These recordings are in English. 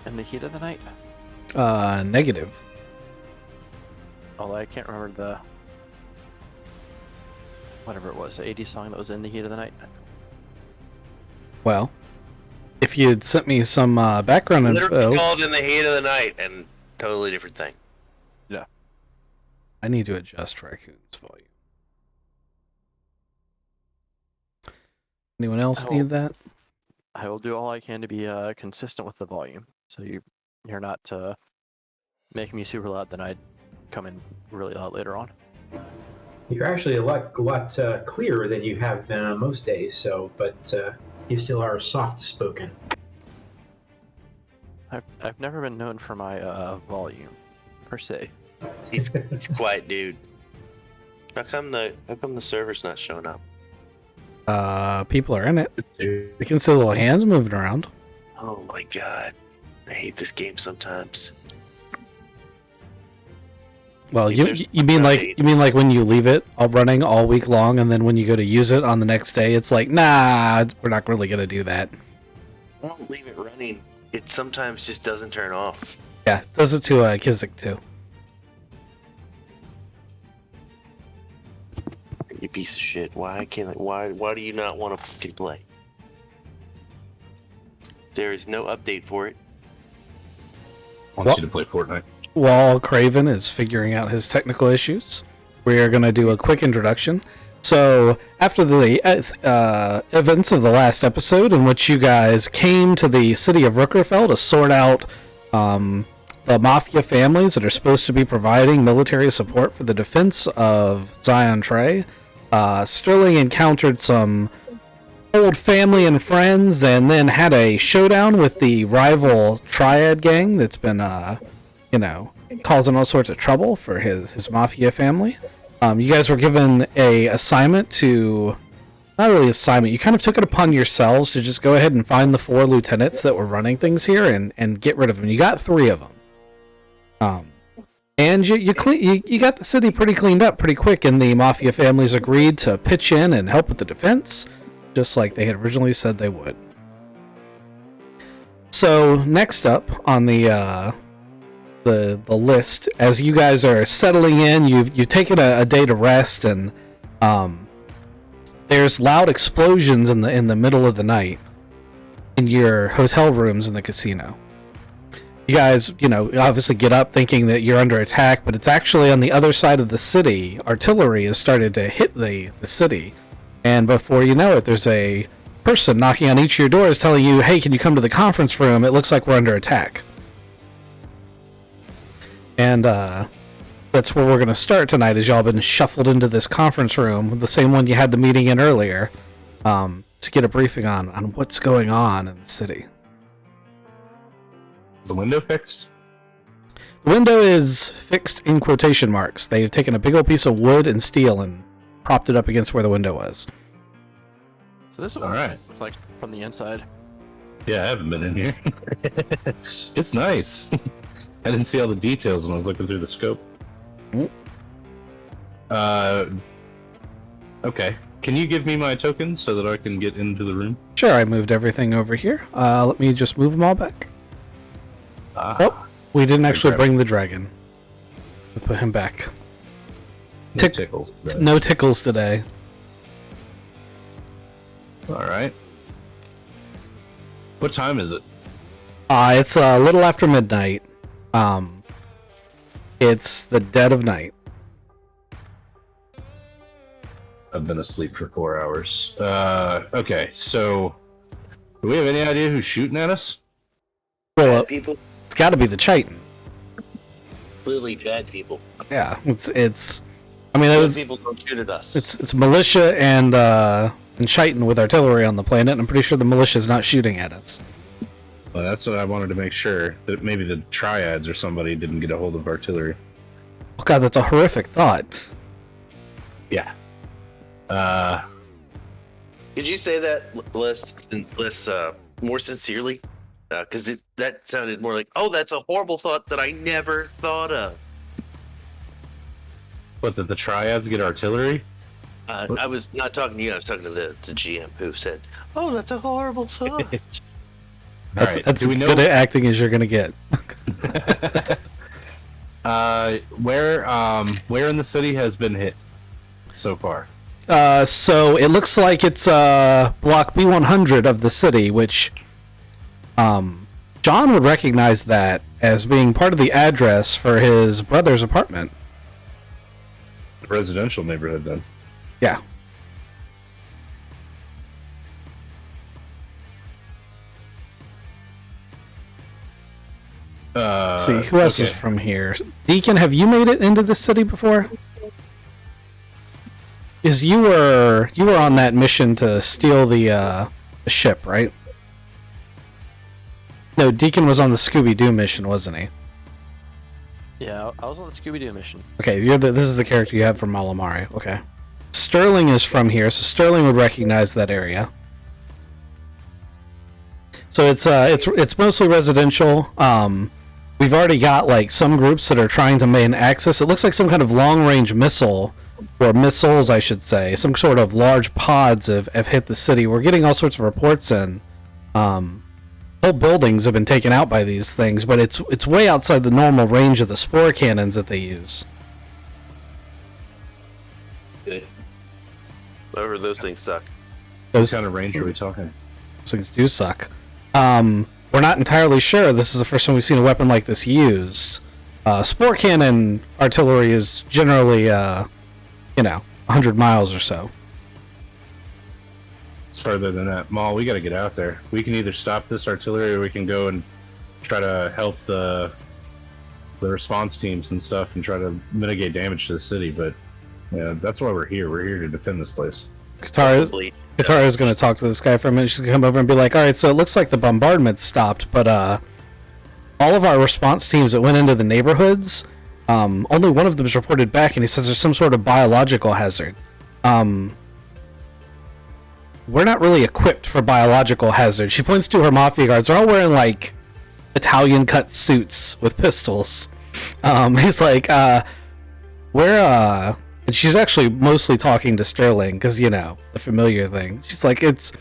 in the heat of the night? Negative. Although I can't remember the whatever it was, the 80s song that was in the heat of the night. Well, if you'd sent me some background Literally info, called in the heat of the night, and totally different thing. Yeah. I need to adjust Raccoon's volume. Anyone else need that? I will do all I can to be consistent with the volume, so you're not making me super loud. Then I'd come in really loud later on. You're actually a lot clearer than you have been on most days. So, but you still are soft spoken. I've never been known for my volume, per se. He's quiet, dude. How come the server's not showing up? People are in it. You can see little hands moving around. Oh my god, I hate this game sometimes. Well, you mean like when you leave it all running all week long, and then when you go to use it on the next day, it's like, nah, we're not really gonna do that. I don't leave it running. It sometimes just doesn't turn off. Yeah, it does it to Kizik too. You piece of shit. Why do you not want to fucking play? There is no update for it. Wants you to play Fortnite. While Craven is figuring out his technical issues, we are going to do a quick introduction. So, after the events of the last episode, in which you guys came to the city of Rookerfell to sort out the Mafia families that are supposed to be providing military support for the defense of Zion Trey, Sterling encountered some old family and friends, and then had a showdown with the rival Triad gang that's been causing all sorts of trouble for his Mafia family. You guys were given a assignment to... Not really assignment, you kind of took it upon yourselves to just go ahead and find the 4 lieutenants that were running things here and get rid of them. You got 3 of them. And you got the city pretty cleaned up pretty quick, and the Mafia families agreed to pitch in and help with the defense, just like they had originally said they would. So, next up on the list, as you guys are settling in, you've taken a day to rest, and there's loud explosions in the middle of the night in your hotel rooms in the casino. You guys, obviously get up thinking that you're under attack, but it's actually on the other side of the city. Artillery has started to hit the city, and before you know it, there's a person knocking on each of your doors telling you, hey, can you come to the conference room? It looks like we're under attack. And that's where we're going to start tonight, as y'all been shuffled into this conference room, the same one you had the meeting in earlier, to get a briefing on what's going on in the city. Is the window fixed? The window is fixed in quotation marks. They've taken a big old piece of wood and steel and propped it up against where the window was. So this is All what right. it looks like from the inside. Yeah, I haven't been in here. It's nice. I didn't see all the details when I was looking through the scope. Okay. Can you give me my token so that I can get into the room? Sure, I moved everything over here. Let me just move them all back. Oh, we didn't actually bring the dragon. We'll put him back. No tickles. No tickles today. Alright. What time is it? It's a little after midnight. It's the dead of night. I've been asleep for 4 hours. Okay, so... Do we have any idea who's shooting at us? Well, People, it's got to be the Chitin. clearly bad people. Yeah, it's. I mean, Bad people don't shoot at us. It's militia and Chitin with artillery on the planet, and I'm pretty sure the militia's not shooting at us. Well, that's what I wanted to make sure, that maybe the Triads or somebody didn't get a hold of artillery. Oh god, that's a horrific thought. Yeah. Could you say that less more sincerely? Because that sounded more like, oh, that's a horrible thought that I never thought of. What, that the Triads get artillery? I was not talking to you. I was talking to the GM who said, "Oh, that's a horrible thought." That's, right. that's Do we as know good at acting as you're gonna get. where in the city has been hit so far? So it looks like it's block B100 of the city, which John would recognize that as being part of the address for his brother's apartment. The residential neighborhood, then. Yeah. Let's see, who else is from here? Deacon, have you made it into the city before? Because you were on that mission to steal the ship, right? No, Deacon was on the Scooby-Doo mission, wasn't he? Yeah, I was on the Scooby-Doo mission. Okay, this is the character you have from Malamari. Okay. Sterling is from here, so Sterling would recognize that area. So it's mostly residential. We've already got like some groups that are trying to main access. It looks like some kind of long-range missile, or missiles, I should say. Some sort of large pods have hit the city. We're getting all sorts of reports in. Whole buildings have been taken out by these things, but it's way outside the normal range of the spore cannons that they use. Good. Whatever, those things suck. Those What kind of range are we talking? things do suck. We're not entirely sure. This is the first time we've seen a weapon like this used. Spore cannon artillery is generally, 100 miles or so. It's further than that. Maul, we gotta get out there. We can either stop this artillery or we can go and try to help the response teams and stuff and try to mitigate damage to the city, but yeah, that's why we're here. We're here to defend this place. Katara is going to talk to this guy for a minute. She's going to come over and be like, alright, so it looks like the bombardment stopped, but all of our response teams that went into the neighborhoods, only one of them is reported back, and he says there's some sort of biological hazard. We're not really equipped for biological hazard. She points to her mafia guards. They're all wearing, like, Italian-cut suits with pistols. He's like, we're, and she's actually mostly talking to Sterling, because, the familiar thing. She's like, it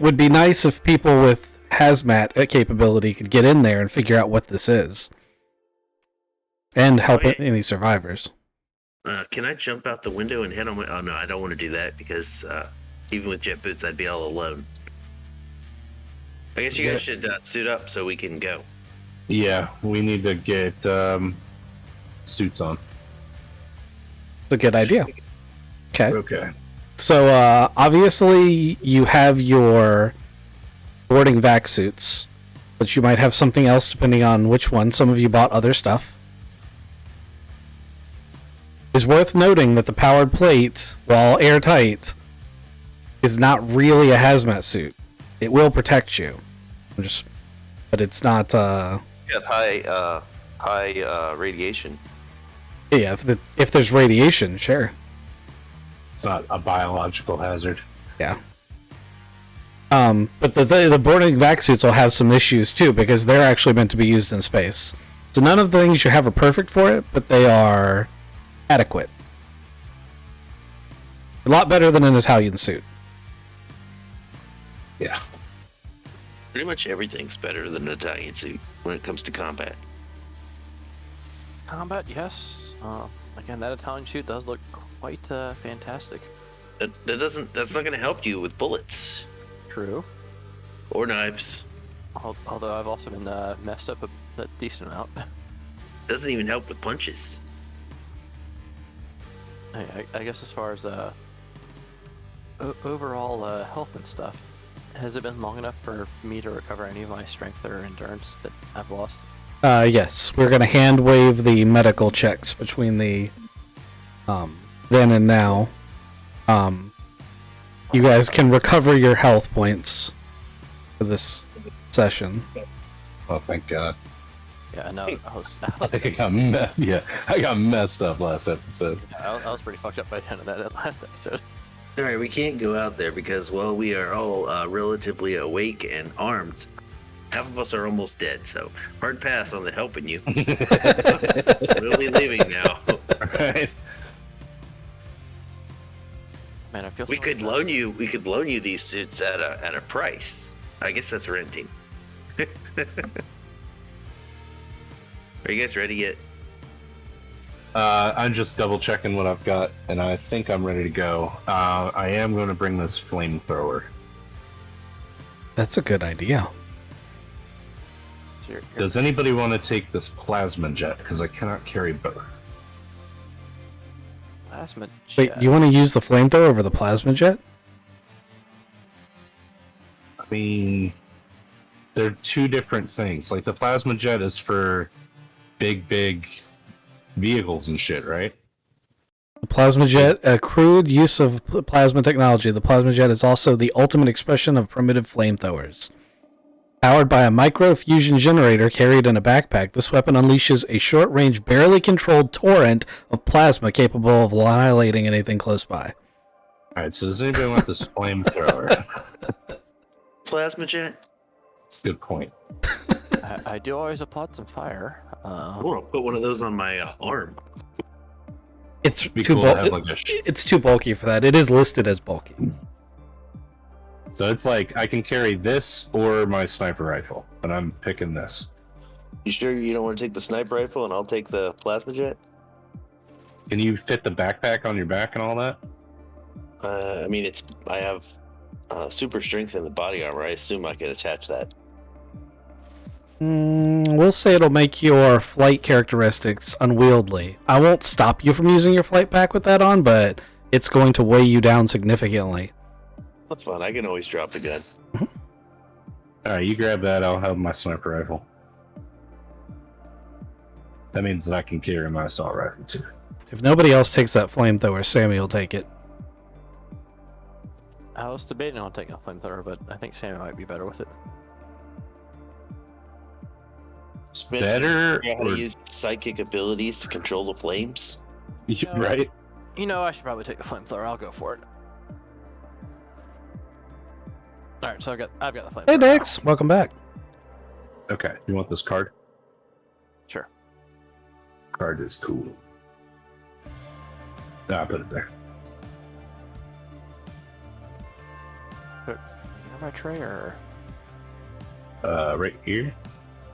would be nice if people with hazmat capability could get in there and figure out what this is. And help any survivors. Can I jump out the window and head on my... Oh, no, I don't want to do that, because even with jet boots, I'd be all alone. I guess you guys should suit up so we can go. Yeah, we need to get suits on. It's a good idea. Okay. Okay. So, obviously, you have your boarding vac suits, but you might have something else depending on which one. Some of you bought other stuff. It's worth noting that the powered plate, while airtight, is not really a hazmat suit. It will protect you. But it's not, Got high radiation. Yeah, if there's radiation, sure. It's not a biological hazard. Yeah. But the boarding vac suits will have some issues too, because they're actually meant to be used in space. So none of the things you have are perfect for it, but they are adequate. A lot better than an Italian suit. Yeah. Pretty much everything's better than an Italian suit when it comes to combat. Combat, yes. Again, that Italian suit does look quite fantastic. That's not going to help you with bullets True. or knives. Although I've also been messed up a decent amount. Doesn't even help with punches. I guess as far as overall health and stuff, has it been long enough for me to recover any of my strength or endurance that I've lost? Yes, we're gonna hand wave the medical checks between the then and now. You guys can recover your health points for this session. Oh, thank God. Yeah, no, I got messed up last episode. I was pretty fucked up by the end of that last episode. Alright, we can't go out there because, well, we are all relatively awake and armed. Half of us are almost dead, so hard pass on the helping you. We'll be leaving now. Right. Man, I feel We could loan you these suits at a price. I guess that's renting. Are you guys ready yet? I'm just double checking what I've got, and I think I'm ready to go. I am going to bring this flamethrower. That's a good idea. So you're Does anybody want to take this plasma jet? Because I cannot carry both. plasma Wait, jet. you want to use the flamethrower over the plasma jet? I mean, they're two different things. Like the plasma jet is for big vehicles and shit, right? The plasma jet, a crude use of plasma technology. The plasma jet is also the ultimate expression of primitive flamethrowers. Powered by a micro-fusion generator carried in a backpack, this weapon unleashes a short-range, barely controlled torrent of plasma capable of annihilating anything close by. Alright, so does anybody want this flamethrower? Plasma jet? That's a good point. I do always applaud some fire. I want to put one of those on my arm. It's It'd be too cool to have like a it's too bulky for that. It is listed as bulky. So it's like I can carry this or my sniper rifle, but I'm picking this. You sure you don't want to take the sniper rifle and I'll take the plasma jet? Can you fit the backpack on your back and all that? I mean, I have super strength in the body armor. I assume I could attach that. We'll say it'll make your flight characteristics unwieldy. I won't stop you from using your flight pack with that on, but it's going to weigh you down significantly. That's fine. I can always drop the gun. Alright, you grab that, I'll have my sniper rifle. That means that I can carry my assault rifle too. If nobody else takes that flamethrower, Sammy will take it. I was debating on taking a flamethrower, but I think Sammy might be better with it. Spencer, Better you know how to or- use psychic abilities to control the flames? Right? You know, I should probably take the flamethrower. I'll go for it. All right, so I've got the flamethrower. Hey, Dex, welcome back. Okay, you want this card? Sure. Card is cool. No, I'll put it there. You have my tray or? Right here.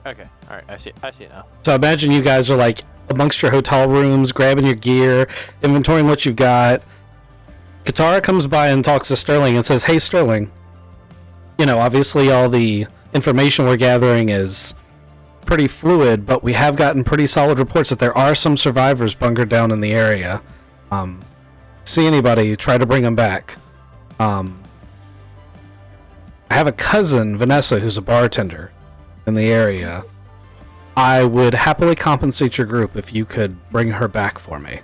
Okay. All right. I see it now. So imagine you guys are like amongst your hotel rooms, grabbing your gear, inventorying what you've got. Katara comes by and talks to Sterling and says, "Hey, Sterling. You know, obviously all the information we're gathering is pretty fluid, but we have gotten pretty solid reports that there are some survivors bunkered down in the area. See anybody, try to bring them back. I have a cousin, Vanessa, who's a bartender in the area. I would happily compensate your group if you could bring her back for me."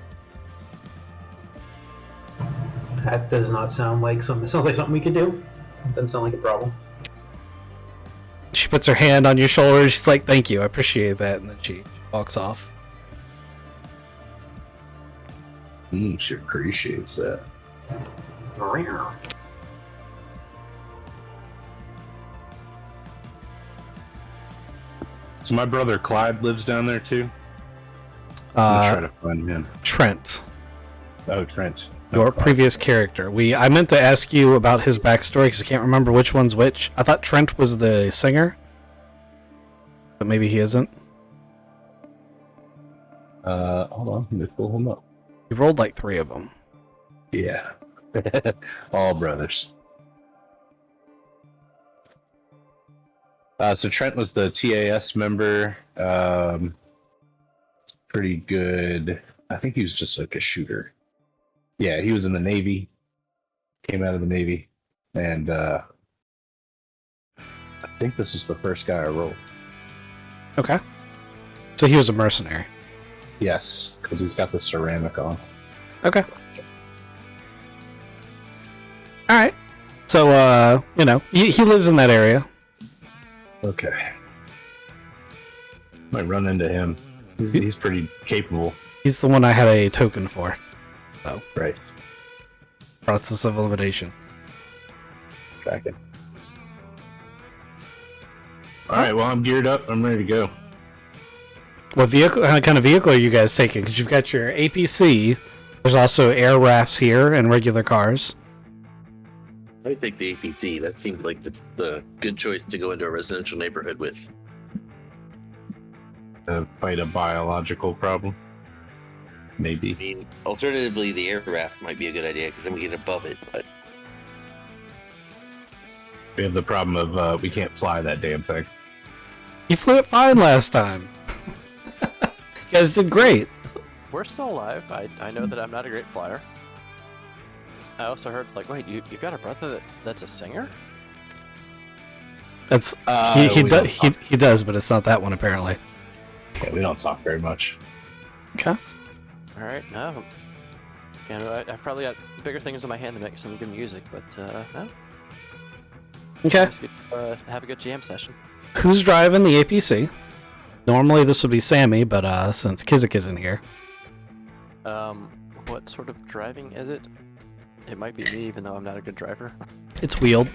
That does not sound like something. It sounds like something we could do. It doesn't sound like a problem. She puts her hand on your shoulder. She's like, "Thank you, I appreciate that," and then she walks off. She appreciates that. So my brother Clyde lives down there too. I'm trying to find him. Trent, Oh, Trent. your Clyde. previous character. I meant to ask you about his backstory because I can't remember which one's which. I thought Trent was the singer, but maybe he isn't. Hold on, let me pull him up. You rolled like 3 of them. Yeah. All brothers. So Trent was the TAS member. Pretty good. I think he was just like a shooter. Yeah, he was in the Navy. Came out of the Navy. And I think this was the first guy I rolled. Okay. So he was a mercenary. Yes, because he's got the ceramic on. Okay. Alright. So, you know, he lives in that area. Okay. Might run into him. He's pretty capable. He's the one I had a token for. So, Right. process of elimination. Tracking. Alright, well, I'm geared up. I'm ready to go. What kind of vehicle are you guys taking? Because you've got your APC. There's also air rafts here and regular cars. I would take the APC. That seems like the good choice to go into a residential neighborhood with. Fight a biological problem. Maybe. I mean, alternatively, the air raft might be a good idea because then we get above it. But We have the problem of we can't fly that damn thing. You flew it fine last time. You guys did great. We're still alive. I know that I'm not a great flyer. I also heard it's like, wait, you've got a brother that's a singer? That's we he don't does, but it's not that one apparently. Yeah, we don't talk very much. Okay. All right, no. You know, I've probably got bigger things in my hand to make some good music, but no. Okay. Just get, have a good jam session. Who's driving the APC? Normally this would be Sammy, but since Kizik isn't here. What sort of driving is it? It might be me, even though I'm not a good driver. It's wheeled.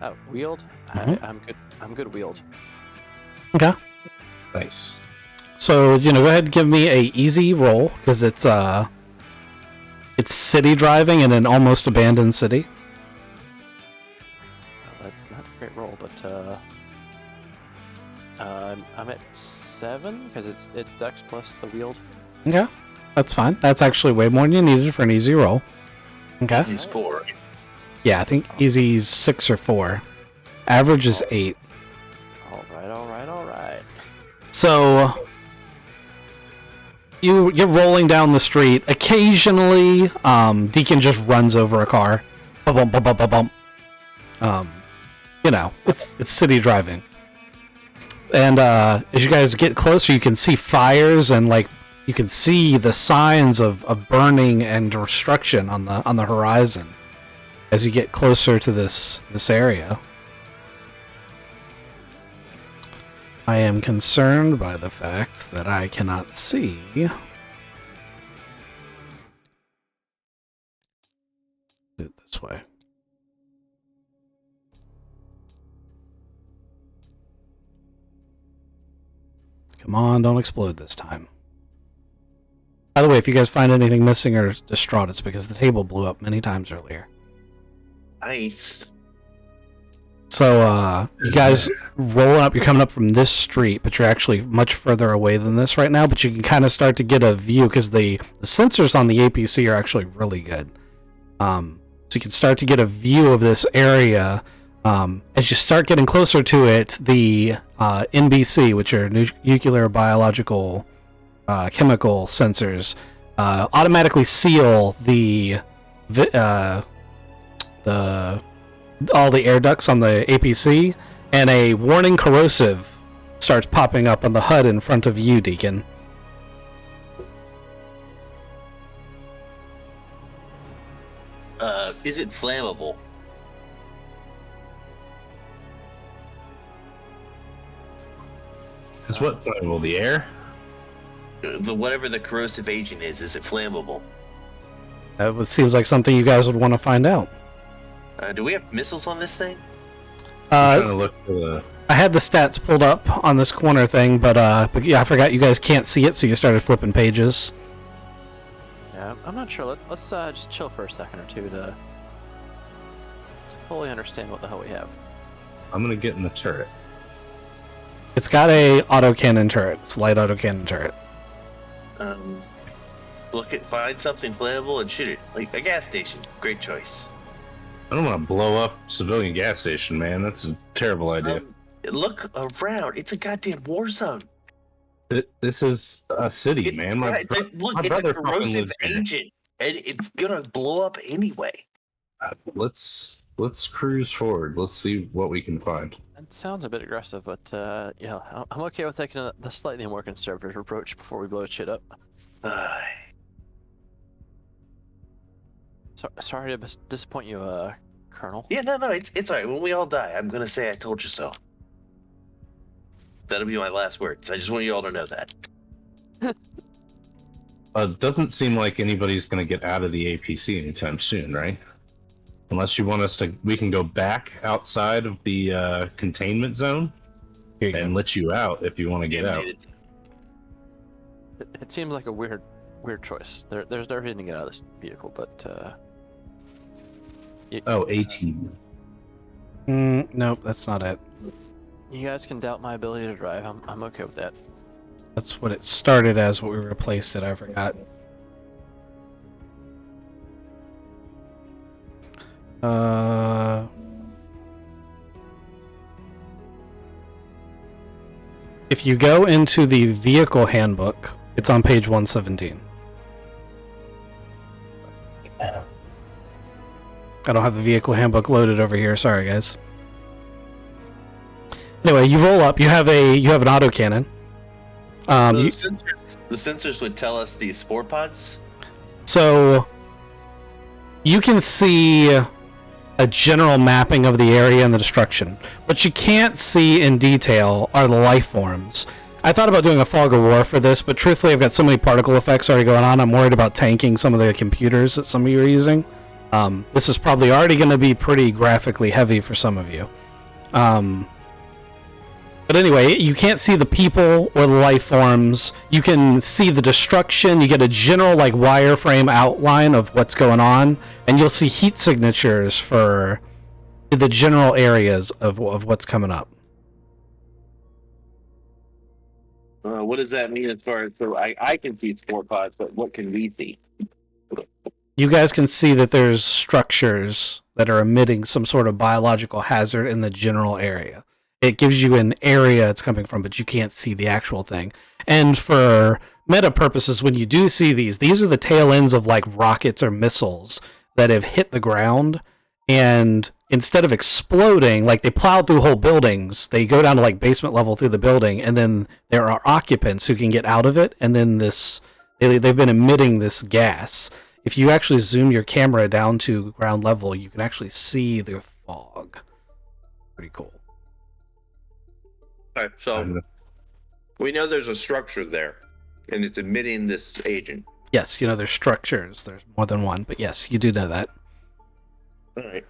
Oh, wheeled? Mhm. I'm good wheeled. Okay. Nice. So, go ahead and give me a easy roll, because it's city driving in an almost abandoned city. Well, that's not a great roll, but I'm at 7 because it's Dex plus the wheeled. Okay. That's fine. That's actually way more than you needed for an easy roll. Okay. he's 4. Yeah, I think easy's 6 or 4. Average is 8. All right. So you're rolling down the street. Occasionally, Deacon just runs over a car. Bump, bump, bump, bump, bump. It's city driving. And as you guys get closer, you can see fires and you can see the signs of burning and destruction on the horizon as you get closer to this area. I am concerned by the fact that I cannot see. Do it this way. Come on, don't explode this time. By the way, if you guys find anything missing or distraught, it's because the table blew up many times earlier. Nice. So, you guys rolling up, you're coming up from this street, but you're actually much further away than this right now, but you can kind of start to get a view, because the sensors on the APC are actually really good. So you can start to get a view of this area. As you start getting closer to it, the NBC, which are nuclear, biological, chemical sensors, automatically seal all the air ducts on the APC, and a warning corrosive starts popping up on the HUD in front of you, Deacon. Is it flammable? Is what flammable? The air? Whatever the corrosive agent is it flammable? That seems like something you guys would want to find out. Do we have missiles on this thing? I'm trying to look for the. I had the stats pulled up on this corner thing, but yeah, I forgot you guys can't see it, so you started flipping pages. Yeah, I'm not sure. Let's just chill for a second or two to fully understand what the hell we have. I'm gonna get in the turret. It's got a autocannon turret. It's a light autocannon turret. Find something flammable and shoot it. Like a gas station. Great choice. I don't want to blow up civilian gas station, man. That's a terrible idea. Look around. It's a goddamn war zone. This is a city, man. My Look, it's a brother fucking corrosive lives here. agent, and it's gonna blow up anyway. Let's cruise forward. Let's see what we can find. It sounds a bit aggressive, but yeah, I'm okay with taking the slightly more conservative approach before we blow shit up. Sorry to disappoint you, Colonel. Yeah, no, it's alright. When we all die, I'm gonna say I told you so. That'll be my last words. I just want you all to know that. Doesn't seem like anybody's gonna get out of the APC anytime soon, right? Unless you want us to, we can go back outside of the containment zone and let you out if you want to get out. It seems like a weird choice. There's no reason to get out of this vehicle, but Oh, 18. Nope, that's not it. You guys can doubt my ability to drive. I'm okay with that. That's what it started as, what we replaced it. I forgot. If you go into the vehicle handbook, it's on page 117. I don't have the vehicle handbook loaded over here. Sorry, guys. Anyway, you roll up. You have an autocannon. The sensors would tell us these spore pods. So you can see a general mapping of the area and the destruction. What you can't see in detail are the life forms. I thought about doing a fog of war for this, but truthfully I've got so many particle effects already going on, I'm worried about tanking some of the computers that some of you are using. This is probably already going to be pretty graphically heavy for some of you. But anyway, you can't see the people or the life forms. You can see the destruction. You get a general like wireframe outline of what's going on, and you'll see heat signatures for the general areas of what's coming up. What does that mean as far as, so I can see spore pods, but what can we see? You guys can see that there's structures that are emitting some sort of biological hazard in the general area. It gives you an area it's coming from, but you can't see the actual thing. And for meta purposes, when you do see these are the tail ends of like rockets or missiles that have hit the ground, and instead of exploding, like they plowed through whole buildings, they go down to like basement level through the building, and then there are occupants who can get out of it, and then they've been emitting this gas. If you actually zoom your camera down to ground level, you can actually see the fog. Pretty cool. All right, so we know there's a structure there, and it's emitting this agent. Yes, there's structures. There's more than one, but yes, you do know that. All right.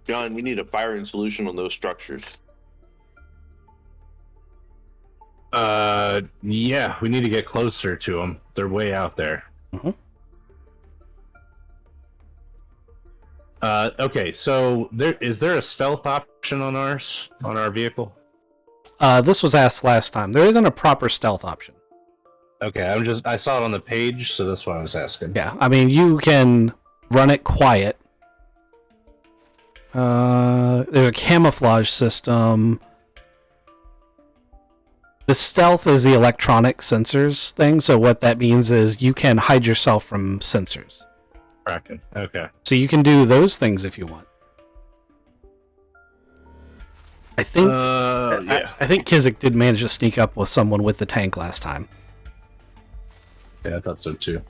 John, we need a firing solution on those structures. Yeah, we need to get closer to them. They're way out there. Mm-hmm. Okay, so is there a stealth option on our vehicle? This was asked last time. There isn't a proper stealth option. Okay, I saw it on the page, so that's why I was asking. Yeah, I mean, you can run it quiet. There's a camouflage system. The stealth is the electronic sensors thing, so what that means is you can hide yourself from sensors. Kraken. Okay. So you can do those things if you want. I think yeah. I think Kizik did manage to sneak up with someone with the tank last time. Yeah, I thought so too.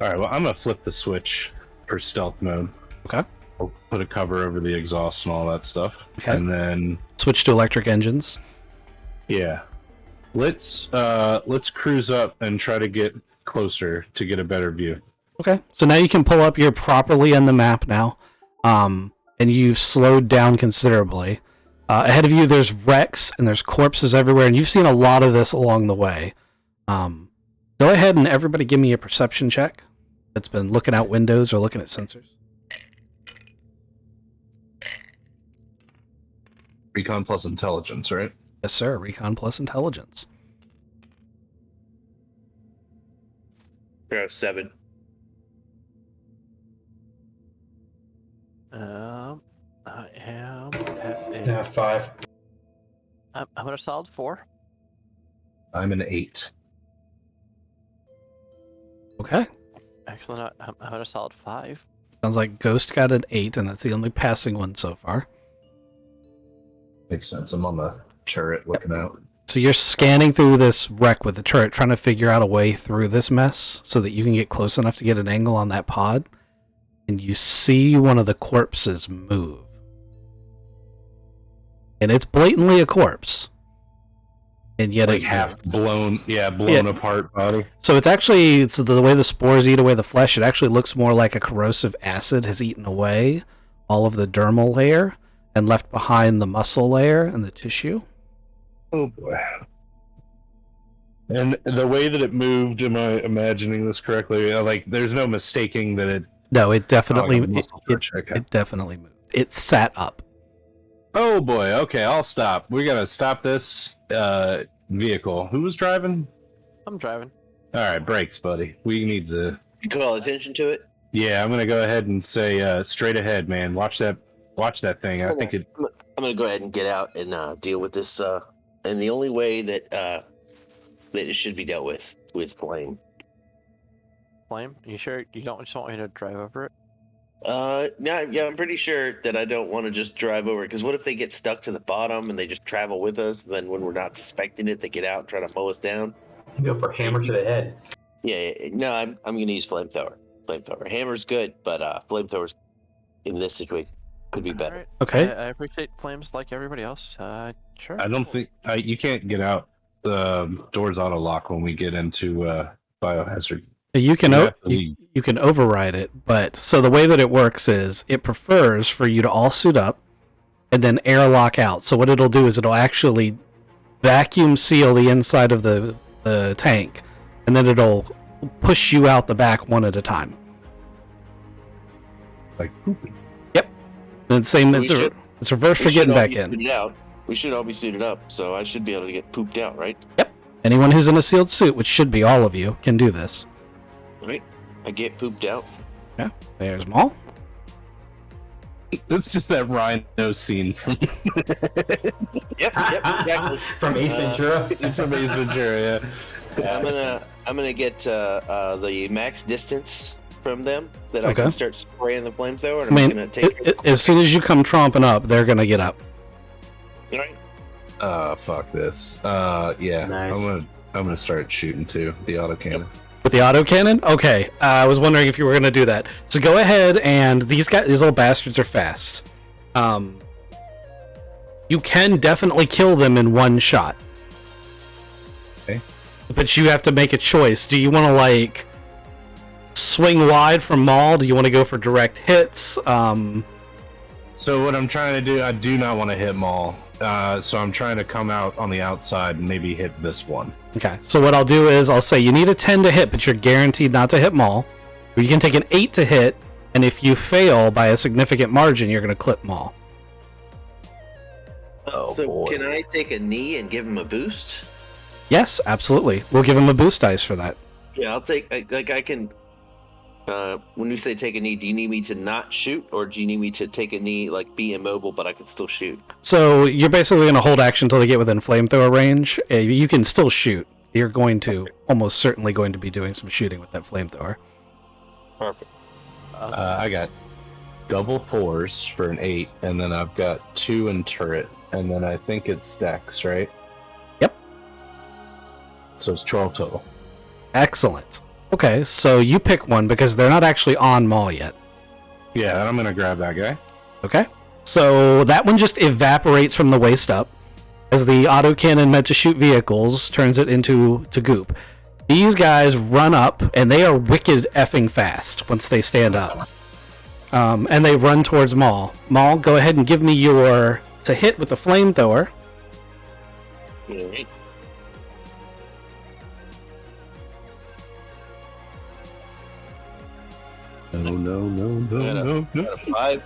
Alright, well I'm gonna flip the switch for stealth mode. Okay. I'll put a cover over the exhaust and all that stuff. Okay. And then Switch to electric engines. yeah. Let's cruise up and try to get closer to get a better view. Okay. So now you can pull up. You're properly in the map now. And you've slowed down considerably. Ahead of you, there's wrecks and there's corpses everywhere, and you've seen a lot of this along the way. Go ahead and everybody give me a perception check that's been looking out windows or looking at sensors. Recon plus intelligence, right? Yes, sir. Recon plus intelligence. Yeah, 7. I am at 5. I'm at a solid 4. I'm an 8. Okay. Actually, not. I'm at a solid 5. Sounds like Ghost got an 8, and that's the only passing one so far. Makes sense. I'm on the turret looking out. So you're scanning through this wreck with the turret, trying to figure out a way through this mess so that you can get close enough to get an angle on that pod. And you see one of the corpses move. And it's blatantly a corpse. And yet Like half blown, apart body. So it's the way the spores eat away the flesh, it actually looks more like a corrosive acid has eaten away all of the dermal layer and left behind the muscle layer and the tissue. Oh boy. And the way that it moved, am I imagining this correctly? Like, there's no mistaking that No, it definitely Okay. it definitely moved. It sat up. Oh boy. Okay, I'll stop. We gotta stop this vehicle. Who was driving? I'm driving. All right, brakes, buddy. We need to. You call attention to it. Yeah, I'm gonna go ahead and say straight ahead, man. Watch that thing. I think it. I'm gonna go ahead and get out and deal with this. And the only way that it should be dealt with flame. Flame? You sure you don't just want me to drive over it? Yeah, I'm pretty sure that I don't want to just drive over it. Because what if they get stuck to the bottom and they just travel with us? Then when we're not suspecting it, they get out and try to mow us down. You go for hammer to the head. Yeah, no, I'm gonna use flamethrower. Hammer's good, but flamethrowers in this situation could be better. Alright. Okay. I appreciate flames like everybody else. Sure. I don't think you can't get out. The doors auto lock when we get into biohazard. You can You have to leave. you can override it, but so the way that it works is it prefers for you to all suit up and then airlock out. So what it'll do is it'll actually vacuum seal the inside of the tank, and then it'll push you out the back one at a time. Like pooping. And same, We should- it's reverse for We should getting all back be in. suited out. We should all be suited up, so I should be able to get pooped out, right? Anyone who's in a sealed suit, which should be all of you, can do this. Right? I get pooped out. There's Maul. It's just that rhino scene from Yep, exactly. From Ace Ventura. from Ace Ventura. Yeah. I'm gonna get the max distance from them that I Okay. can start spraying the flamethrower, and I I'm mean, gonna take as soon as you come tromping up, they're gonna get up. Right? Fuck this. Yeah. Nice. I'm gonna start shooting too. The autocannon. With the autocannon? Okay, I was wondering if you were going to do that. So go ahead, and these little bastards are fast. You can definitely kill them in one shot. Okay. But you have to make a choice. Do you want to, like, swing wide from Maul? Do you want to go for direct hits? So what I'm trying to do, I do not want to hit Maul. So I'm trying to come out on the outside and maybe hit this one. Okay, so what I'll do is I'll say you need a 10 to hit, but you're guaranteed not to hit Maul. Or you can take an 8 to hit, and if you fail by a significant margin, you're going to clip Maul. Oh, So boy. can I take a knee and give him a boost? Yes, absolutely. We'll give him a boost dice for that. Yeah, I'll take. I can. When you say take a knee, do you need me to not shoot, or do you need me to take a knee, like be immobile, but I can still shoot? So you're basically going to hold action until they get within flamethrower range. You can still shoot. You're going to almost certainly going to be doing some shooting with that flamethrower. Perfect. I got double 4s for an 8, and then I've got 2 in turret, and then I think it's Dex, right? Yep. So it's 12 total. Excellent. Okay, so you pick one because they're not actually on Maul yet. Yeah, and I'm gonna grab that guy. Okay. So that one just evaporates from the waist up as the autocannon meant to shoot vehicles turns it into goop. These guys run up and they are wicked effing fast once they stand up. And they run towards Maul. Maul, go ahead and give me your to hit with the flamethrower. Alright. No. Got a 5.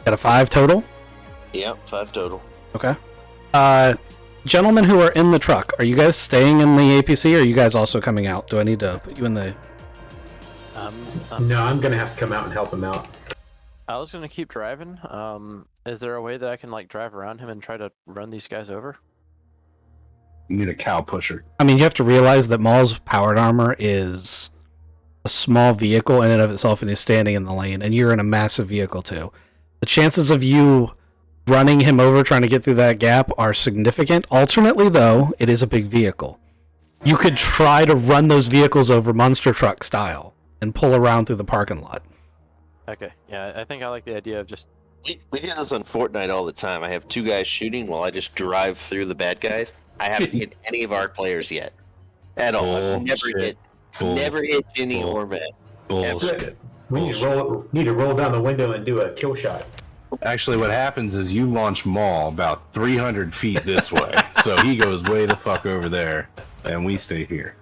Got a 5 total. Yep, 5 total. Okay. Gentlemen who are in the truck, are you guys staying in the APC or are you guys also coming out? Do I need to put you in the... No, I'm gonna have to come out and help him out. I was gonna keep driving. Is there a way that I can like drive around him and try to run these guys over? You need a cow pusher. I mean, you have to realize that Maul's powered armor is a small vehicle in and of itself and he's standing in the lane, and you're in a massive vehicle too. The chances of you running him over trying to get through that gap are significant. Alternately, though, it is a big vehicle. You could try to run those vehicles over monster truck style and pull around through the parking lot. Okay, yeah, I think I like the idea of just We do this on Fortnite all the time. I have 2 guys shooting while I just drive through the bad guys. I haven't hit any of our players yet. At all. I've Bullshit. never hit Jenny Bull. or Matt. Bullshit. We need to roll down the window and do a kill shot. Actually, what happens is you launch Maul about 300 feet this way, so he goes way the fuck over there, and we stay here.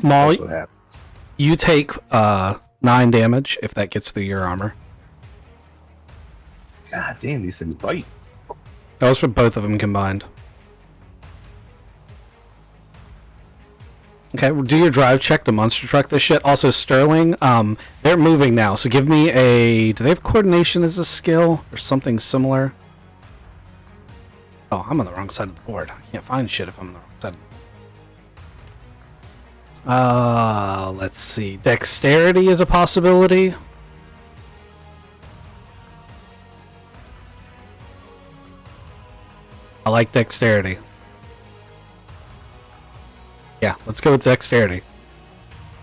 Maul, That's what happens. You take 9 damage if that gets through your armor. God damn, these things bite. That was for both of them combined. Okay, well, do your drive check to monster truck this shit. Also, Sterling, they're moving now, so give me a... Do they have coordination as a skill? Or something similar? Oh, I'm on the wrong side of the board. I can't find shit if I'm on the wrong side. Let's see. Dexterity is a possibility. I like dexterity. Yeah, let's go with dexterity.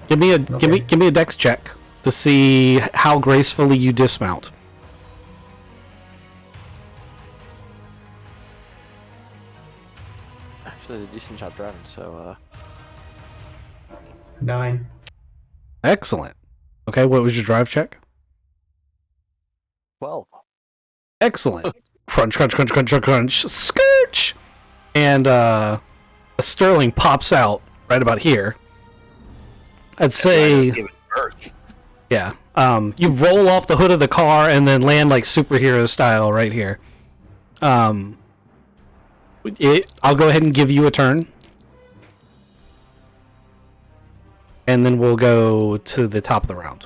Give me a dex check to see how gracefully you dismount. Actually, did a decent job driving, so 9. Excellent. Okay, what was your drive check? 12. Excellent. Crunch, crunch, crunch, crunch, crunch, crunch. Scourge! And a Sterling pops out right about here. I'd say... Give it birth. Yeah. You roll off the hood of the car and then land like superhero style right here. I'll go ahead and give you a turn. And then we'll go to the top of the round.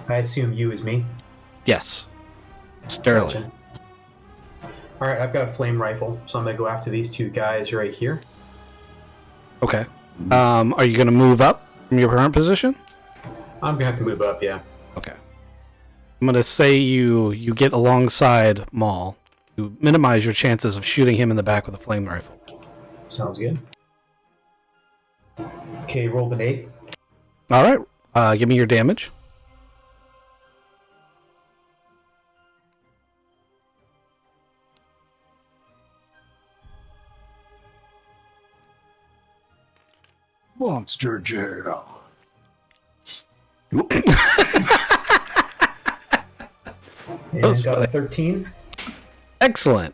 I assume you is me. Yes. Sterling. Gotcha. All right, I've got a flame rifle, so I'm gonna go after these 2 guys right here. Okay. Are you going to move up from your current position? I'm gonna have to move up, yeah. Okay. I'm going to say you get alongside Maul to minimize your chances of shooting him in the back with a flame rifle. Sounds good. Okay, rolled an 8. All right. Give me your damage. Monster Jada. And That was got a funny. 13. Excellent.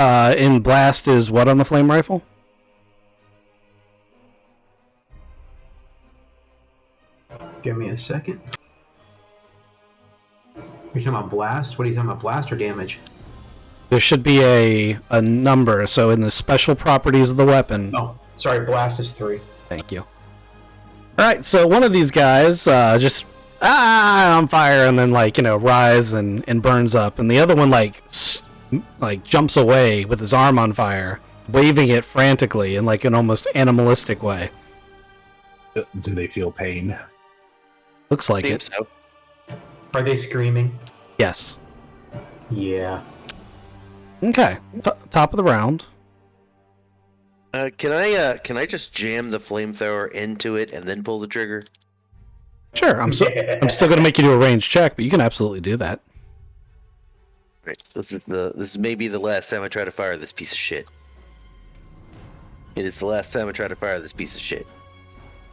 In blast is what on the flame rifle? Give me a second. You're talking about blast? What are you talking about, blast or damage? There should be a number. So in the special properties of the weapon. Oh, sorry, blast is 3. Thank you. All right, so one of these guys just on fire and then rise and burns up, and the other one jumps away with his arm on fire, waving it frantically in an almost animalistic way. Do they feel pain? Looks like Think it. so. Are they screaming? Yes. Yeah. Okay. Top of the round. Can I just jam the flamethrower into it and then pull the trigger? Sure. I'm still going to make you do a ranged check, but you can absolutely do that. Right. This may be the last time I try to fire this piece of shit. It is the last time I try to fire this piece of shit.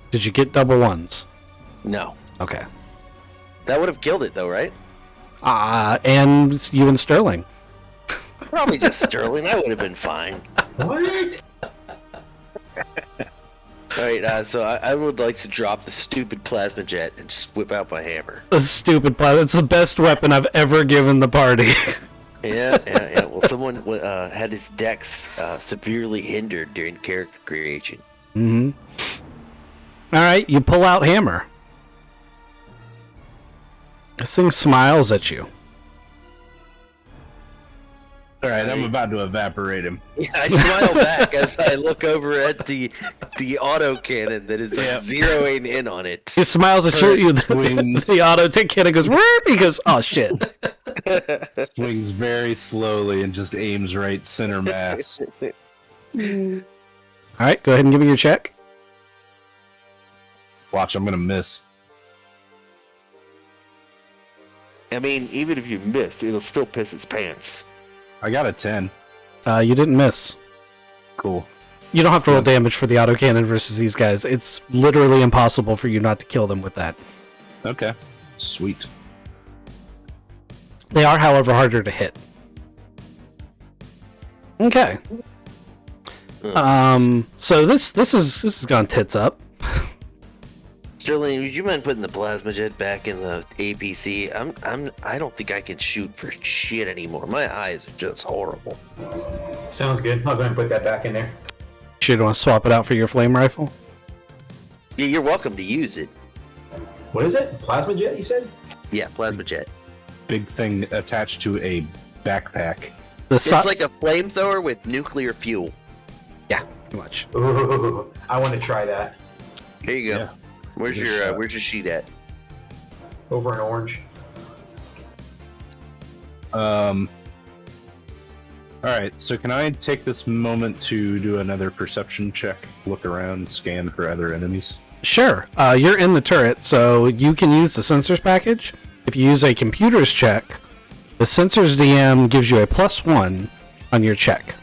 Did you get double ones? No. Okay. That would have killed it though, right? And you and Sterling. Probably just Sterling. I would have been fine. What? Alright, so I would like to drop the stupid plasma jet and just whip out my hammer. The stupid plasma. It's the best weapon I've ever given the party. Yeah. Well, someone had his dex severely hindered during character creation. Mm-hmm. All right, you pull out hammer. This thing smiles at you. Alright, I'm about to evaporate him. Yeah, I smile back as I look over at the autocannon that is zeroing in on it. He smiles at you. Swings. The auto take cannon goes. He goes. Oh shit! Swings very slowly and just aims right center mass. All right, go ahead and give me your check. Watch, I'm gonna miss. I mean, even if you missed, it'll still piss its pants. I got a 10. You didn't miss. Cool. You don't have to roll damage for the autocannon versus these guys. It's literally impossible for you not to kill them with that. Okay. Sweet. They are, however, harder to hit. Okay. So this has gone tits up. Sterling, would you mind putting the plasma jet back in the APC? I don't think I can shoot for shit anymore. My eyes are just horrible. Sounds good. I'll go ahead and put that back in there. Should want to swap it out for your flame rifle? Yeah, you're welcome to use it. What is it? Plasma jet, you said? Yeah, plasma jet. Big thing attached to a backpack. It's like a flamethrower with nuclear fuel. Yeah, pretty much. Ooh, I want to try that. Here you go. Yeah. Where's your sheet at? Over in orange. Alright, so can I take this moment to do another perception check? Look around, scan for other enemies? Sure. You're in the turret, so you can use the sensors package. If you use a computer's check, the sensors DM gives you a +1 on your check.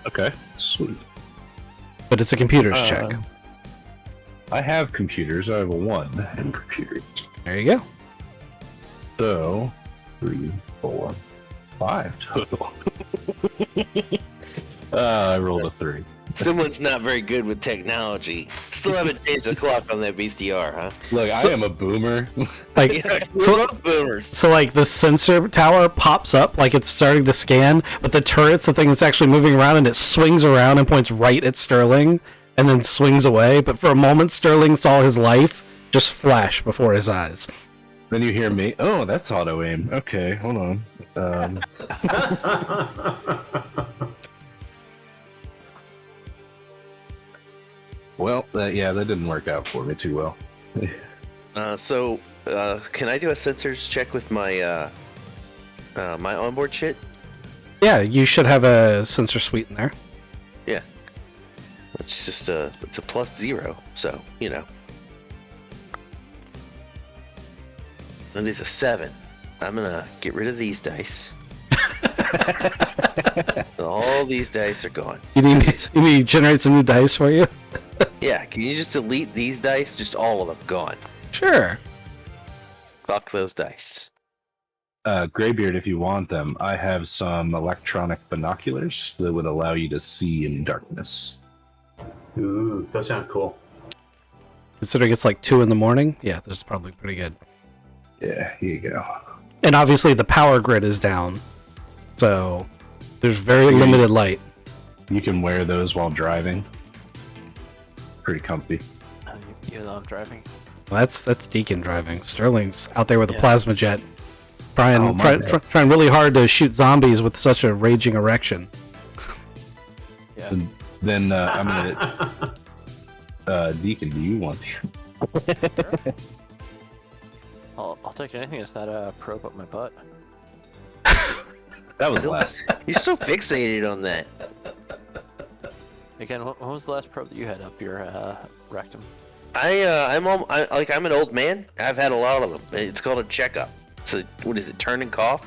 Okay, sweet. But it's a computer's check. I have computers. I have a 1 in computers. There you go. So, 3, 4, 5 total. I rolled a 3. Someone's not very good with technology. Still haven't changed the clock on that VCR, huh? Look, I am a boomer. Like, Yeah, so- we're both boomers. So, like, the sensor tower pops up, like it's starting to scan, but the turret's the thing that's actually moving around, and it swings around and points right at Sterling, and then swings away. But for a moment, Sterling saw his life just flash before his eyes. Then you hear me. Oh, that's auto aim. Okay, hold on. Well, yeah, that didn't work out for me too well. Can I do a sensors check with my my onboard shit? Yeah, you should have a sensor suite in there. Yeah. It's just it's a +0, so you know. And it's a 7. I'm gonna get rid of these dice. All these dice are gone. You need to generate some new dice for you? Yeah, can you just delete these dice? Just all of them gone. Sure. Fuck those dice. Graybeard, if you want them, I have some electronic binoculars that would allow you to see in darkness. Ooh, those sound cool. Considering it's like 2 in the morning, yeah, this is probably pretty good. Yeah, here you go. And obviously the power grid is down, so there's very Yeah. limited light. You can wear those while driving. Pretty comfy. You know I'm driving. Well, that's Deacon driving. Sterling's out there with a Yeah. plasma jet, Oh, my bad. trying really hard to shoot zombies with such a raging erection. Yeah. Then I'm gonna. Deacon, do you want to? I'll take anything that's not a probe up my butt. That was last. You're so fixated on that. Again, when was the last probe that you had up your rectum? I'm an old man. I've had a lot of them. It's called a checkup. So what is it? Turn and cough?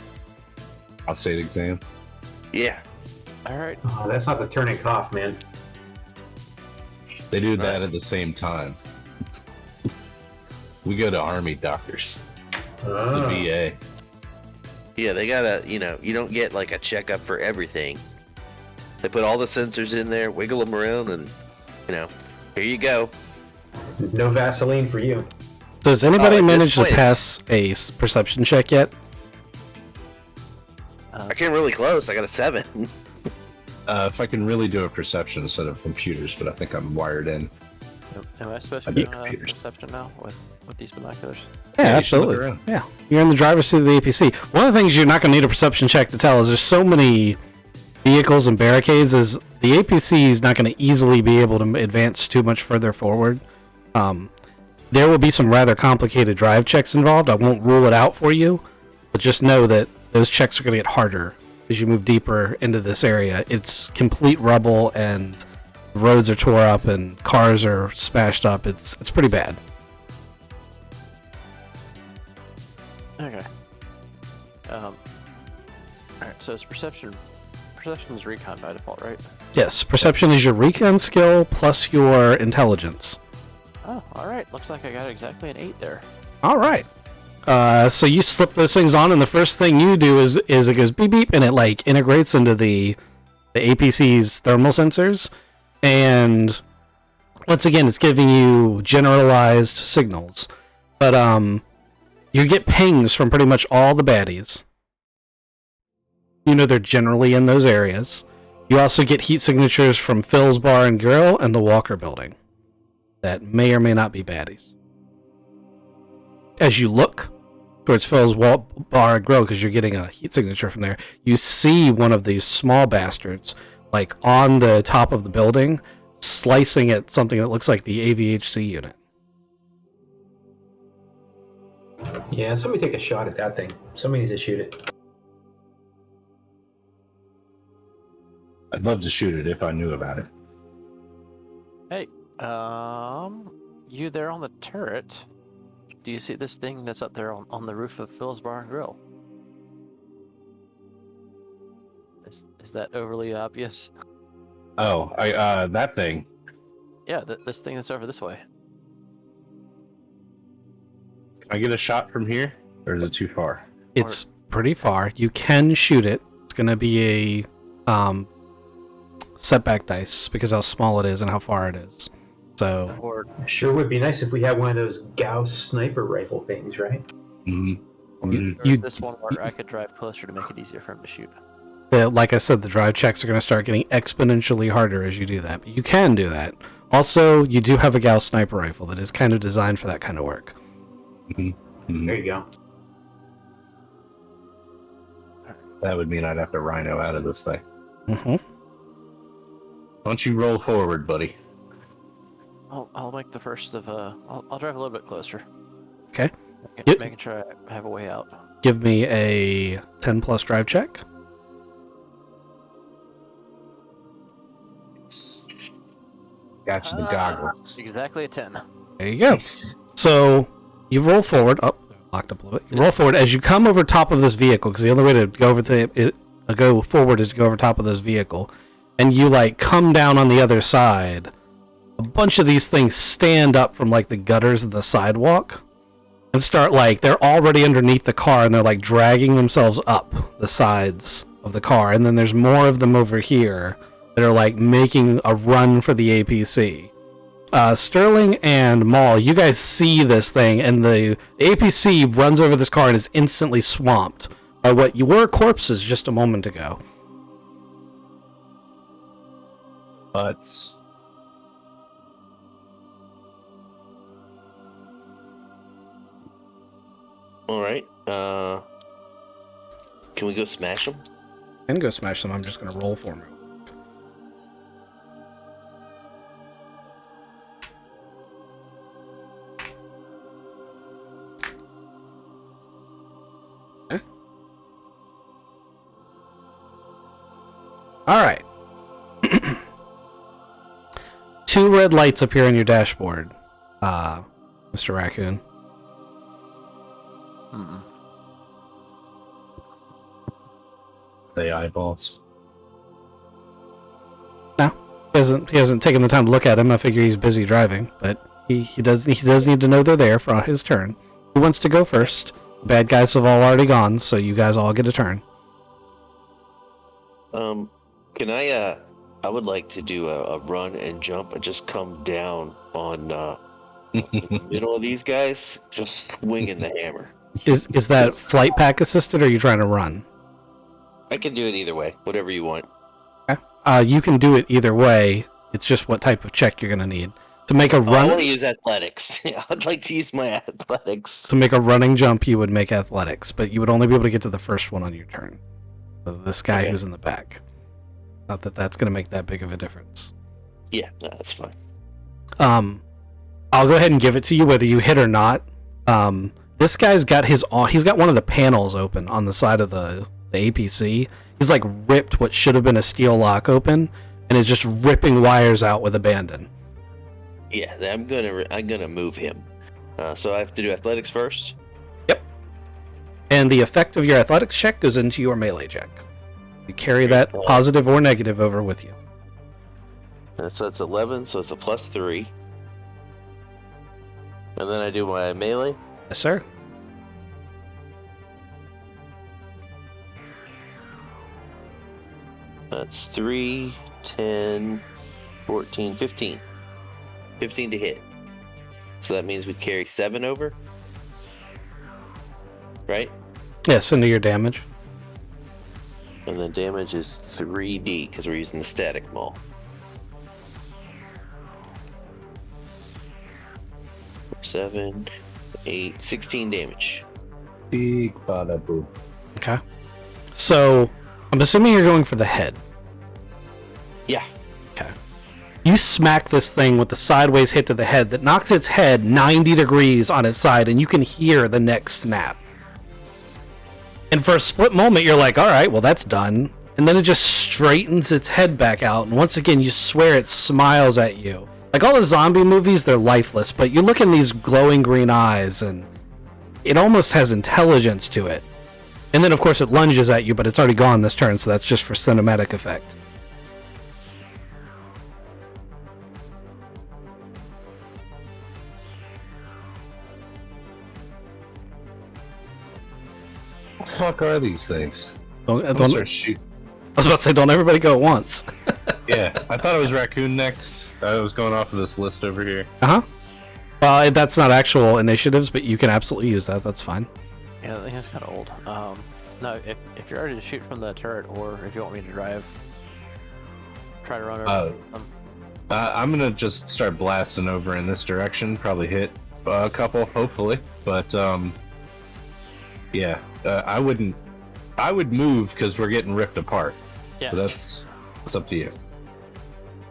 Prostate exam. Yeah. All right. Oh, that's not the turning cough, man. They do that at the same time. We go to army doctors. The Oh. VA. Yeah, they gotta, you don't get like a checkup for everything. They put all the sensors in there, wiggle them around, and, here you go. No Vaseline for you. Does anybody at this manage to point, pass a perception check yet? I came really close. I got a 7. If I can really do a perception instead of computers, but I think I'm wired in. Am I supposed to I be need doing computers. perception now with these binoculars? Yeah, you should look absolutely. around. Yeah, you're in the driver's seat of the APC. One of the things you're not going to need a perception check to tell is there's so many vehicles and barricades. Is the APC is not going to easily be able to advance too much further forward. There will be some rather complicated drive checks involved. I won't rule it out for you, but just know that those checks are going to get harder as you move deeper into this area. It's complete rubble, and the roads are tore up, and cars are smashed up. It's pretty bad. Okay. Alright, so it's perception. Perception is recon by default, right? Yes, perception is your recon skill plus your intelligence. Oh, alright. Looks like I got exactly an 8 there. All right. So you slip those things on, and the first thing you do is it goes beep beep, and it like integrates into the APC's thermal sensors, and Once again, it's giving you generalized signals. But you get pings from pretty much all the baddies. You know they're generally in those areas. You also get heat signatures from Phil's Bar and Grill and the Walker Building that may or may not be baddies. As you look towards Phil's Bar and Grill, because you're getting a heat signature from there, you see one of these small bastards like on the top of the building, slicing at something that looks like the AVHC unit. Yeah, somebody take a shot at that thing. Somebody needs to shoot it. I'd love to shoot it if I knew about it. Hey, you there on the turret? Do you see this thing that's up there on the roof of Phil's Bar and Grill? Is that overly obvious? Oh, that thing. Yeah, this thing that's over this way. Can I get a shot from here, or is it too far? It's pretty far. You can shoot it. It's going to be a setback dice because how small it is and how far it is. So Or Sure would be nice if we had one of those Gauss sniper rifle things, right? Mm-hmm. is this one where I could drive closer to make it easier for him to shoot? like I said, the drive checks are going to start getting exponentially harder as you do that. But you can do that. Also, you do have a Gauss sniper rifle that is kind of designed for that kind of work. Mm-hmm. There you go. That would mean I'd have to rhino out of this thing. Mm-hmm. Why don't you roll forward, buddy? I'll make the first of I'll drive a little bit closer. Okay. Making, Yep. making sure I have a way out. Give me a 10 plus drive check. Got you the goggles. Exactly a 10. There you go. So you roll forward. Oh, locked up a little bit. You roll forward as you come over top of this vehicle, because the only way to go go forward is to go over top of this vehicle, and you like come down on the other side. A bunch of these things stand up from like the gutters of the sidewalk and start like they're already underneath the car and they're like dragging themselves up the sides of the car, and then there's more of them over here that are like making a run for the APC. Sterling and Maul, you guys see this thing, and the APC runs over this car and is instantly swamped by what were corpses just a moment ago. Butts. All right. Can we go smash them? And go smash them. I'm just going to roll for them. All right. 2 red lights appear on your dashboard, Mr. Raccoon. Mm-mm. The eyeballs. No, he hasn't taken the time to look at him. I figure he's busy driving, but he does need to know they're there for his turn. Who wants to go first? The bad guys have all already gone, so you guys all get a turn. Can I would like to do a run and jump and just come down on the middle of these guys, just swinging the hammer. Is that flight pack assisted, or are you trying to run? I can do it either way, whatever you want. Okay. You can do it either way. It's just what type of check you're going to need. To make a I run, want to use athletics. I'd like to use my athletics. to make a running jump, you would make athletics, but you would only be able to get to the first one on your turn. So this guy Okay. who's in the back. Not that that's going to make that big of a difference. Yeah, no, that's fine. I'll go ahead and give it to you whether you hit or not. This guy's got he's got one of the panels open on the side of the APC. He's like ripped what should have been a steel lock open and is just ripping wires out with abandon. Yeah, I'm gonna move him. So I have to do athletics first. Yep. And the effect of your athletics check goes into your melee check. You carry that positive or negative over with you. So that's 11, so it's a +3. And then I do my melee. Yes, sir. That's 3, 10, 14, 15. 15 to hit. So that means we carry 7 over. Right? Yes, into your damage. And the damage is 3d because we're using the static maul. 7, 8, 16 damage. Big bada boo. Okay. So, I'm assuming you're going for the head. Yeah. Okay. You smack this thing with the sideways hit to the head that knocks its head 90 degrees on its side, and you can hear the neck snap. And for a split moment, you're like, all right, well, that's done. And then it just straightens its head back out, and once again, you swear it smiles at you. Like all the zombie movies, they're lifeless, but you look in these glowing green eyes, and it almost has intelligence to it. And then, of course, it lunges at you, but it's already gone this turn, so that's just for cinematic effect. What the fuck are these things? Don't, I'm gonna don't, start shoot. I was about to say, don't everybody go at once. Yeah, I thought it was raccoon next. I was going off of this list over here. Uh-huh. Well, that's not actual initiatives, but you can absolutely use that. That's fine. Yeah, the thing is kind of old. No, if you're ready to shoot from the turret, or if you want me to drive, try to run over them. I'm gonna just start blasting over in this direction. Probably hit a couple, hopefully. But yeah, I would move because we're getting ripped apart. Yeah. So that's up to you.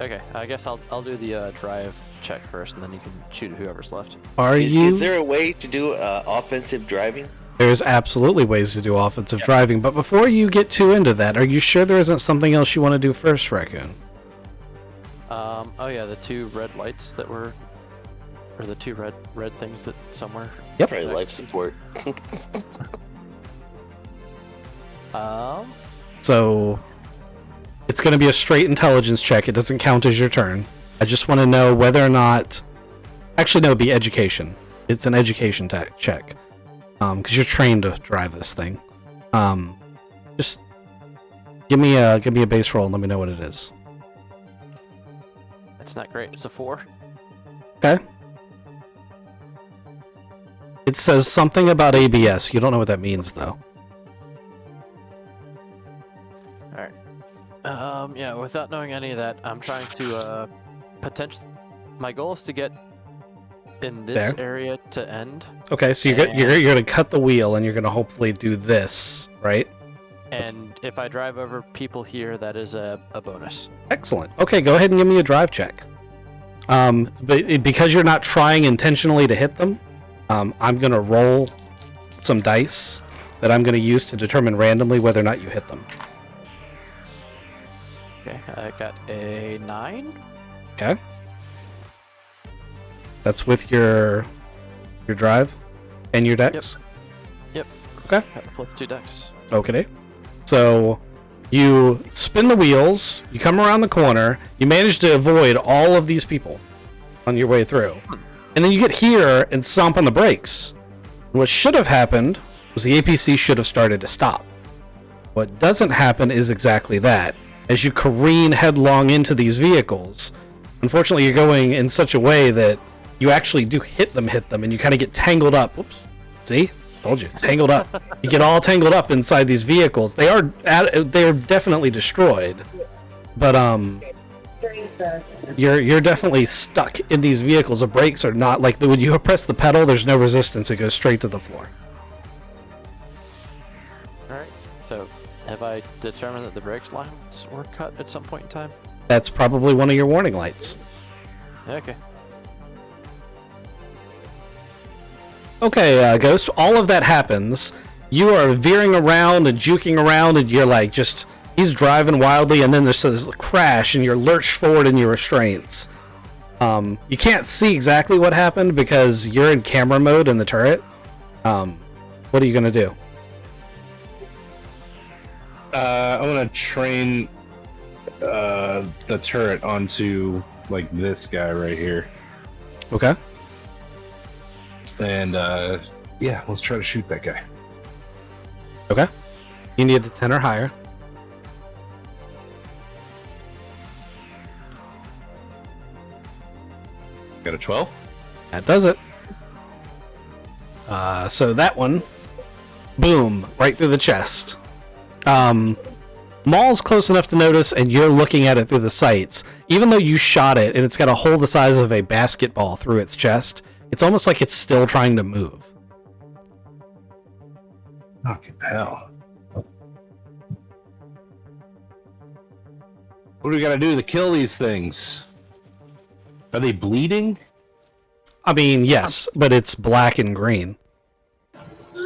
Okay, I guess I'll do the drive check first, and then you can shoot at whoever's left. Is there a way to do offensive driving? There's absolutely ways to do offensive driving, but before you get too into that, are you sure there isn't something else you want to do first, Raccoon? Oh yeah, the 2 red lights that were, or the 2 red things that somewhere. Yep. Probably life support. So, it's going to be a straight intelligence check. It doesn't count as your turn. I just want to know whether or not... Actually, no, it'd be education. It's an education check. Because you're trained to drive this thing. Just give me a base roll and let me know what it is. It's not great. It's a 4. Okay. It says something about ABS. You don't know what that means, though. Alright. Yeah, without knowing any of that, I'm trying to, my goal is to get in this area to end. Okay, so you're going to cut the wheel, and you're going to hopefully do this, right? And if I drive over people here, that is a bonus. Excellent. Okay, go ahead and give me a drive check. But because you're not trying intentionally to hit them, I'm going to roll some dice that I'm going to use to determine randomly whether or not you hit them. Okay, I got a 9. Okay. That's with your drive and your dex? Yep. Okay. Plus 2 dex. Okay. So you spin the wheels, you come around the corner, you manage to avoid all of these people on your way through. And then you get here and stomp on the brakes. And what should have happened was the APC should have started to stop. What doesn't happen is exactly that. As you careen headlong into these vehicles, unfortunately you're going in such a way that you actually do hit them, and you kind of get tangled up. Whoops. See? Told you. Tangled up. You get all tangled up inside these vehicles. They are definitely destroyed. But you're definitely stuck in these vehicles. The brakes are not like when you press the pedal, there's no resistance. It goes straight to the floor. Alright. So have I determined that the brakes lines were cut at some point in time? That's probably one of your warning lights. Okay. Okay, Ghost, all of that happens. You are veering around and juking around, and you're like he's driving wildly, and then there's this crash, and you're lurched forward in your restraints. You can't see exactly what happened because you're in camera mode in the turret. What are you going to do? I want to train the turret onto, like, this guy right here. Okay. And, yeah, let's try to shoot that guy. Okay. You need a 10 or higher. Got a 12? That does it. So that one, boom, right through the chest. Maul's close enough to notice, and you're looking at it through the sights. Even though you shot it, and it's got a hole the size of a basketball through its chest, it's almost like it's still trying to move. Fucking hell. What do we gotta do to kill these things? Are they bleeding? I mean, yes, but it's black and green.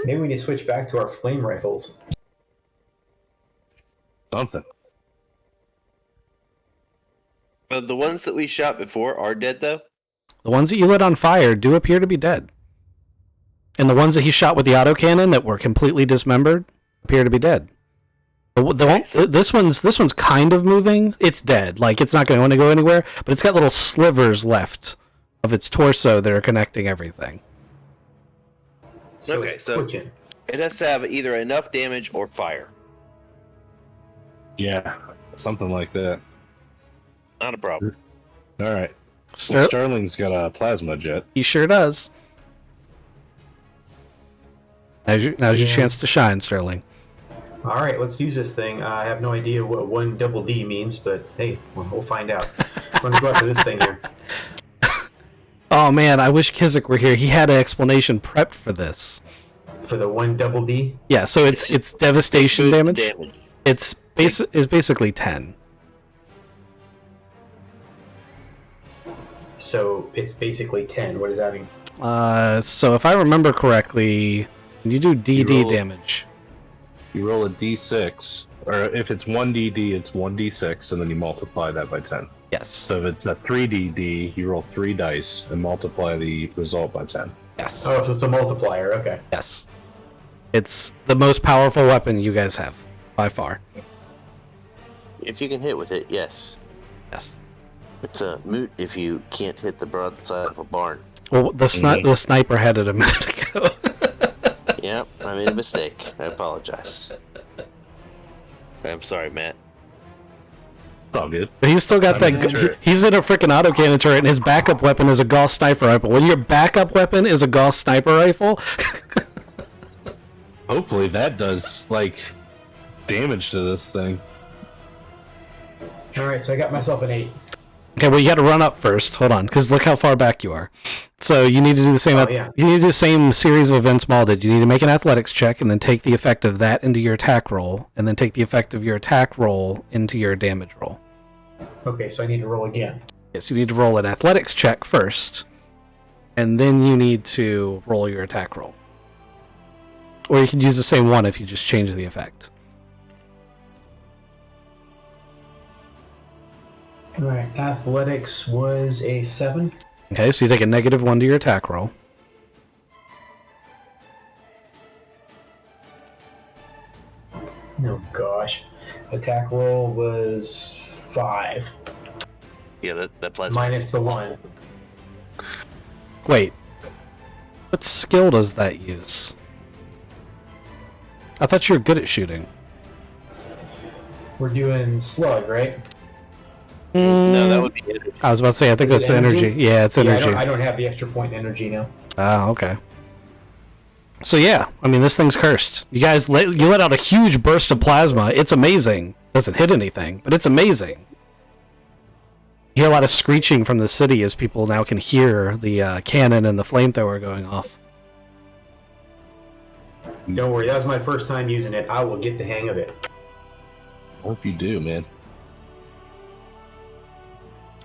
Maybe we need to switch back to our flame rifles. Something. The ones that we shot before are dead, though? The ones that you lit on fire do appear to be dead. And the ones that he shot with the autocannon that were completely dismembered appear to be dead. This one's kind of moving. It's dead. Like, it's not going to go anywhere, but it's got little slivers left of its torso that are connecting everything. So Okay, it's so- twitching. It has to have either enough damage or fire. Yeah, something like that. Not a problem. Alright. Well, Sterling's got a plasma jet. He sure does. Now's your chance to shine, Sterling. All right, let's use this thing. I have no idea what 1DD means, but hey, we'll find out. I'm going to go after this thing here. Oh man, I wish Kizik were here. He had an explanation prepped for this. For the 1DD? Yeah, so it's devastation Good damage. It's basically 10. So it's basically 10. What does that mean? So if I remember correctly, when you do DD roll- damage. You roll a d6, or if it's 1dd, it's 1d6, and then you multiply that by 10. Yes. So if it's a 3dd, you roll 3 dice and multiply the result by 10. Yes. Oh, so it's a multiplier. Okay. Yes. It's the most powerful weapon you guys have, by far. If you can hit with it, yes. Yes. It's a moot if you can't hit the broadside of a barn. Well, the sniper had it a minute ago. Yep, I made a mistake. I apologize. I'm sorry, Matt. It's all good. But he's still got he's in a freaking autocannon turret, and his backup weapon is a Gauss sniper rifle. When your backup weapon is a Gauss sniper rifle, Hopefully that does, like, damage to this thing. All right, so I got myself an 8. okay, well you got to run up first. Hold on, because look how far back you are. So you need to do the same. Yeah. You need to do the same series of events Maul did. You need to make an athletics check, and then take the effect of that into your attack roll, and then take the effect of your attack roll into your damage roll. Okay, so I need to roll again. Yes, you need to roll an athletics check first, and then you need to roll your attack roll. Or you can use the same one if you just change the effect. All right, athletics was a 7. Okay, so you take a -1 to your attack roll. Oh gosh, attack roll was 5 Yeah, that plasma. minus the 1. Wait. What skill does that use? I thought you were good at shooting. We're doing slug, right? No, that would be it. I was about to say, I think Is it that's energy. energy? Yeah, it's Yeah, energy. I don't have the extra point in energy now. Oh, okay. So yeah, I mean, this thing's cursed. You guys, you let out a huge burst of plasma. It's amazing. Doesn't hit anything, but it's amazing. You hear a lot of screeching from the city as people now can hear the cannon and the flamethrower going off. Don't worry, that was my first time using it. I will get the hang of it. Hope you do, man.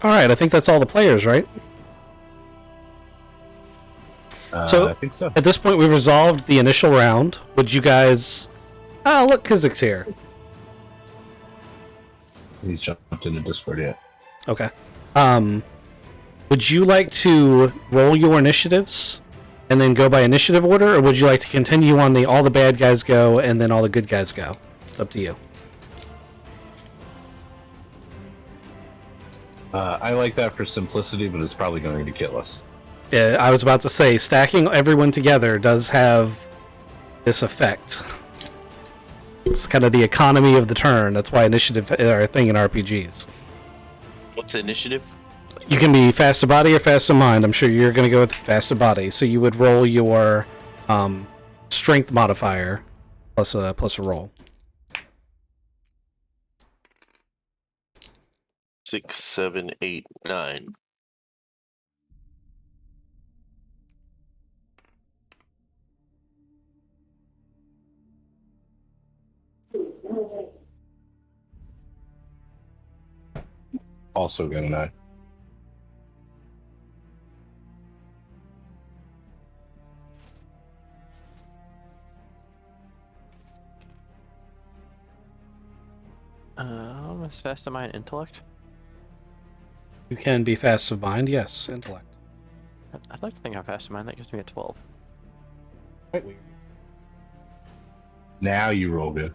All right, I think that's all the players, right? So- I think so. At this point, we've resolved the initial round. Would you guys... Oh, look, Kizik's here. He's jumped into Discord yet. Okay. Would you like to roll your initiatives and then go by initiative order, or would you like to continue on the all the bad guys go and then all the good guys go? It's up to you. I like that for simplicity, but it's probably going to kill us. Yeah, I was about to say, stacking everyone together does have this effect. It's kind of the economy of the turn. That's why initiative are a thing in RPGs. What's the initiative? You can be fast to body or fast to mind. I'm sure you're going to go with fast to body. So you would roll your strength modifier plus a roll. 6, 7, 8, 9. Also got a 9. Is fast to mind intellect? You can be fast of mind, yes, intellect. I'd like to think I'm fast to mind. That gives me a 12. Quite weird. Now you roll good.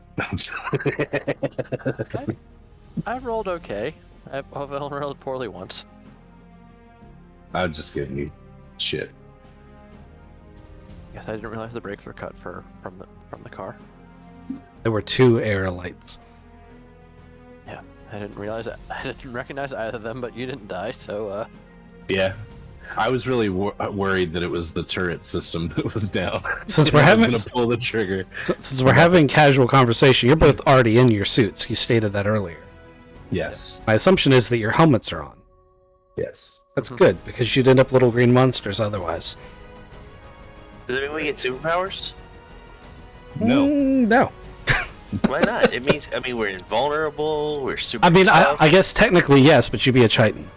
I've rolled okay. I've only rolled poorly once. I'm just giving you shit. I guess I didn't realize the brakes were cut from the car. There were 2 air lights. Yeah, I didn't realize it. I didn't recognize either of them, but you didn't die, so Yeah. I was really worried that it was the turret system that was down. Since we're I was having gonna pull the trigger. since we're having casual conversation, you're both already in your suits. You stated that earlier. Yes. My assumption is that your helmets are on. Yes. That's good because you'd end up little green monsters otherwise. Does that mean we get superpowers? No. No. Why not? It means, we're invulnerable, we're super I mean, tough. I guess technically yes, but you'd be a Chitin.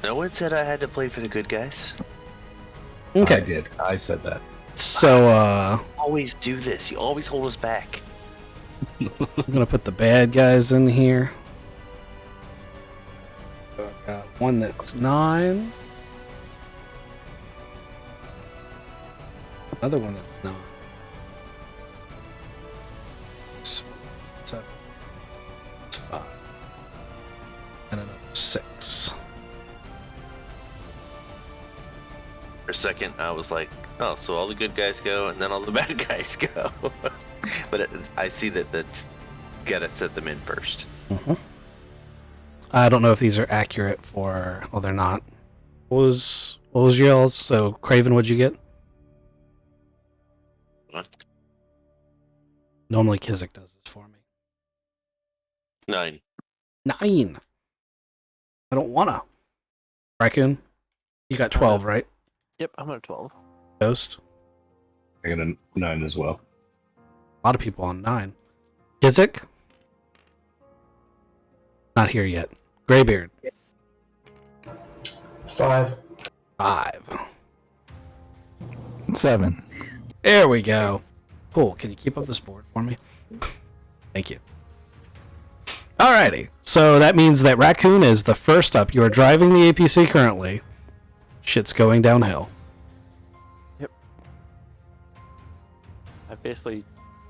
No one said I had to play for the good guys. I Okay. did. I said that. So Always do this. You always hold us back. I'm gonna put the bad guys in here. So I've got one that's 9. Another one that's 9. 7. 5. And another 6. For a second, I was like, oh, so all the good guys go, and then all the bad guys go. But I see that's gotta set them in first. Mm-hmm. I don't know if these are accurate for. Well, they're not. What was y'all's? So Craven, what'd you get? What? Normally Kizik does this for me. 9. 9. I don't wanna. Raccoon, you got 12, right? yep, I'm at 12. Ghost. I got a 9 as well. A lot of people on 9. Kizik. Not here yet. Graybeard. 5. 5. 7. There we go. Cool. Can you keep up this board for me? Thank you. Alrighty. So that means that Raccoon is the first up. You are driving the APC currently. Shit's going downhill. I've basically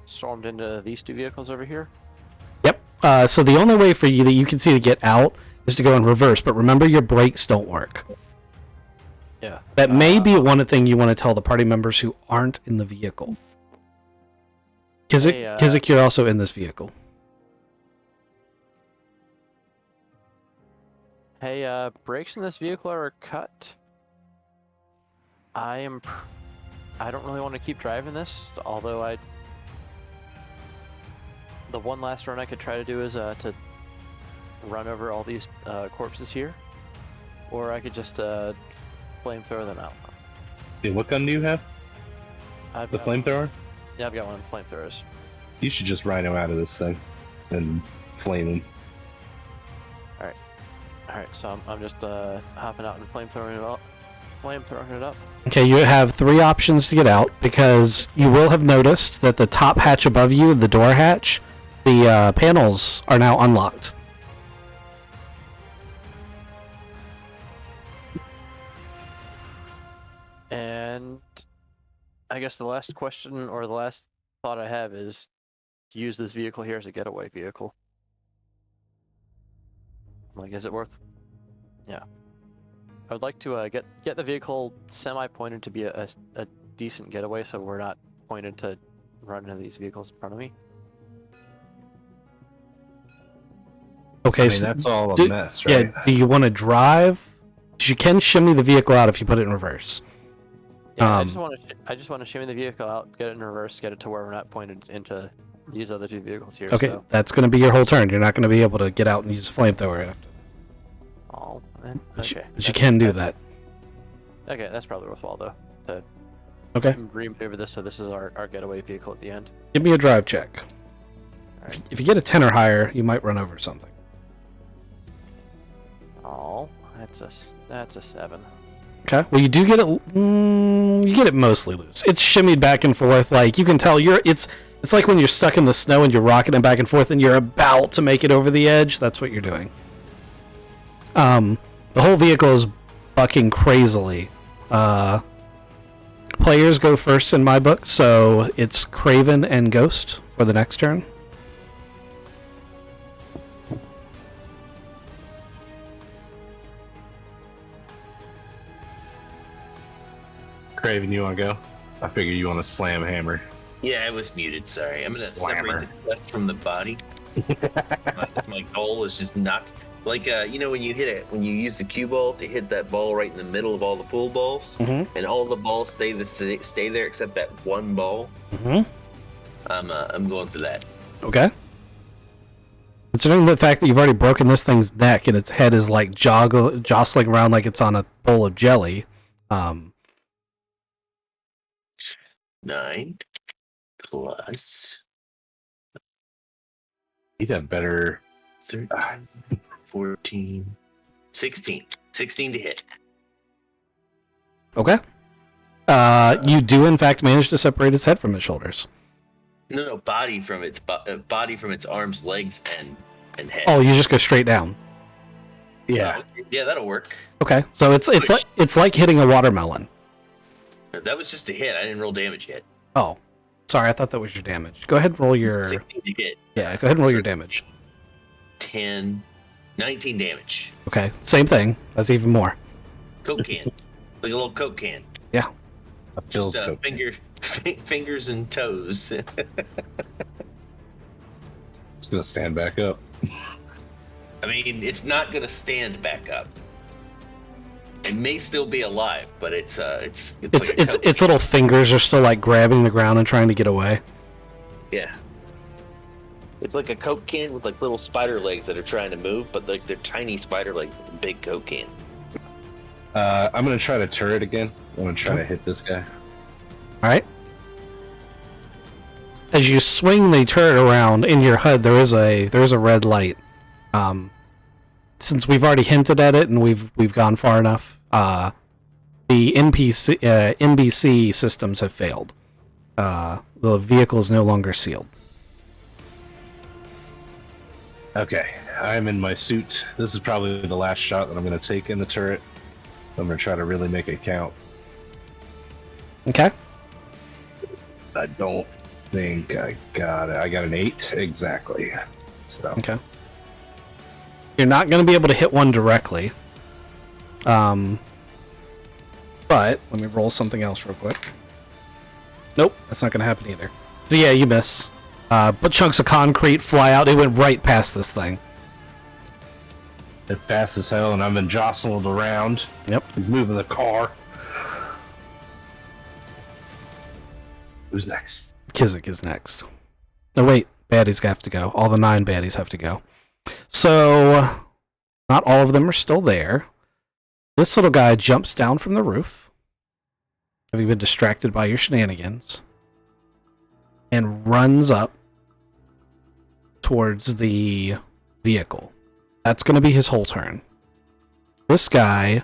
stormed into these 2 vehicles over here. Yep. So the only way for you that you can see to get out is to go in reverse, but remember your brakes don't work. Yeah. That may be one thing you want to tell the party members who aren't in the vehicle. Kizik, Hey, Kizik, you're also in this vehicle. Hey, brakes in this vehicle are cut. I don't really want to keep driving this, although the one last run I could try to do is to run over all these corpses here, or I could just flamethrower them out. Hey, what gun do you have? I've The got- flamethrower? Yeah, I've got one of the flamethrowers. You should just rhino out of this thing and flame him. All right, so I'm just hopping out and flamethrowing it up. Okay, you have 3 options to get out because you will have noticed that the top hatch above you, the door hatch, the panels are now unlocked. And I guess the last question or the last thought I have is to use this vehicle here as a getaway vehicle. Like, is it worth? Yeah. I would like to get the vehicle semi-pointed to be a decent getaway, so we're not pointed to run into these vehicles in front of me. Okay, I mean, that's all a do, mess, right? Yeah, do you want to drive? 'Cause you can shimmy the vehicle out if you put it in reverse. Yeah, I just want to shimmy the vehicle out, get it in reverse, get it to where we're not pointed into these other two vehicles here. Okay, So. that's going to be your whole turn. You're not going to be able to get out and use a flamethrower after. Oh, But okay. you can do that. Okay, that's probably worthwhile though. To Okay. remaneuver this so this is our getaway vehicle at the end. Give me a drive check. Alright. If you get a 10 or higher, you might run over something. Oh, that's a 7. Okay. Well, you do get it. You get it mostly loose. It's shimmied back and forth. Like you can tell, it's like when you're stuck in the snow and you're rocking it back and forth, and you're about to make it over the edge. That's what you're doing. The whole vehicle is bucking crazily. Players go first in my book, so it's Craven and Ghost for the next turn. Craven, you want to go? I figure you want to slam hammer. Yeah, I was muted. Sorry, I'm gonna Slammer. separate the chest from the body. my goal is just not like when you hit it when you use the cue ball to hit that ball right in the middle of all the pool balls, and all the balls stay there except that one ball. I'm going for that. Okay. Considering the fact that you've already broken this thing's neck and its head is like jostling around like it's on a bowl of jelly. 9 plus You'd have better. 13, 14, 16. 16 to hit. Okay. You do in fact manage to separate its head from its shoulders. No, body from its arms, legs, and head. Oh, you just go straight down. Yeah. Yeah, that'll work. Okay, so it's like hitting a watermelon. That was just a hit. I didn't roll damage yet. Oh, sorry, I thought that was your damage. Go ahead and roll your 16 to hit. yeah. Go ahead and roll your damage. 10, 19 damage. Okay, same thing. That's even more. Coke can, like a little Coke can. Yeah. Just fingers and toes. It's gonna stand back up. I mean, it's not gonna stand back up. It may still be alive, but it's like a Coke its little fingers are still like grabbing the ground and trying to get away. Yeah. It's like a Coke can with like little spider legs that are trying to move, but like they're tiny spider legs with a big Coke can. I'm gonna try to turret again. I'm gonna try to hit this guy. All right. As you swing the turret around in your HUD, there is a red light. Since we've already hinted at it and we've gone far enough, the NBC systems have failed. The vehicle is no longer sealed. Okay, I'm in my suit. This is probably the last shot that I'm gonna take in the turret. I'm gonna try to really make it count. Okay. I don't think I got it. I got an 8 exactly. So. Okay. You're not going to be able to hit one directly. But let me roll something else real quick. Nope, that's not going to happen either. So yeah, you miss. But chunks of concrete fly out. It went right past this thing. It's fast as hell, and I've been jostled around. Yep. He's moving the car. Who's next? Kizik is next. No, wait. Baddies have to go. All the 9 baddies have to go. So, not all of them are still there. This little guy jumps down from the roof, having been distracted by your shenanigans, and runs up towards the vehicle. That's going to be his whole turn. This guy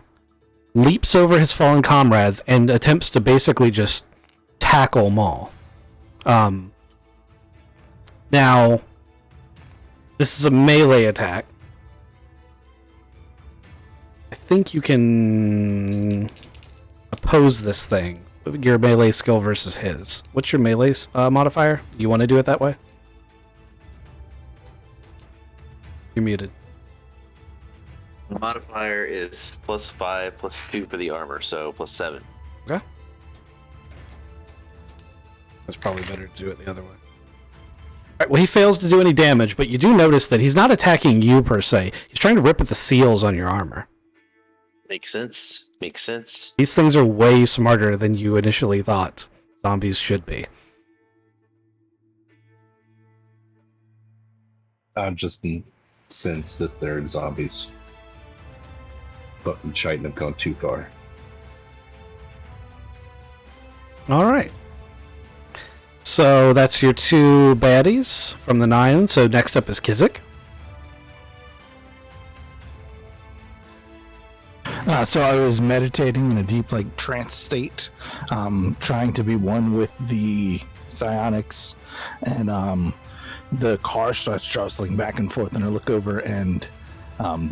leaps over his fallen comrades and attempts to basically just tackle Maul. Now, this is a melee attack. I think you can oppose this thing. Your melee skill versus his. What's your melee modifier? You want to do it that way? You're muted. The modifier is +5 +2 for the armor, so +7. Okay. That's probably better to do it the other way. Right, well, he fails to do any damage, but you do notice that he's not attacking you per se. He's trying to rip at the seals on your armor. Makes sense. Makes sense. These things are way smarter than you initially thought zombies should be. I've just been sensed that they're zombies. Fucking Chitin have gone too far. All right. So that's your two baddies from the 9. So next up is Kizik. So I was meditating in a deep, like, trance state, trying to be one with the psionics, and the car starts jostling back and forth, and I look over, and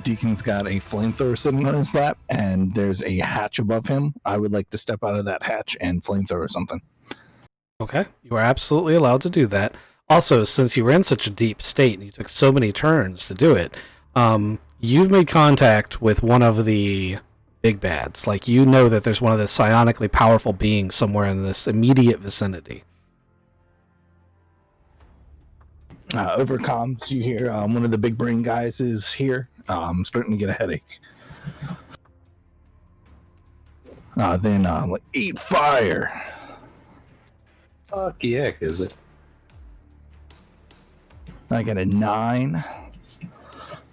Deacon's got a flamethrower sitting on his lap, and there's a hatch above him. I would like to step out of that hatch and flamethrower something. Okay, you are absolutely allowed to do that. Also, since you were in such a deep state and you took so many turns to do it, you've made contact with one of the big bads. Like, you know that there's one of the psionically powerful beings somewhere in this immediate vicinity. Over comms, you hear one of the big brain guys is here. I'm starting to get a headache. Then, like, eat fire. Fuck yeah, is it? I got a 9.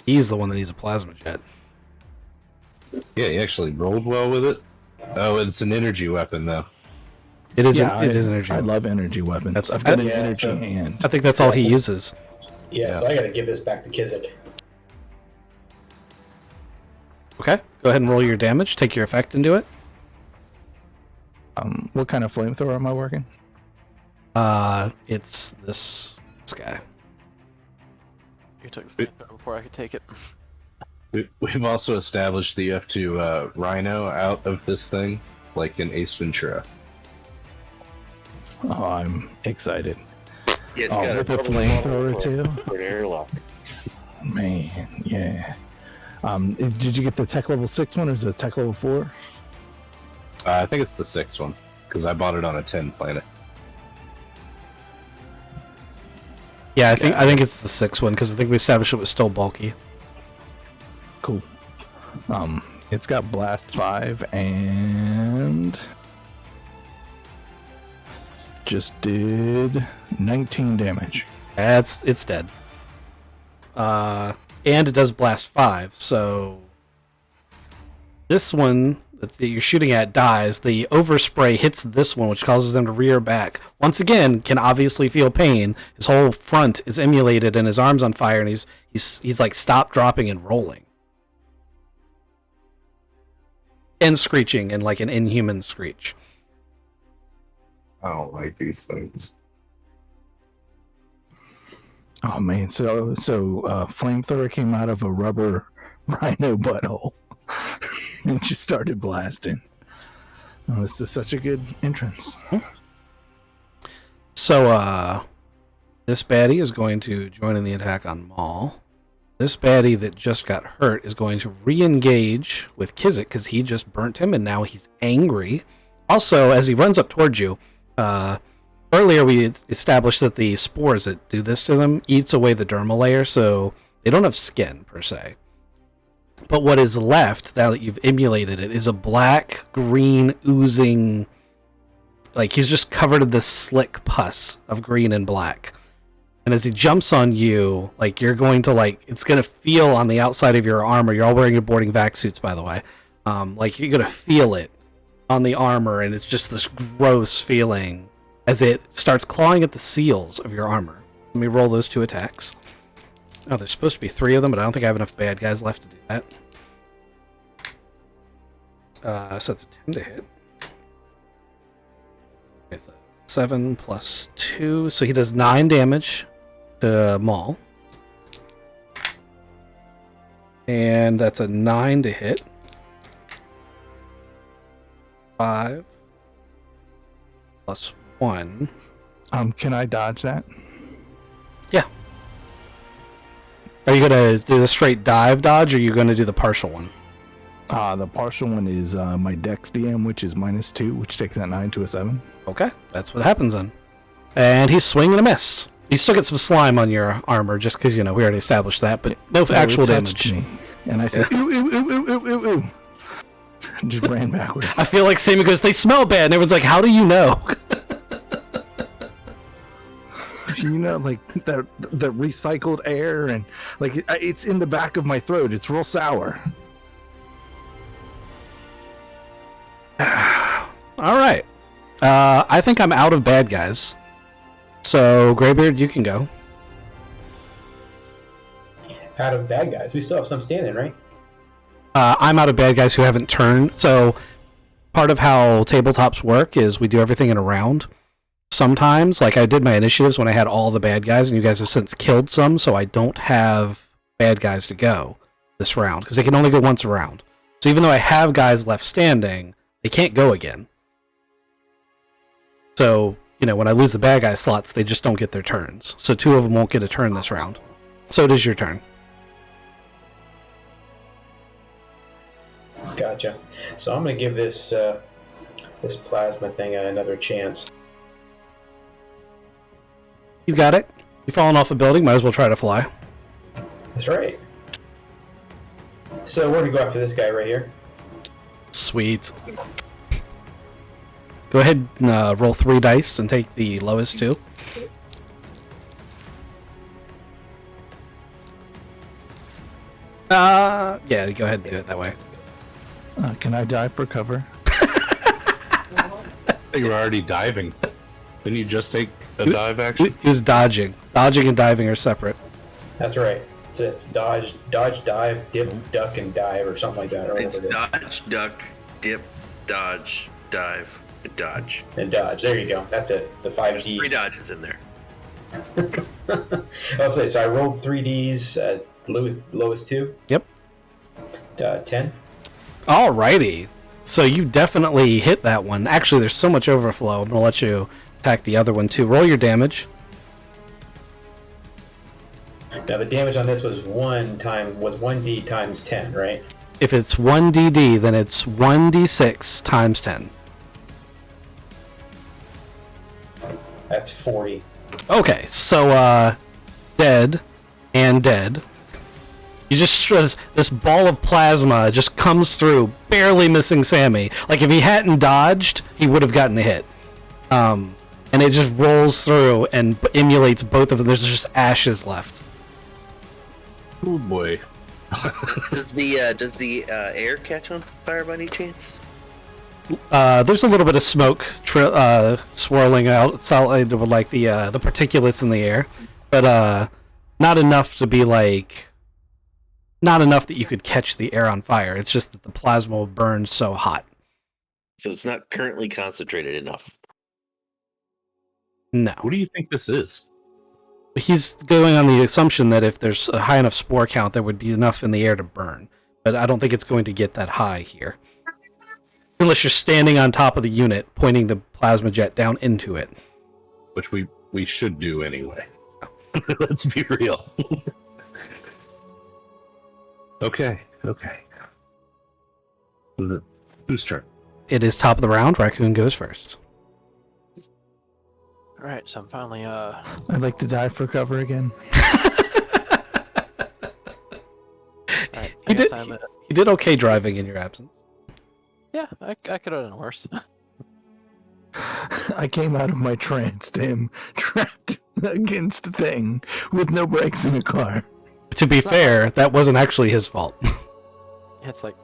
He's the one that needs a plasma jet. Yeah, he actually rolled well with it. Oh, it's an energy weapon, though. It is. Yeah, It is energy. I love energy weapons. That's- I've got an Yeah, energy so- hand. I think that's all he uses. Yeah, so I gotta give this back to Kizik. Okay, go ahead and roll your damage. Take your effect and do it. What kind of flamethrower am I working? It's this guy. You took the flamethrower before I could take it. We've also established that you have to rhino out of this thing, like in Ace Ventura. Oh, I'm excited. Yeah, Oh, with a flamethrower too? For an airlock. Man, yeah. Did you get the tech level 6 one or is it tech level 4? I think it's the 6th one, because I bought it on a 10 planet. Yeah, I think it's the 6th one because I think we established it was still bulky. Cool. It's got blast 5 and just did 19 damage. It's dead. And it does blast 5, so this one that you're shooting at dies. The overspray hits this one, which causes him to rear back. Once again, can obviously feel pain. His whole front is emulated, and his arm's on fire, and he's like stop, dropping, and rolling, and screeching in like an inhuman screech. I don't like these things. Oh man, so flamethrower came out of a rubber rhino butthole and just started blasting. Oh, this is such a good entrance. So, this baddie is going to join in the attack on Maul. This baddie that just got hurt is going to re-engage with Kizik because he just burnt him and now he's angry. Also, as he runs up towards you, earlier we established that the spores that do this to them eats away the dermal layer, so they don't have skin per se. But what is left, now that you've emulated it, is a black, green, oozing... Like, he's just covered in this slick pus of green and black. And as he jumps on you, like, you're going to, like... It's going to feel on the outside of your armor. You're all wearing your boarding vac suits, by the way. Like, you're going to feel it on the armor, and it's just this gross feeling as it starts clawing at the seals of your armor. Let me roll those 2 attacks. Oh, there's supposed to be 3 of them, but I don't think I have enough bad guys left to do that. So it's a 10 to hit. With 7 plus 2, so he does 9 damage to Maul. And that's a 9 to hit. 5 plus 1. Can I dodge that? Yeah. Are you gonna do the straight dive dodge, or are you gonna do the partial one? The partial one is my Dex DM, which is -2, which takes that 9 to a 7. Okay, that's what happens then. And he's swinging a miss. You still get some slime on your armor, just because, we already established that, but no actual damage. Me. And I said, ew, ew, ew, ew, ew, ew, ew. Just ran backwards. I feel like Sammy goes, they smell bad, and everyone's like, how do you know? Like the recycled air, and like it's in the back of my throat. It's real sour. All right. I think I'm out of bad guys. So, Greybeard, you can go. Out of bad guys. We still have some standing, right? I'm out of bad guys who haven't turned. So, part of how tabletops work is we do everything in a round. Sometimes, like I did my initiatives when I had all the bad guys, and you guys have since killed some, so I don't have bad guys to go this round, because they can only go once a round. So even though I have guys left standing, they can't go again. So, when I lose the bad guy slots, they just don't get their turns. So 2 of them won't get a turn this round. So it is your turn. Gotcha. So I'm going to give this this plasma thing another chance. You got it. You've fallen off a building, might as well try to fly. That's right. So we're going to go after this guy right here. Sweet. Go ahead and roll 3 dice and take the lowest 2. Yeah, go ahead and do it that way. Can I dive for cover? You were already diving. Didn't you just take a dive action? He was dodging. Dodging and diving are separate. That's right. It's dodge, dive, dip, duck, and dive, or something like that. Or It's whatever it is. dodge, duck, dip, dodge, dive, and dodge. And dodge. There you go. That's it. The 5 There's Ds. 3 dodges in there. I'll say, so I rolled 3 Ds, lowest 2. Yep. 10. Alrighty. So you definitely hit that one. Actually, there's so much overflow. I'm going to let you attack the other one too. Roll your damage. Now the damage on this was 1D times 10, right? If it's 1dd, then it's 1d6 times 10. That's 40. Okay, so, dead and dead. You just, this ball of plasma just comes through, barely missing Sammy. Like, if he hadn't dodged, he would have gotten a hit. And it just rolls through and emulates both of them. There's just ashes left. Oh boy. Does the air catch on fire by any chance? There's a little bit of smoke swirling outside of like the particulates in the air, but not enough to be like, not enough that you could catch the air on fire. It's just that the plasma will burn so hot. So it's not currently concentrated enough. No. What do you think this is? He's going on the assumption that if there's a high enough spore count, there would be enough in the air to burn. But I don't think it's going to get that high here. Unless you're standing on top of the unit, pointing the plasma jet down into it. Which we should do anyway. Let's be real. Okay. Whose turn? It is top of the round. Raccoon goes first. Alright, so I'm finally, I'd like to dive for cover again. Alright, He did, he did okay driving in your absence. Yeah, I could have done worse. I came out of my trance, Tim, trapped against a thing with no brakes in a car. To be fair, that wasn't actually his fault. Yeah, it's like,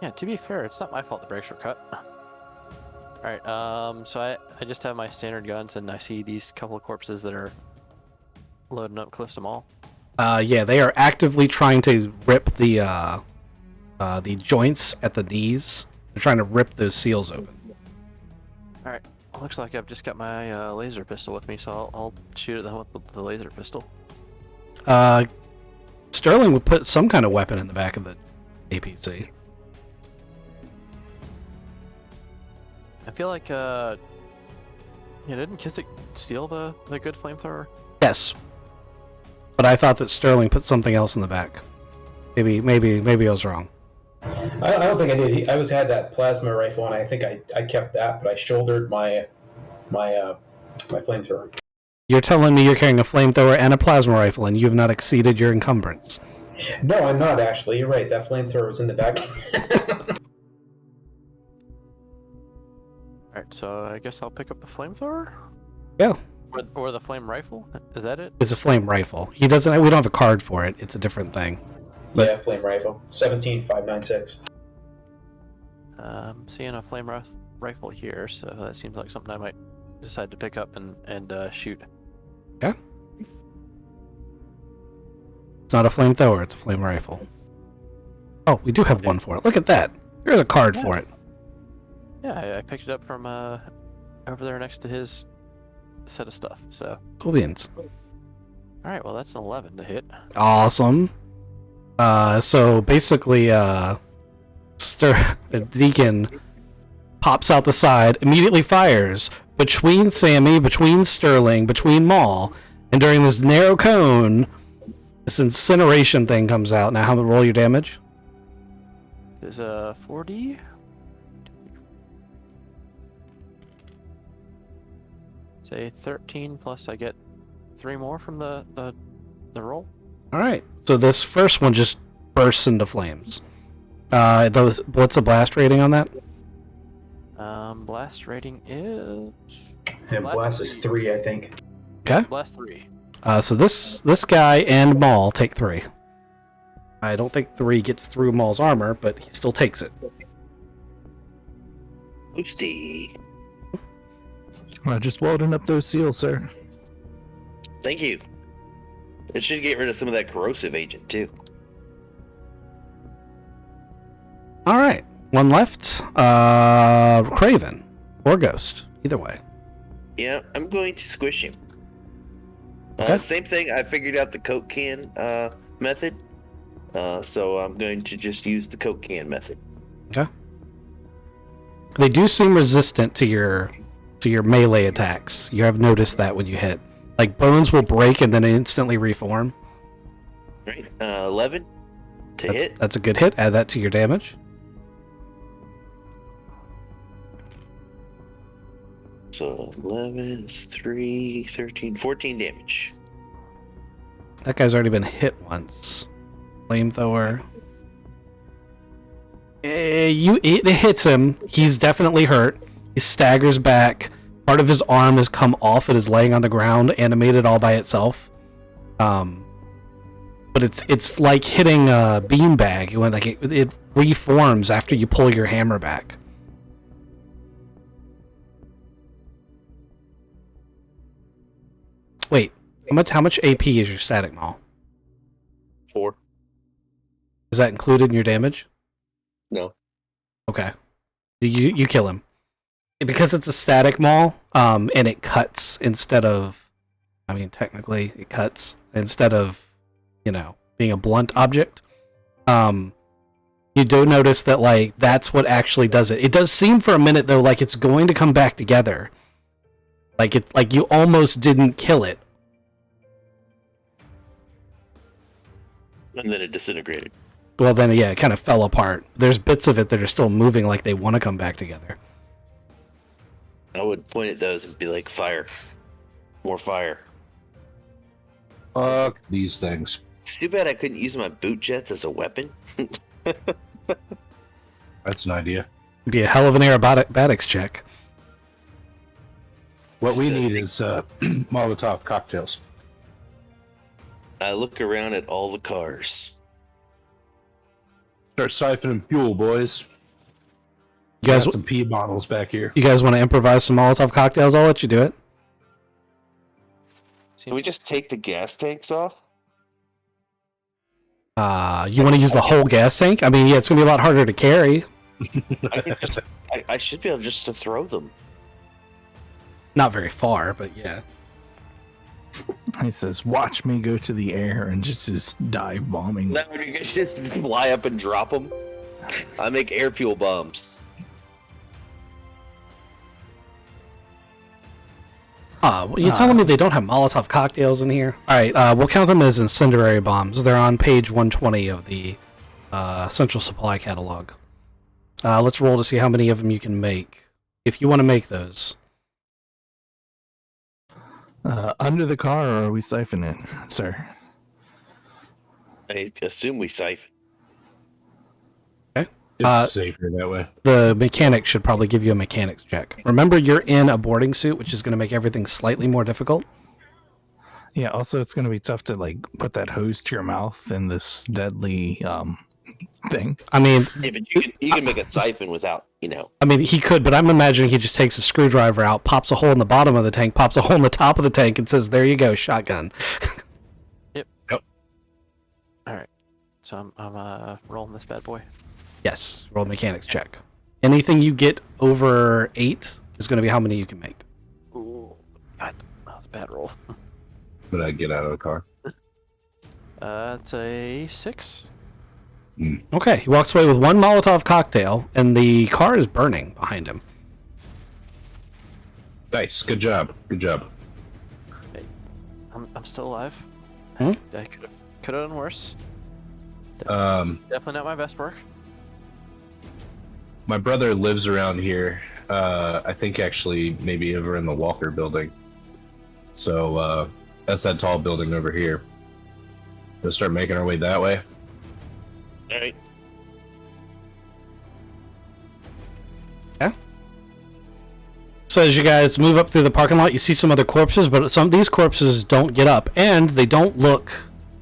yeah, to be fair, it's not my fault the brakes were cut. Alright, so I just have my standard guns, and I see these couple of corpses that are loading up close to Maul. Yeah, they are actively trying to rip the joints at the knees. They're trying to rip those seals open. Alright, looks like I've just got my laser pistol with me, so I'll shoot at them with the laser pistol. Sterling would put some kind of weapon in the back of the APC. I feel like, didn't Kissick steal the good flamethrower? Yes. But I thought that Sterling put something else in the back. Maybe I was wrong. I don't think I did. I had that plasma rifle, and I think I kept that, but I shouldered my flamethrower. You're telling me you're carrying a flamethrower and a plasma rifle, and you have not exceeded your encumbrance. No, I'm not actually. You're right. That flamethrower was in the back. Alright, so I guess I'll pick up the flamethrower? Yeah. Or the flame rifle? Is that it? It's a flame rifle. He doesn't. We don't have a card for it. It's a different thing. Yeah, flame rifle. 17596. Seeing a flame rifle here, so that seems like something I might decide to pick up and shoot. Yeah. It's not a flamethrower. It's a flame rifle. Oh, we do have one for it. Look at that. There's a card for it. Yeah, I picked it up from over there next to his set of stuff. So. Cool beans. All right. Well, that's an 11 to hit. Awesome. So basically, Deacon pops out the side, immediately fires between Sammy, between Sterling, between Maul, and during this narrow cone, this incineration thing comes out. Now, how to roll your damage? Is 40. Say 13 plus I get 3 more from the roll. All right. So this first one just bursts into flames. What's the blast rating on that? Blast rating is. And blast is 3, I think. Okay. Blast 3. So this guy and Maul take 3. I don't think 3 gets through Maul's armor, but he still takes it. Oopsie. Just welding up those seals, sir. Thank you. It should get rid of some of that corrosive agent, too. All right. One left. Craven or Ghost. Either way. Yeah, I'm going to squish him. Okay. Same thing. I figured out the Coke can method. So I'm going to just use the Coke can method. Okay. They do seem resistant to your melee attacks. You have noticed that when you hit. Like, bones will break and then instantly reform. Right. 11 to hit. That's a good hit. Add that to your damage. So 11 is 3, 13, 14 damage. That guy's already been hit once. Flamethrower. It hits him. He's definitely hurt. He staggers back. Part of his arm has come off and is laying on the ground, animated all by itself. But it's like hitting a beanbag. When like it reforms after you pull your hammer back. Wait, how much AP is your static Maul? 4. Is that included in your damage? No. Okay. You kill him. Because it's a static Maul, and it cuts instead of... I mean, technically, it cuts instead of, being a blunt object. You do notice that, like, that's what actually does it. It does seem for a minute, though, like it's going to come back together. Like you almost didn't kill it. And then it disintegrated. Well, then, yeah, it kind of fell apart. There's bits of it that are still moving like they want to come back together. I would point at those and be like, fire. More fire. Fuck these things. It's too bad I couldn't use my boot jets as a weapon. That's an idea. It'd be a hell of an aerobatics check. What we need is Molotov cocktails. I look around at all the cars. Start siphoning fuel, boys. You guys, Got some pee bottles back here. you guys want to improvise some Molotov cocktails? I'll let you do it. Can we just take the gas tanks off? You want to use the whole gas tank? I mean, yeah, it's going to be a lot harder to carry. I should be able just to throw them. Not very far, but yeah. He says, watch me go to the air and just is dive bombing. No, you can just fly up and drop them. I make air fuel bombs. You're telling me they don't have Molotov cocktails in here? Alright, we'll count them as incendiary bombs. They're on page 120 of the Central Supply Catalog. Let's roll to see how many of them you can make. If you want to make those. Under the car, or are we siphoning, sir? I assume we siphon. It's safer that way. The mechanic should probably give you a mechanics check. Remember, you're in a boarding suit, which is going to make everything slightly more difficult. Yeah. Also, it's going to be tough to like put that hose to your mouth in this deadly thing. I mean, Yeah, but you can make a siphon without, I mean, he could, but I'm imagining he just takes a screwdriver out, pops a hole in the bottom of the tank, pops a hole in the top of the tank, and says, "There you go, shotgun." All right. So I'm rolling this bad boy. Yes, roll a mechanics check. Anything you get over 8 is going to be how many you can make. Ooh, God, that was a bad roll. But I get out of the car. It's a 6. Okay, he walks away with 1 Molotov cocktail, and the car is burning behind him. Nice. Good job. Good job. I'm still alive. Hmm? I could have done worse. Definitely not my best work. My brother lives around here. I think actually maybe over in the Walker building. So that's that tall building over here. We'll start making our way that way. all right. So as you guys move up through the parking lot, you see some other corpses, but some of these corpses don't get up, and they don't look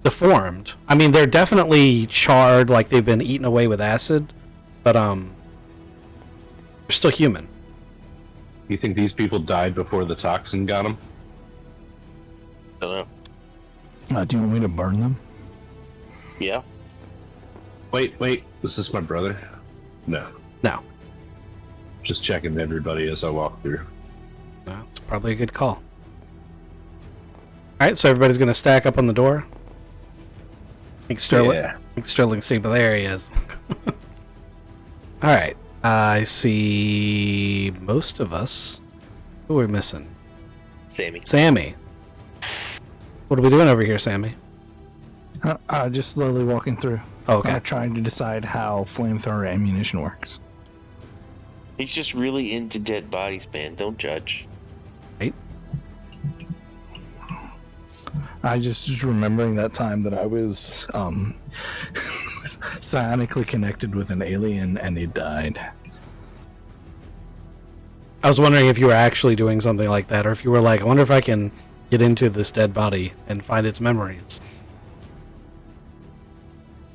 deformed. I mean, they're definitely charred, like they've been eaten away with acid, but they're still human. You think these people died before the toxin got them? Don't know. Do you want me to burn them? Yeah. Wait. Was this my brother? No. No, Just checking everybody as I walk through. it's probably a good call. All right, so everybody's going to stack up on the door. I think Sterling's thinking, but there he is. All right, I see most of us. Who are we missing? Sammy. What are we doing over here, Sammy? Just slowly walking through. Okay. Trying to decide how flamethrower ammunition works. He's just really into dead bodies, man. Don't judge. Right. I just remembering that time that I was psionically connected with an alien and it died. I was wondering if you were actually doing something like that, or if you were like, I wonder if I can get into this dead body and find its memories.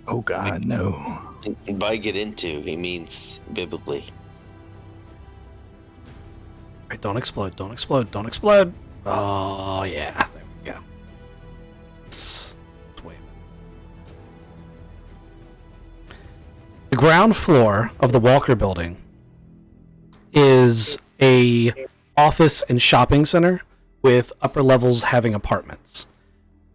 Oh God, no. And by get into, he means biblically. Right, don't explode, don't explode, don't explode. Oh, yeah, there we go. Wait. The ground floor of the Walker building is a office and shopping center with upper levels having apartments.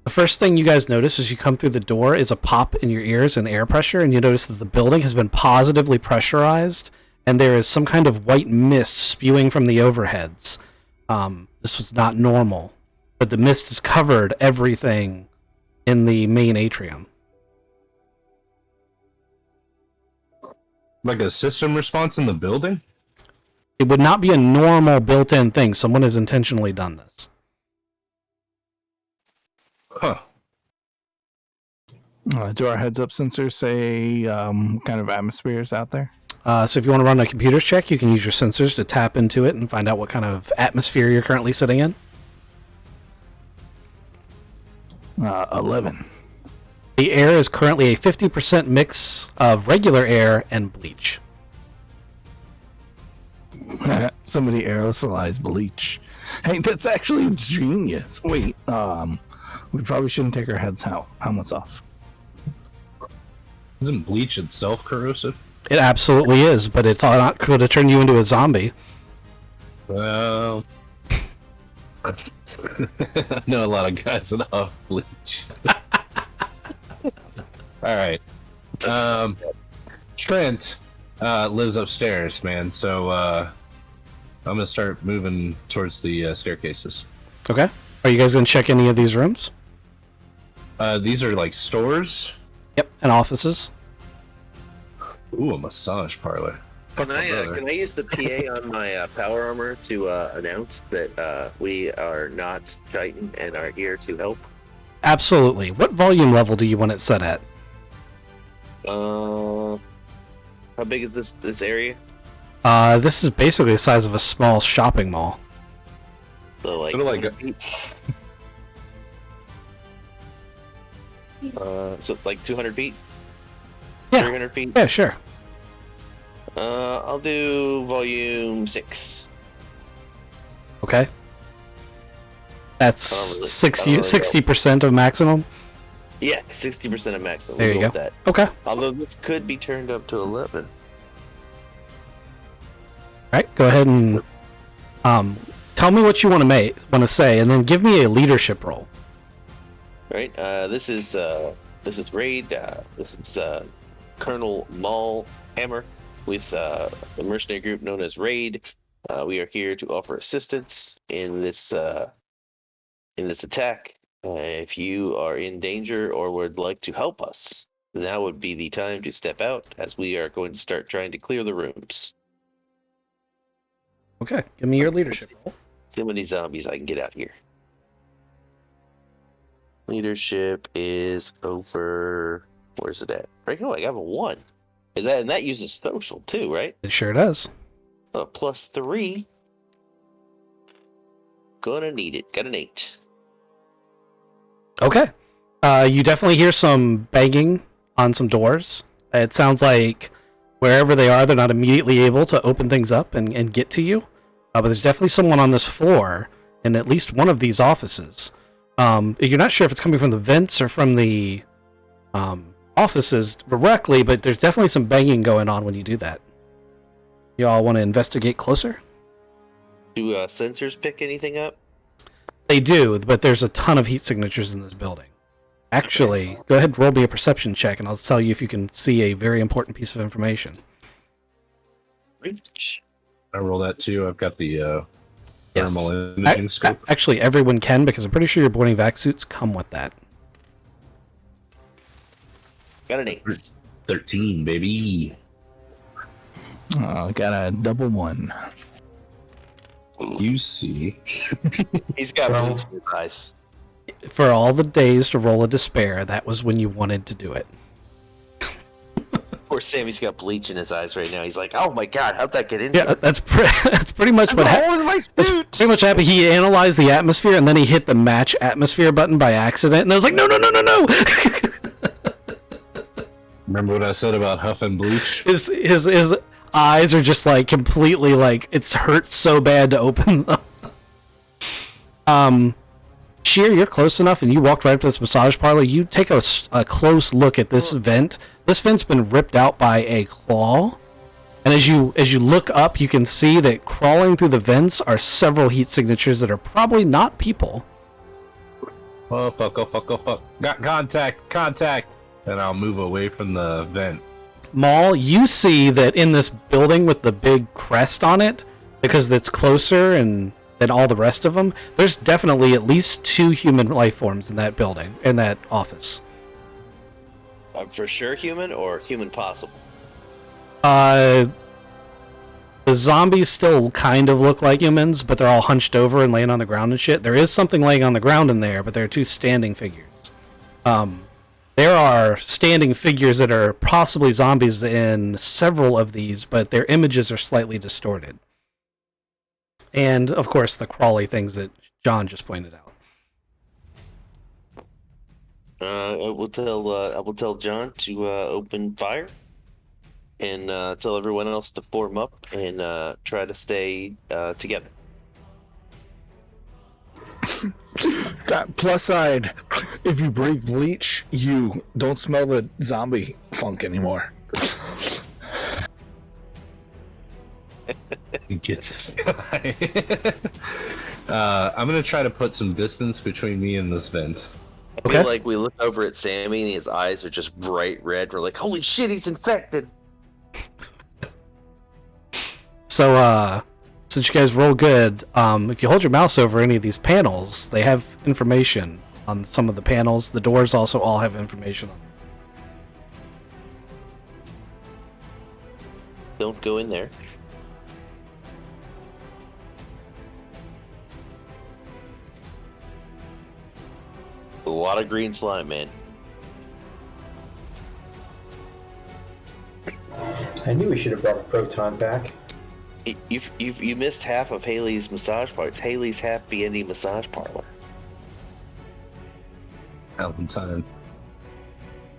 The first thing you guys notice as you come through the door is a pop in your ears and air pressure, and you notice that the building has been positively pressurized, and there is some kind of white mist spewing from the overheads. This was not normal, but the mist has covered everything in the main atrium. Like a system response in the building? It would not be a normal built-in thing. Someone has intentionally done this. Huh. Do our heads-up sensors say what kind of atmosphere is out there? So if you want to run a computer's check, you can use your sensors to tap into it and find out what kind of atmosphere you're currently sitting in. 11. The air is currently a 50% mix of regular air and bleach. Somebody aerosolized bleach. Hey, that's actually genius. Wait, we probably shouldn't take our helmets off. Isn't bleach itself corrosive? It absolutely is, but it's not going to turn you into a zombie. Well, I know a lot of guys that have bleach. All right. Trent lives upstairs, man. So I'm gonna start moving towards the staircases. Okay. Are you guys going to check any of these rooms? These are like stores. Yep, and offices. Ooh, a massage parlor. Can I use the PA on my power armor to announce that we are not Titan and are here to help? Absolutely. What volume level do you want it set at? How big is this area? This is basically the size of a small shopping mall. So like, Sort of like 200 feet? So like 200 feet? Yeah. 300 feet? Yeah, sure. I'll do volume 6. Okay. That's Oh, really? 60% of maximum. Yeah, 60% of maximum. There We'll you go go. with that. Okay. Although this could be turned up to 11. Alright, go ahead and tell me what you want to say, and then give me a leadership roll. Right. This is Raid. This is Colonel Maul Hammer with the mercenary group known as Raid. We are here to offer assistance in this attack. If you are in danger or would like to help us, now would be the time to step out, as we are going to start trying to clear the rooms. Okay, give me your leadership roll. Too many zombies, I can get out here. Leadership is over. Where's it at? Right now, I have a 1. And that uses social too, right? It sure does. +3. Gonna need it. Got an 8. Okay. You definitely hear some banging on some doors. It sounds like wherever they are, they're not immediately able to open things up and get to you. But there's definitely someone on this floor in at least one of these offices. You're not sure if it's coming from the vents or from the offices directly, but there's definitely some banging going on when you do that. You all want to investigate closer? Do sensors pick anything up? They do, but there's a ton of heat signatures in this building. Actually, go ahead and roll me a perception check, and I'll tell you if you can see a very important piece of information. I roll that too. I've got the Yes. thermal imaging scope. Actually, everyone can, because I'm pretty sure your boarding vac suits come with that. Got an 8. 13, baby. I got a double 1. You see. He's got bleach in his eyes. For all the days to roll a despair, that was when you wanted to do it. Poor Sammy's got bleach in his eyes right now. He's like, "Oh my god, how'd that get in here?" Yeah, that's pretty much what happened. my That's suit! pretty much happened. He analyzed the atmosphere, and then he hit the match atmosphere button by accident, and I was like, no. Remember what I said about Huff and Bleach? His eyes are just like completely like it's hurt so bad to open them. Sheer, you're close enough, and you walked right up to this massage parlor. You take a close look at this vent. This vent's been ripped out by a claw, and as you look up, you can see that crawling through the vents are several heat signatures that are probably not people. Oh fuck. Got contact. And I'll move away from the vent. Maul, you see that in this building with the big crest on it, because it's closer and than all the rest of them, there's definitely at least 2 human life forms in that building, in that office. For sure human or human possible? The zombies still kind of look like humans, but they're all hunched over and laying on the ground and shit. There is something laying on the ground in there, but there are 2 standing figures. There are standing figures that are possibly zombies in several of these, but their images are slightly distorted. And, of course, the crawly things that John just pointed out. I will tell John to open fire, and tell everyone else to form up and try to stay together. Plus side, if you breathe bleach, you don't smell the zombie funk anymore. Get this guy. I'm gonna try to put some distance between me and this vent. I feel like we look over at Sammy and his eyes are just bright red. We're like, holy shit, he's infected. So, since you guys roll good, if you hold your mouse over any of these panels, they have information on some of the panels. The doors also all have information on them. Don't go in there. A lot of green slime, man. I knew we should have brought a proton back. You missed half of Haley's massage parlor. It's Haley's happy ending massage parlor. Valentine.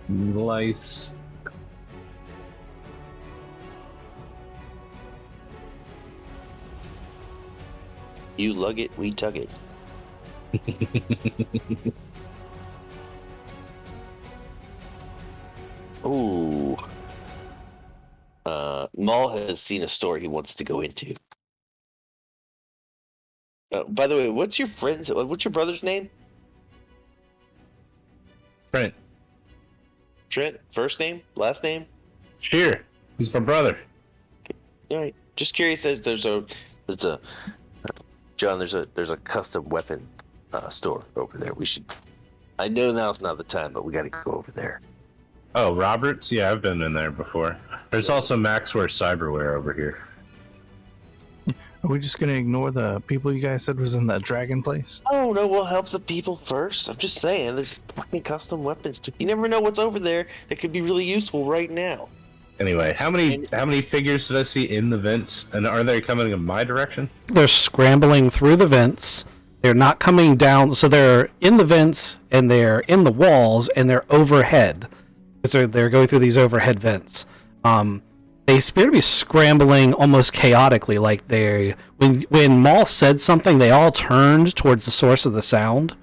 Lice. You lug it, we tug it. Ooh. Maul has seen a store he wants to go into. By the way, what's your brother's name? Trent. Trent? First name? Last name? Sure. He's my brother. All right. Just curious. There's a John. There's a custom weapon store over there. We should. I know now's not the time, but we got to go over there. Oh, Roberts? Yeah, I've been in there before. There's also Maxware Cyberware over here. Are we just gonna ignore the people you guys said was in that dragon place? Oh no, we'll help the people first. I'm just saying, there's fucking custom weapons. You never know what's over there that could be really useful right now. Anyway, how many figures did I see in the vent? And are they coming in my direction? They're scrambling through the vents. They're not coming down, so they're in the vents and they're in the walls and they're overhead. So they're going through these overhead vents. They appear to be scrambling almost chaotically, like when Maul said something, they all turned towards the source of the sound,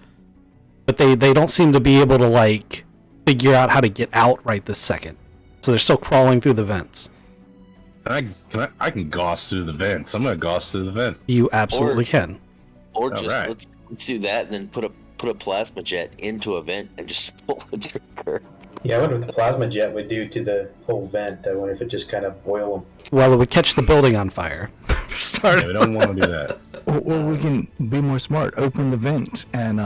but they don't seem to be able to like figure out how to get out right this second. So they're still crawling through the vents. I can gauss through the vents. I'm gonna gauss through the vent. You absolutely can. Or All just right. let's do that and then put a plasma jet into a vent and just pull the trigger. Yeah, I wonder what the plasma jet would do to the whole vent. I wonder if it just kind of boil them. Well, it would catch the building on fire. Yeah, we don't want to do that. Or we can be more smart. Open the vent and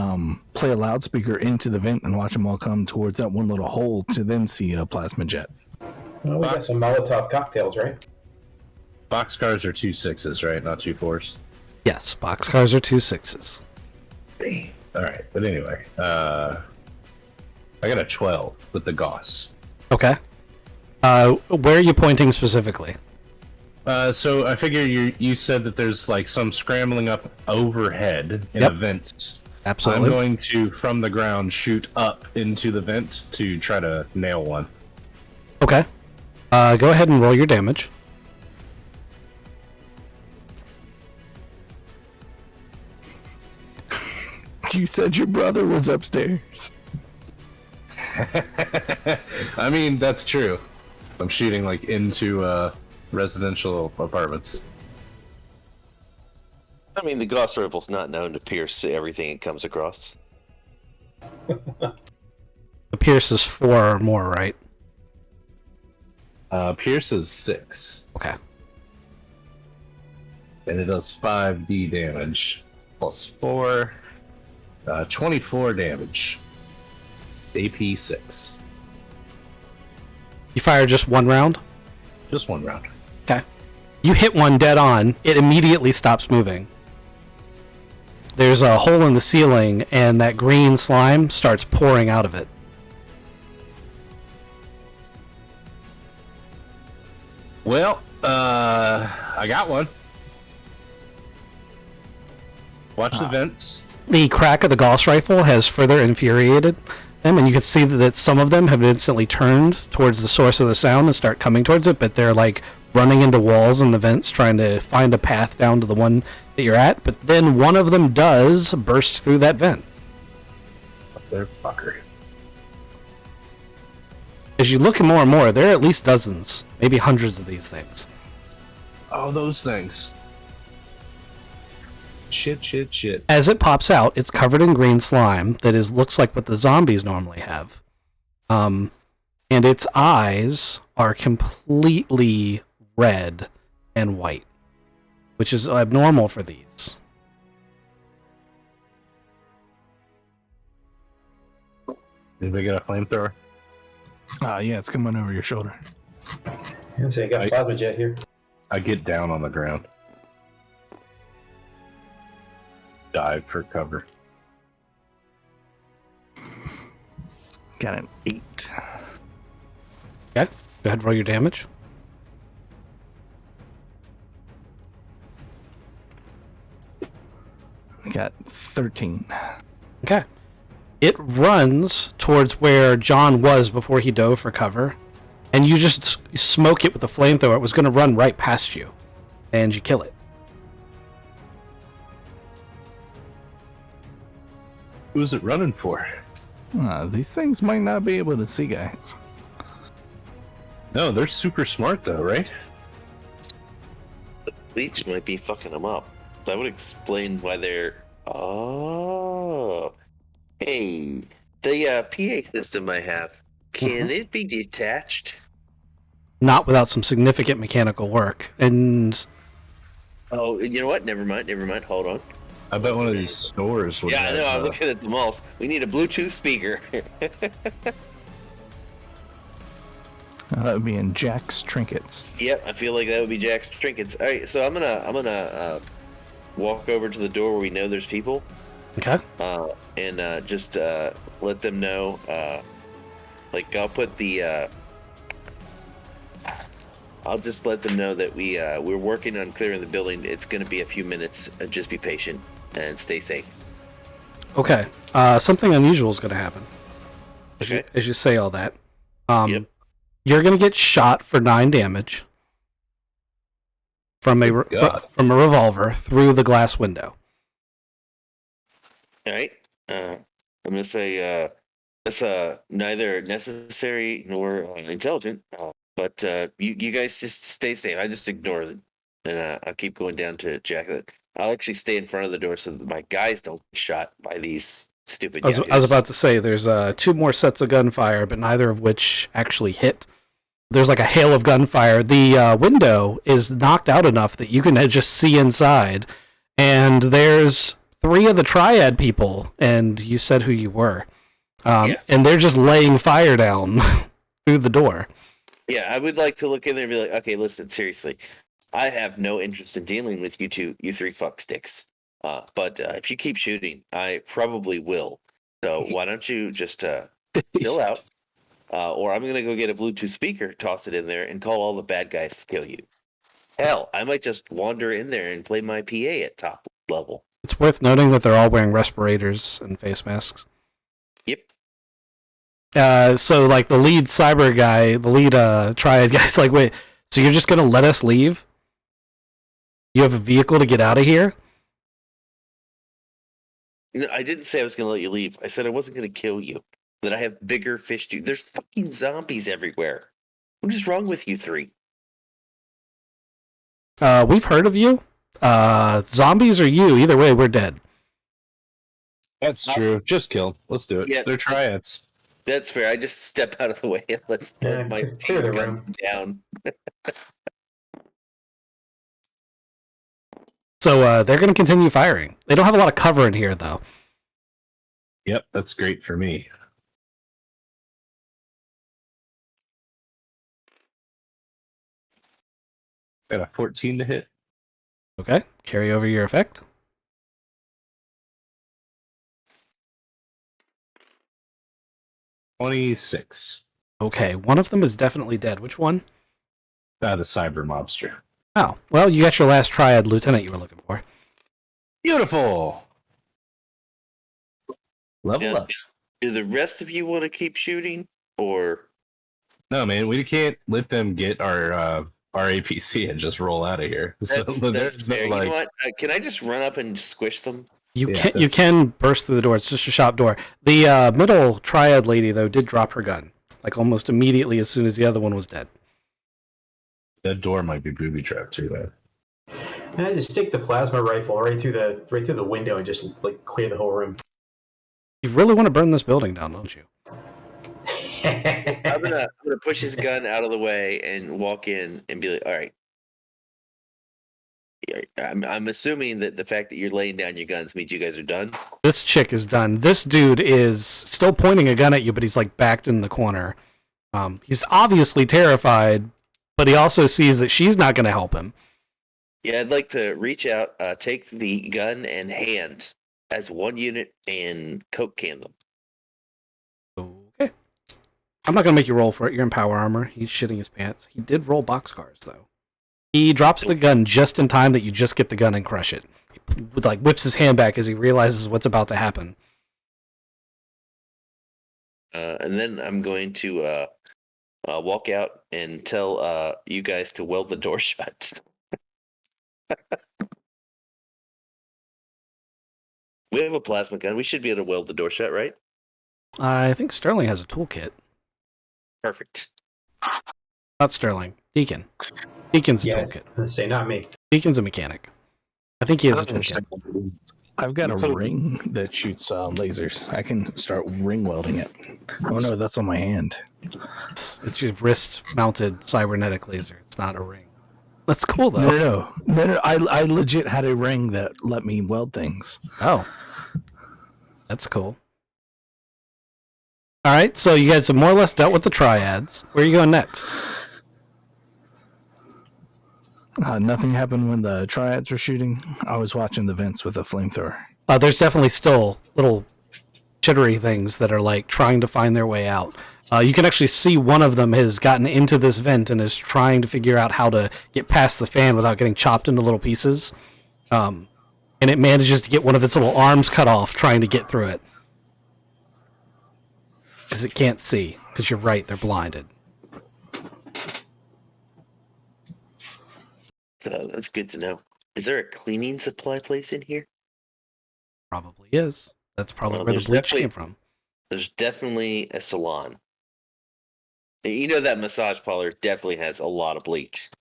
play a loudspeaker into the vent and watch them all come towards that one little hole to then see a plasma jet. Well, we got some Molotov cocktails, right? Boxcars are 2 6s, right? Not 2 4s. Yes, boxcars are 2 6s. All right, but anyway, I got a 12 with the Gauss. Okay. Where are you pointing specifically? So I figure you said that there's like some scrambling up overhead in Yep. a vent. Absolutely. I'm going to, from the ground, shoot up into the vent to try to nail one. Okay. Go ahead and roll your damage. You said your brother was upstairs. I mean, that's true. I'm shooting like into residential apartments. I mean, the Gauss rifle's not known to pierce everything it comes across. The Pierce is 4 or more, right? Pierce is 6, Okay. and it does 5d damage plus 4, 24 damage. AP 6. You fire just one round? Just one round. Okay. You hit one dead on, it immediately stops moving. There's a hole in the ceiling, and that green slime starts pouring out of it. Well, I got one. Watch the vents. The crack of the Gauss rifle has further infuriated them, and you can see that some of them have instantly turned towards the source of the sound and start coming towards it, but they're like running into walls in the vents trying to find a path down to the one that you're at, but then one of them does burst through that vent. They're fucker. As you look at more and more, there are at least dozens, maybe hundreds of these things. Oh, those things. Shit. As it pops out, it's covered in green slime that looks like what the zombies normally have. And its eyes are completely red and white, which is abnormal for these. Did we get a flamethrower? Yeah, it's coming over your shoulder. So you got plasma jet here. I get down on the ground. Dive for cover. Got an 8. Okay. Go ahead and roll your damage. I got 13. Okay. It runs towards where John was before he dove for cover, and you just smoke it with a flamethrower. It was going to run right past you, and you kill it. Who's it running for? These things might not be able to see, guys. No, they're super smart though, right? Leech might be fucking them up. That would explain why they're. Oh, hey, the PA system I have. Can it be detached? Not without some significant mechanical work. And Oh, you know what? Never mind. Hold on. I bet one of these stores would Yeah, I have, know. I'm looking at the malls. We need a Bluetooth speaker. That would be in Jack's Trinkets. Yep, I feel like that would be Jack's trinkets. All right, so I'm gonna walk over to the door where we know there's people, okay. and just let them know. Like I'll put the. I'll just let them know that we're working on clearing the building. It's gonna be a few minutes. Just be patient and stay safe. Okay. Something unusual is going to happen. Okay. As you say all that. Yep. You're going to get shot for 9 damage from a revolver through the glass window. All right. I'm gonna say that's neither necessary nor intelligent. But you guys just stay safe. I just ignore it, and I'll keep going down to Jack. I'll actually stay in front of the door so that my guys don't get shot by these stupid. I was about to say there's 2 more sets of gunfire, but neither of which actually hit. There's like a hail of gunfire. The window is knocked out enough that you can just see inside, and there's 3 of the Triad people, and you said who you were, and they're just laying fire down through the door. Yeah, I would like to look in there and be like, okay, listen, seriously, I have no interest in dealing with you 3 fucksticks. But if you keep shooting, I probably will. So why don't you just chill out? Or I'm going to go get a Bluetooth speaker, toss it in there, and call all the bad guys to kill you. Hell, I might just wander in there and play my PA at top level. It's worth noting that they're all wearing respirators and face masks. Yep. So, like, the lead cyber guy, the lead Triad guy's like, wait, so you're just going to let us leave? You have a vehicle to get out of here? No, I didn't say I was going to let you leave. I said I wasn't going to kill you. That I have bigger fish to. There's fucking zombies everywhere. What is wrong with you 3? We've heard of you. Zombies or you, either way, we're dead. That's true. Just kill. Let's do it. Yeah. They're triads. That's fair. I just step out of the way and let my clear the team room. come down. So they're going to continue firing. They don't have a lot of cover in here, though. Yep, that's great for me. Got a 14 to hit. Okay, carry over your effect. $26. Okay, one of them is definitely dead. Which one? The cyber mobster. Oh, well, you got your last Triad lieutenant you were looking for. Beautiful. Level Now, up. do the rest of you want to keep shooting, or No, man, we can't let them get our APC and just roll out of here. that's There's no, fair. like, You know what? Can I just run up and squish them? You Yeah, you can burst through the door. It's just a shop door. The middle Triad lady, though, did drop her gun, like almost immediately as soon as the other one was dead. that door might be booby trapped too, man. And I just stick the plasma rifle right through the window and just like clear the whole room. You really want to burn this building down, don't you? I'm gonna push his gun out of the way and walk in and be like, all right. I'm assuming that the fact that you're laying down your guns means you guys are done. This chick is done. This dude is still pointing a gun at you, but he's like backed in the corner. He's obviously terrified, but he also sees that she's not going to help him. Yeah, I'd like to reach out, take the gun and hand as one unit, and coke can them. Okay. I'm not going to make you roll for it. You're in power armor. He's shitting his pants. He did roll boxcars, though. He drops the gun just in time that you just get the gun and crush it. He whips his hand back as he realizes what's about to happen. And then I'm going to walk out and tell you guys to weld the door shut. We have a plasma gun. We should be able to weld the door shut, right? I think Sterling has a toolkit. Perfect. Not Sterling. Deacon. Deacon's a Yeah, toolkit. say not me. Deacon's a mechanic. I think he has a toolkit. I've got a ring that shoots lasers. I can start ring welding it. Oh no, that's on my hand. It's your wrist-mounted cybernetic laser. It's not a ring. That's cool, though. No. I legit had a ring that let me weld things. Oh. That's cool. All right, so you guys have more or less dealt with the triads. Where are you going next? Nothing happened when the triads were shooting. I was watching the vents with a flamethrower. There's definitely still little chittery things that are like trying to find their way out. You can actually see one of them has gotten into this vent and is trying to figure out how to get past the fan without getting chopped into little pieces. And it manages to get one of its little arms cut off trying to get through it. Because it can't see. Because you're right, they're blinded. That's good to know. Is there a cleaning supply place in here? Probably is. That's probably Well, where the there's bleach definitely- came from. There's definitely a salon. You know that massage parlor definitely has a lot of bleach.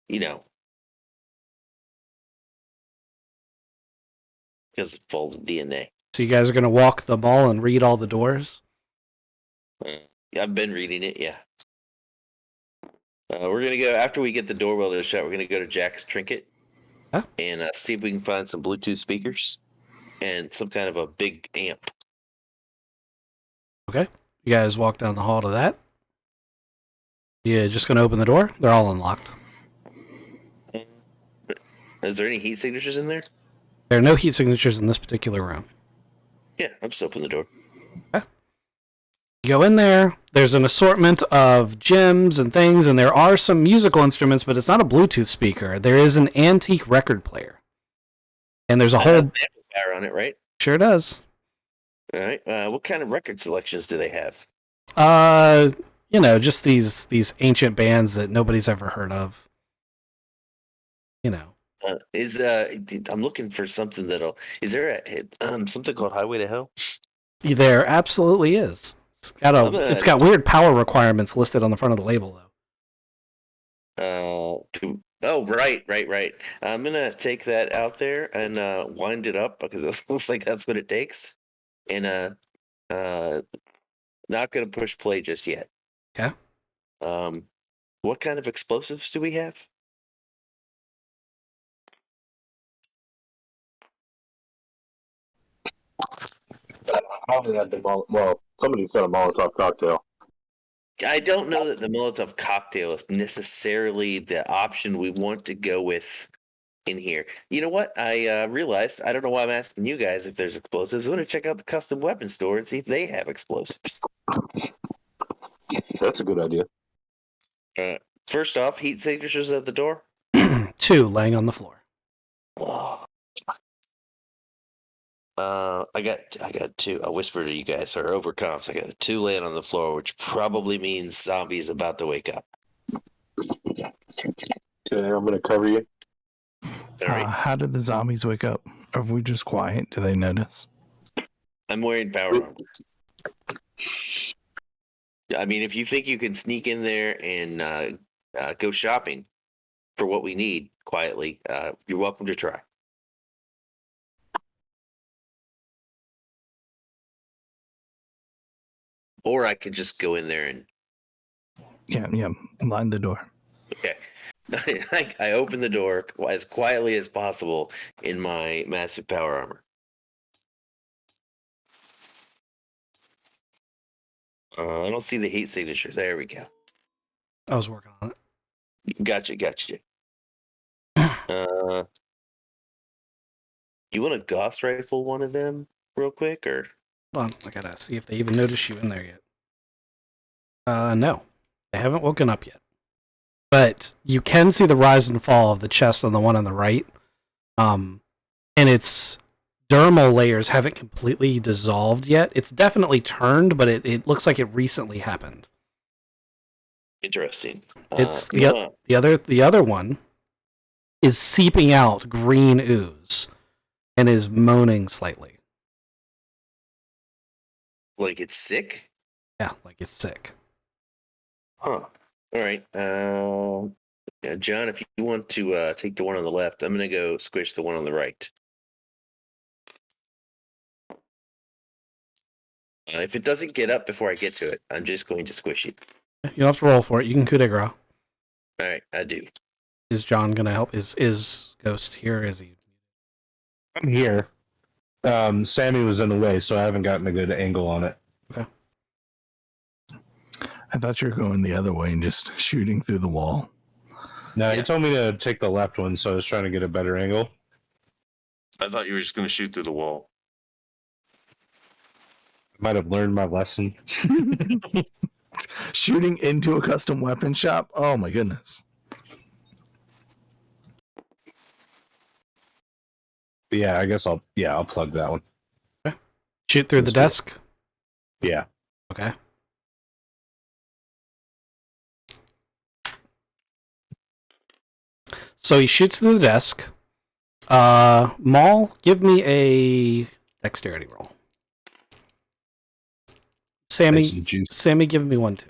You know. Because it's full of DNA. So you guys are going to walk the mall and read all the doors? I've been reading it, yeah. We're going to go, after we get the door welded shut, we're going to go to Jack's Trinket. Huh? And see if we can find some Bluetooth speakers and some kind of a big amp. Okay. You guys walk down the hall to that. You just going to open the door? They're all unlocked. Is there any heat signatures in there? There are no heat signatures in this particular room. Yeah, I'm just opening the door. You go in there, there's an assortment of gems and things, and there are some musical instruments, but it's not a Bluetooth speaker. There is an antique record player. And there's a It has whole... an amplifier on it, right? Sure does. All right. What kind of record selections do they have? Just these ancient bands that nobody's ever heard of. I'm looking for something that'll... Is there something called Highway to Hell? There absolutely is. It's got weird power requirements listed on the front of the label, though. Right. I'm gonna take that out there and wind it up because it looks like that's what it takes. And not gonna push play just yet. Okay. What kind of explosives do we have? Probably had somebody's got a Molotov cocktail. I don't know that the Molotov cocktail is necessarily the option we want to go with in here. You know what? I realized, I don't know why I'm asking you guys if there's explosives. I'm going to check out the custom weapon store and see if they have explosives. That's a good idea. First off, heat signatures at the door. 2 laying on the floor. Oh. I got 2. I whispered to you guys, or overconfs. I got 2 laying on the floor, which probably means zombies about to wake up. Okay, I'm gonna cover you. All right. How did the zombies wake up? Are we just quiet? Do they notice? I'm wearing power armor. I mean, if you think you can sneak in there and go shopping for what we need quietly, you're welcome to try. Or I could just go in there and... Yeah. Line the door. Okay. I open the door as quietly as possible in my massive power armor. I don't see the heat signatures. There we go. I was working on it. Gotcha. You want to Gauss rifle one of them real quick, or? Hold on, I gotta see if they even notice you in there yet. No. They haven't woken up yet. But you can see the rise and fall of the chest on the one on the right. And its dermal layers haven't completely dissolved yet. It's definitely turned, but it looks like it recently happened. Interesting. It's the other one is seeping out green ooze and is moaning slightly. Like it's sick? Yeah, like it's sick. Huh. All right. Yeah, John, if you want to take the one on the left, I'm gonna go squish the one on the right. If it doesn't get up before I get to it, I'm just going to squish it. You don't have to roll for it. You can coup de grace. All right, I do. Is John gonna help? Is Ghost here? Is he? I'm here. Sammy was in the way, so I haven't gotten a good angle on it. Okay. I thought you were going the other way and just shooting through the wall. No, Yeah. he told me to take the left one, so I was trying to get a better angle. I thought you were just going to shoot through the wall. I might have learned my lesson. Shooting into a custom weapon shop? Oh my goodness. But yeah, I guess I'll plug that one. Shoot through the Let's desk? Yeah. Okay. So he shoots through the desk. Maul, give me a dexterity roll. Sammy, Nice and juicy. Sammy, give me one too.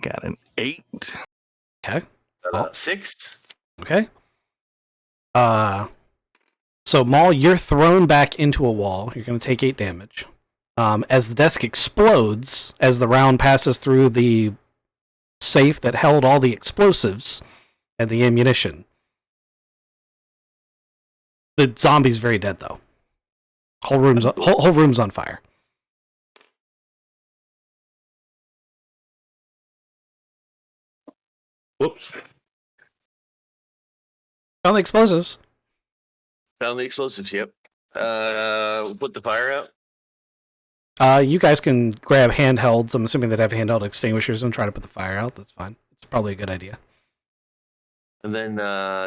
Got an 8. Okay. Oh. 6. Okay. So Maul, you're thrown back into a wall. You're going to take 8 damage. As the desk explodes, as the round passes through the safe that held all the explosives and the ammunition. The zombie's very dead, though. Whole room's on fire. Whoops. Found the explosives. Found the explosives, yep. Put the fire out. You guys can grab handhelds. I'm assuming that have handheld extinguishers and try to put the fire out. That's fine. It's probably a good idea. And then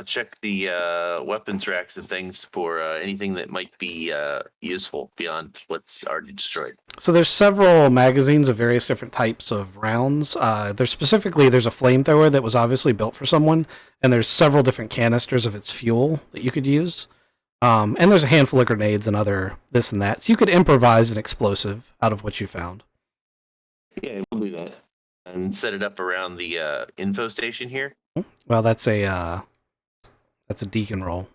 check the weapons racks and things for anything that might be useful beyond what's already destroyed. So there's several magazines of various different types of rounds. There's a flamethrower that was obviously built for someone, and there's several different canisters of its fuel that you could use. And there's a handful of grenades and other this and that. So you could improvise an explosive out of what you found. Yeah, we'll do that. And set it up around the info station here. Well, that's a deacon roll.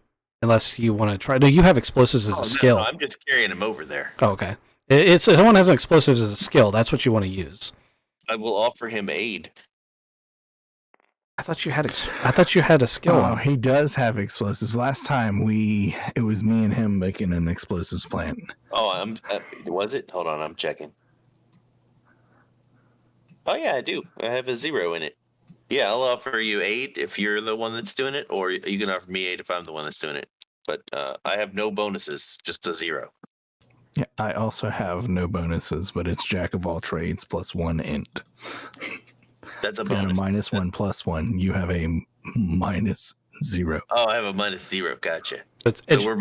Unless you want to try. No, you have explosives as a skill. No, I'm just carrying them over there. Oh, okay. If someone has an explosives as a skill, that's what you want to use. I will offer him aid. I thought you had a skill. Oh, he does have explosives. Last time it was me and him making an explosives plant. Oh, was it? Hold on, I'm checking. Oh yeah, I do. I have a 0 in it. Yeah, I'll offer you aid if you're the one that's doing it, or you can offer me aid if I'm the one that's doing it. But I have no bonuses, just a 0. Yeah, I also have no bonuses, but it's jack of all trades plus 1 int. That's a If you had bonus. a -1 +1. You have a -0. Oh, I have a -0. Gotcha. It's So we're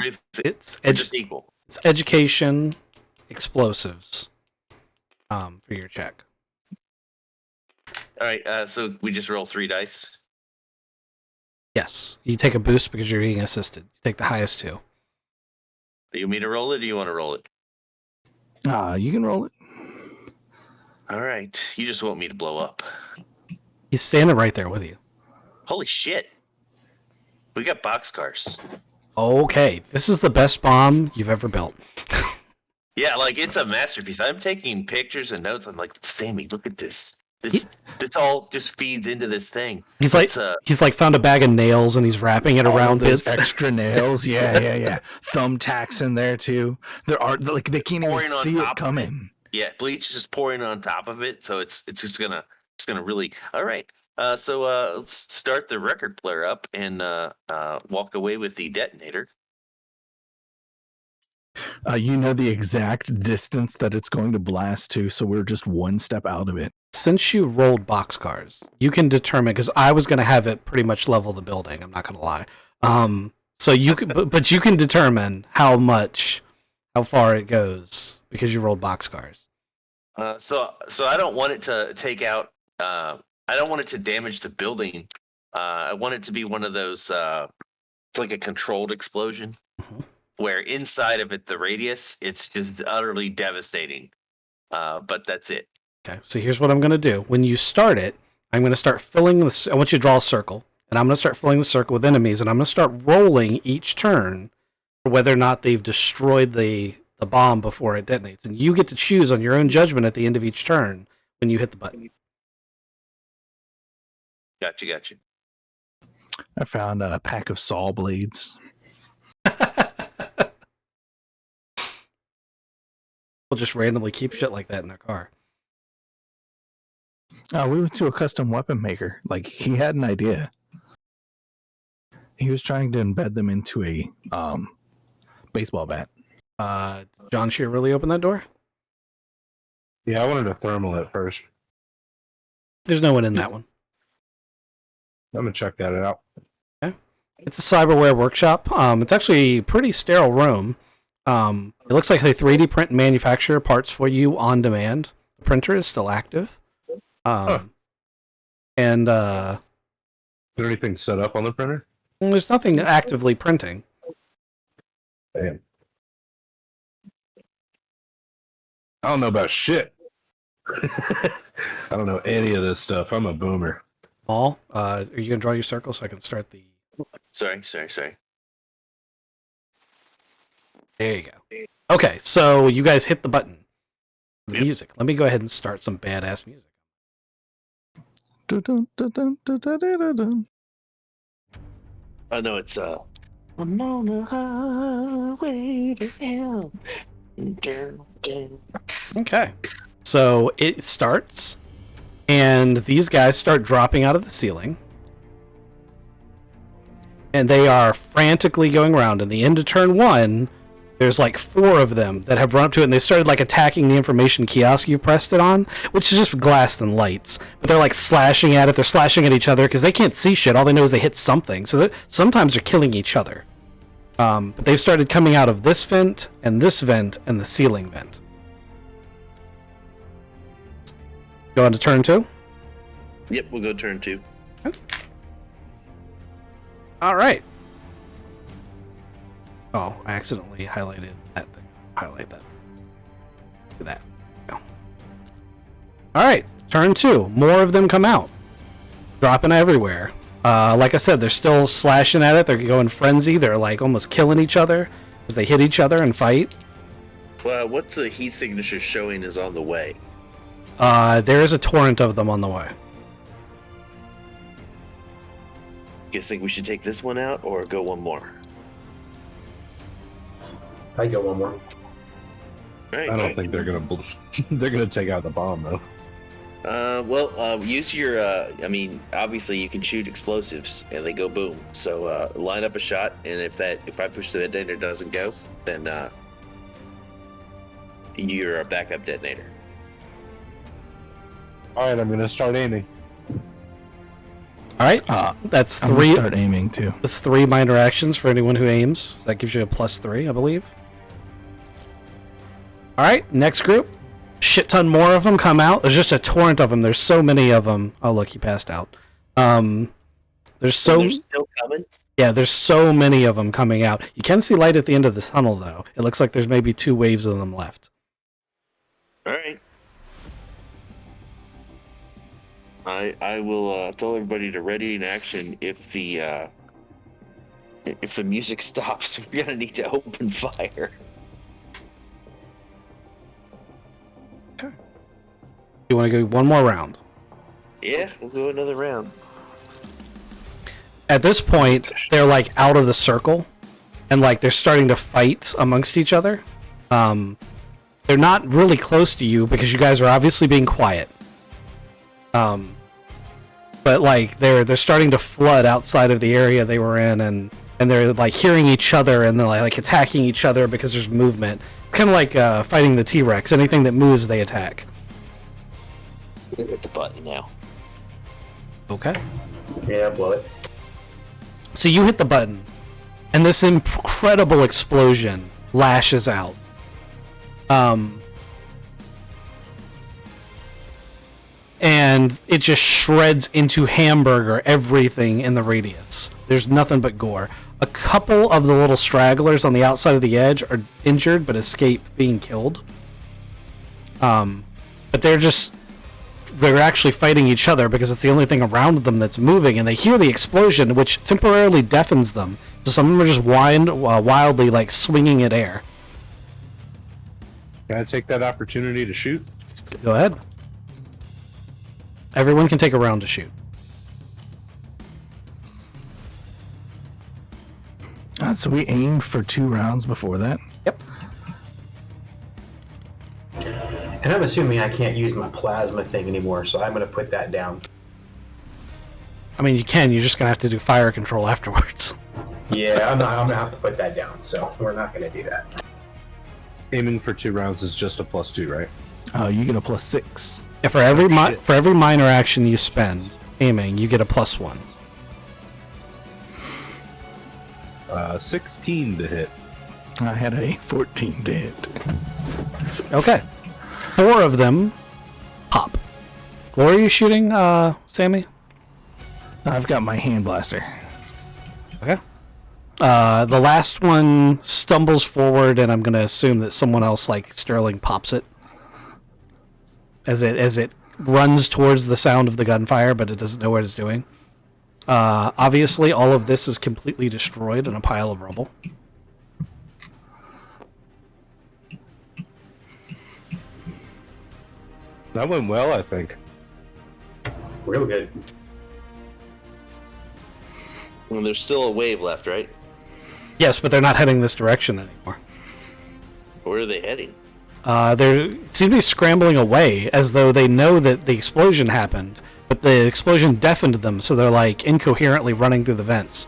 just equal. It's education, explosives, for your check. All right. So we just roll 3 dice. Yes, you take a boost because you're being assisted. You take the highest 2. Do you want me to roll it, or do you want to roll it? You can roll it. All right. You just want me to blow up. He's standing right there with you. Holy shit. We got boxcars. Okay, this is the best bomb you've ever built. Yeah, like it's a masterpiece. I'm taking pictures and notes. I'm like, Sammy, look at this. This all just feeds into this thing. He's It's, like found a bag of nails and he's wrapping it All around of those his extra nails. Yeah. Thumbtacks in there too. There are like they can't even Pouring on see top it of coming. yeah, bleach is just pouring on top of it, so it's just gonna really. All right. So let's start the record player up and walk away with the detonator. You know the exact distance that it's going to blast to, so we're just one step out of it. Since you rolled boxcars, you can determine, because I was going to have it pretty much level the building. I'm not going to lie. So you can, but you can determine how far it goes because you rolled boxcars. So I don't want it to take out. I don't want it to damage the building. I want it to be one of those. It's like a controlled explosion, where inside of it, the radius, it's just utterly devastating. But that's it. Okay, so here's what I'm going to do. When you start it, I'm going to start filling this. I want you to draw a circle, and I'm going to start filling the circle with enemies, and I'm going to start rolling each turn for whether or not they've destroyed the bomb before it detonates. And you get to choose on your own judgment at the end of each turn when you hit the button. Gotcha. I found a pack of saw blades. We'll just randomly keep shit like that in their car. We went to a custom weapon maker. Like, he had an idea. He was trying to embed them into a baseball bat. John Shear really open that door? Yeah, I wanted a thermal at first. There's no one in that one. I'm gonna check that out. Okay. It's a cyberware workshop. It's actually a pretty sterile room. It looks like they 3D print and manufacture parts for you on demand. The printer is still active. And Is there anything set up on the printer? there's nothing actively printing. Damn. I don't know about shit. I don't know any of this stuff. I'm a boomer. Paul, are you going to draw your circle so I can start the... Sorry. There you go. Okay, so you guys hit the button. The music. Let me go ahead and start some badass music. Dun, dun, dun, dun, dun, dun, dun, dun. I know it's I'm on the highway to hell. Okay. So it starts, and these guys start dropping out of the ceiling. And they are frantically going around. In the end of turn one, there's like 4 of them that have run up to it, and they started like attacking the information kiosk you pressed it on, which is just glass and lights. But they're like slashing at it. They're slashing at each other because they can't see shit. All they know is they hit something. So sometimes they're killing each other. But they've started coming out of this vent, and the ceiling vent. Go on to turn 2. Yep, we'll go turn 2. All right. Oh, I accidentally highlighted that thing. Highlight that. Do that. Go. All right, turn 2. More of them come out, dropping everywhere. Like I said, they're still slashing at it. They're going frenzy. They're like almost killing each other as they hit each other and fight. Well, what's the heat signature showing is on the way? There is a torrent of them on the way. You guys think we should take this one out or go one more? I go one more. All right, I don't think they're gonna take out the bomb though. Use your. I mean, obviously you can shoot explosives and they go boom. So line up a shot, and if I push the detonator doesn't go, then you're a backup detonator. All right, I'm gonna start aiming. All right, that's I'm gonna 3. start aiming too. That's 3 minor actions for anyone who aims. So that gives you a +3, I believe. All right, next group. Shit ton more of them come out. There's just a torrent of them. There's so many of them. Oh, look, he passed out. There's so... They're still coming? Yeah, there's so many of them coming out. You can see light at the end of the tunnel, though. It looks like there's maybe 2 waves of them left. All right. I will tell everybody to ready in action if the music stops. We're gonna need to open fire. You want to go one more round? Yeah, we'll go another round. At this point, they're like out of the circle, and like they're starting to fight amongst each other. They're not really close to you because you guys are obviously being quiet. But like they're starting to flood outside of the area they were in, and they're like hearing each other, and they're like attacking each other because there's movement. Kind of like fighting the T-Rex. Anything that moves, they attack. We'll hit the button now. Okay. Yeah, blow it. So you hit the button, and this incredible explosion lashes out. And it just shreds into hamburger everything in the radius. There's nothing but gore. A couple of the little stragglers on the outside of the edge are injured but escape being killed. But they're actually fighting each other because it's the only thing around them that's moving, and they hear the explosion, which temporarily deafens them. So some of them are just wildly like swinging at air. Can I take that opportunity to shoot? Go ahead. Everyone can take a round to shoot. So we aimed for 2 rounds before that. Yep. And I'm assuming I can't use my plasma thing anymore, so I'm going to put that down. I mean, you can. You're just gonna have to do fire control afterwards. Yeah, I'm going to have to put that down, so we're not going to do that. Aiming for 2 rounds is just a +2, right? You get a +6. Yeah, for every minor action you spend aiming, you get a +1. 16 to hit. I had a 14 to hit. Okay. 4 of them pop. What are you shooting, Sammy? I've got my hand blaster. Okay. The last one stumbles forward, and I'm going to assume that someone else, like Sterling, pops it as it runs towards the sound of the gunfire, but it doesn't know what it's doing. Obviously, all of this is completely destroyed in a pile of rubble. That went well, I think. Real good. Well, there's still a wave left, right? Yes, but they're not heading this direction anymore. Where are they heading? They seem to be scrambling away as though they know that the explosion happened, but the explosion deafened them, so they're like incoherently running through the vents.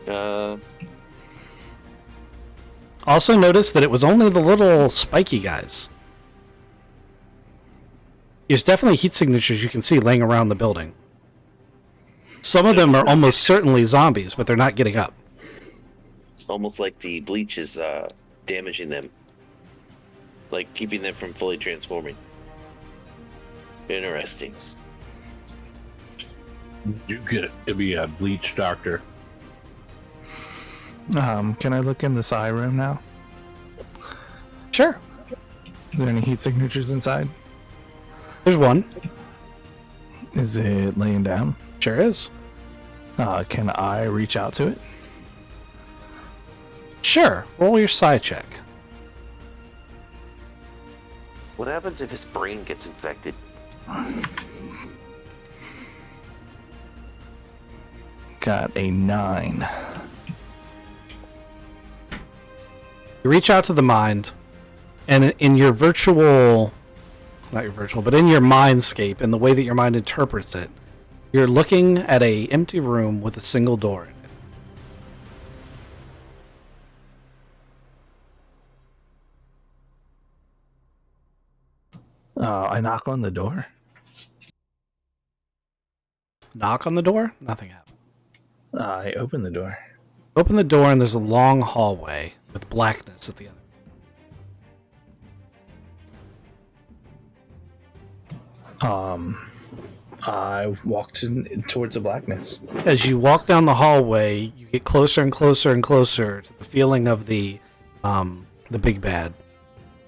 Alright, Also notice that it was only the little spiky guys. There's definitely heat signatures you can see laying around the building. Some of them are almost certainly zombies, but they're not getting up. almost like the bleach is damaging them. Like keeping them from fully transforming. Interesting. You get it. It'd be a bleach doctor. Can I look in the psi room now? Sure. Is there any heat signatures inside? There's one. Is it laying down? Sure is. Can I reach out to it? Sure. Roll your psi check. What happens if his brain gets infected? Got a 9. You reach out to the mind, and in your virtual, not your virtual, but in your mindscape, in the way that your mind interprets it, you're looking at a empty room with a single door in it. I knock on the door. Knock on the door, nothing happens. I open the door. Open the door, and there's a long hallway with blackness at the end. I walked towards the blackness. As you walk down the hallway, you get closer and closer and closer to the feeling of the big bad.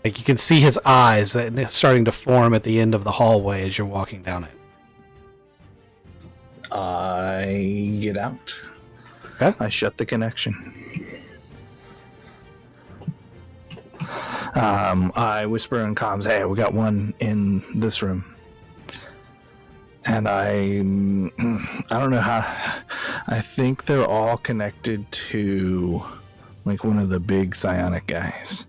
Like you can see his eyes starting to form at the end of the hallway as you're walking down it. I get out. Okay. I shut the connection. I whisper in comms, "Hey, we got one in this room." And I don't know how. I think they're all connected to like one of the big psionic guys.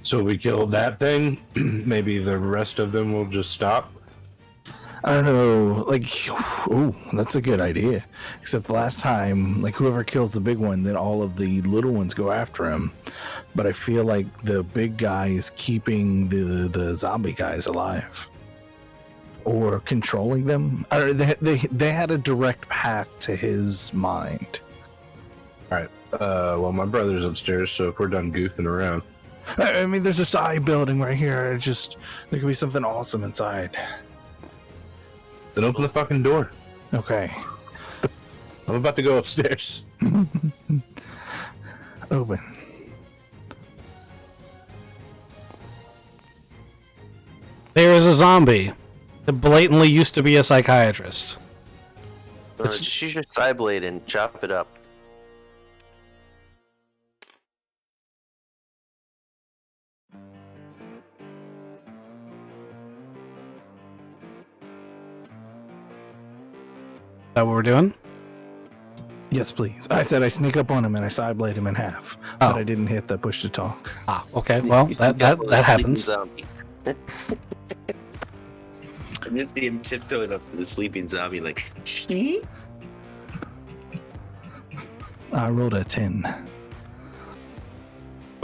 So if we kill that thing, maybe the rest of them will just stop. I don't know, like, oh, that's a good idea. Except last time, like, whoever kills the big one, then all of the little ones go after him. But I feel like the big guy is keeping the zombie guys alive. Or controlling them. I don't know, they had a direct path to his mind. Alright, well, my brother's upstairs, so if we're done goofing around. I mean, there's a side building right here. It's just, there could be something awesome inside. Then open the fucking door. Okay. I'm about to go upstairs. Open. There is a zombie that blatantly used to be a psychiatrist. Just use your side blade and chop it up. Is that what we're doing? Yes, please. I said I sneak up on him and I side blade him in half. Oh. But I didn't hit the push to talk. Ah, okay. Well, You that sneak up on the happens. sleeping zombie. I just see him tiptoeing up to the sleeping zombie, like. I rolled a 10.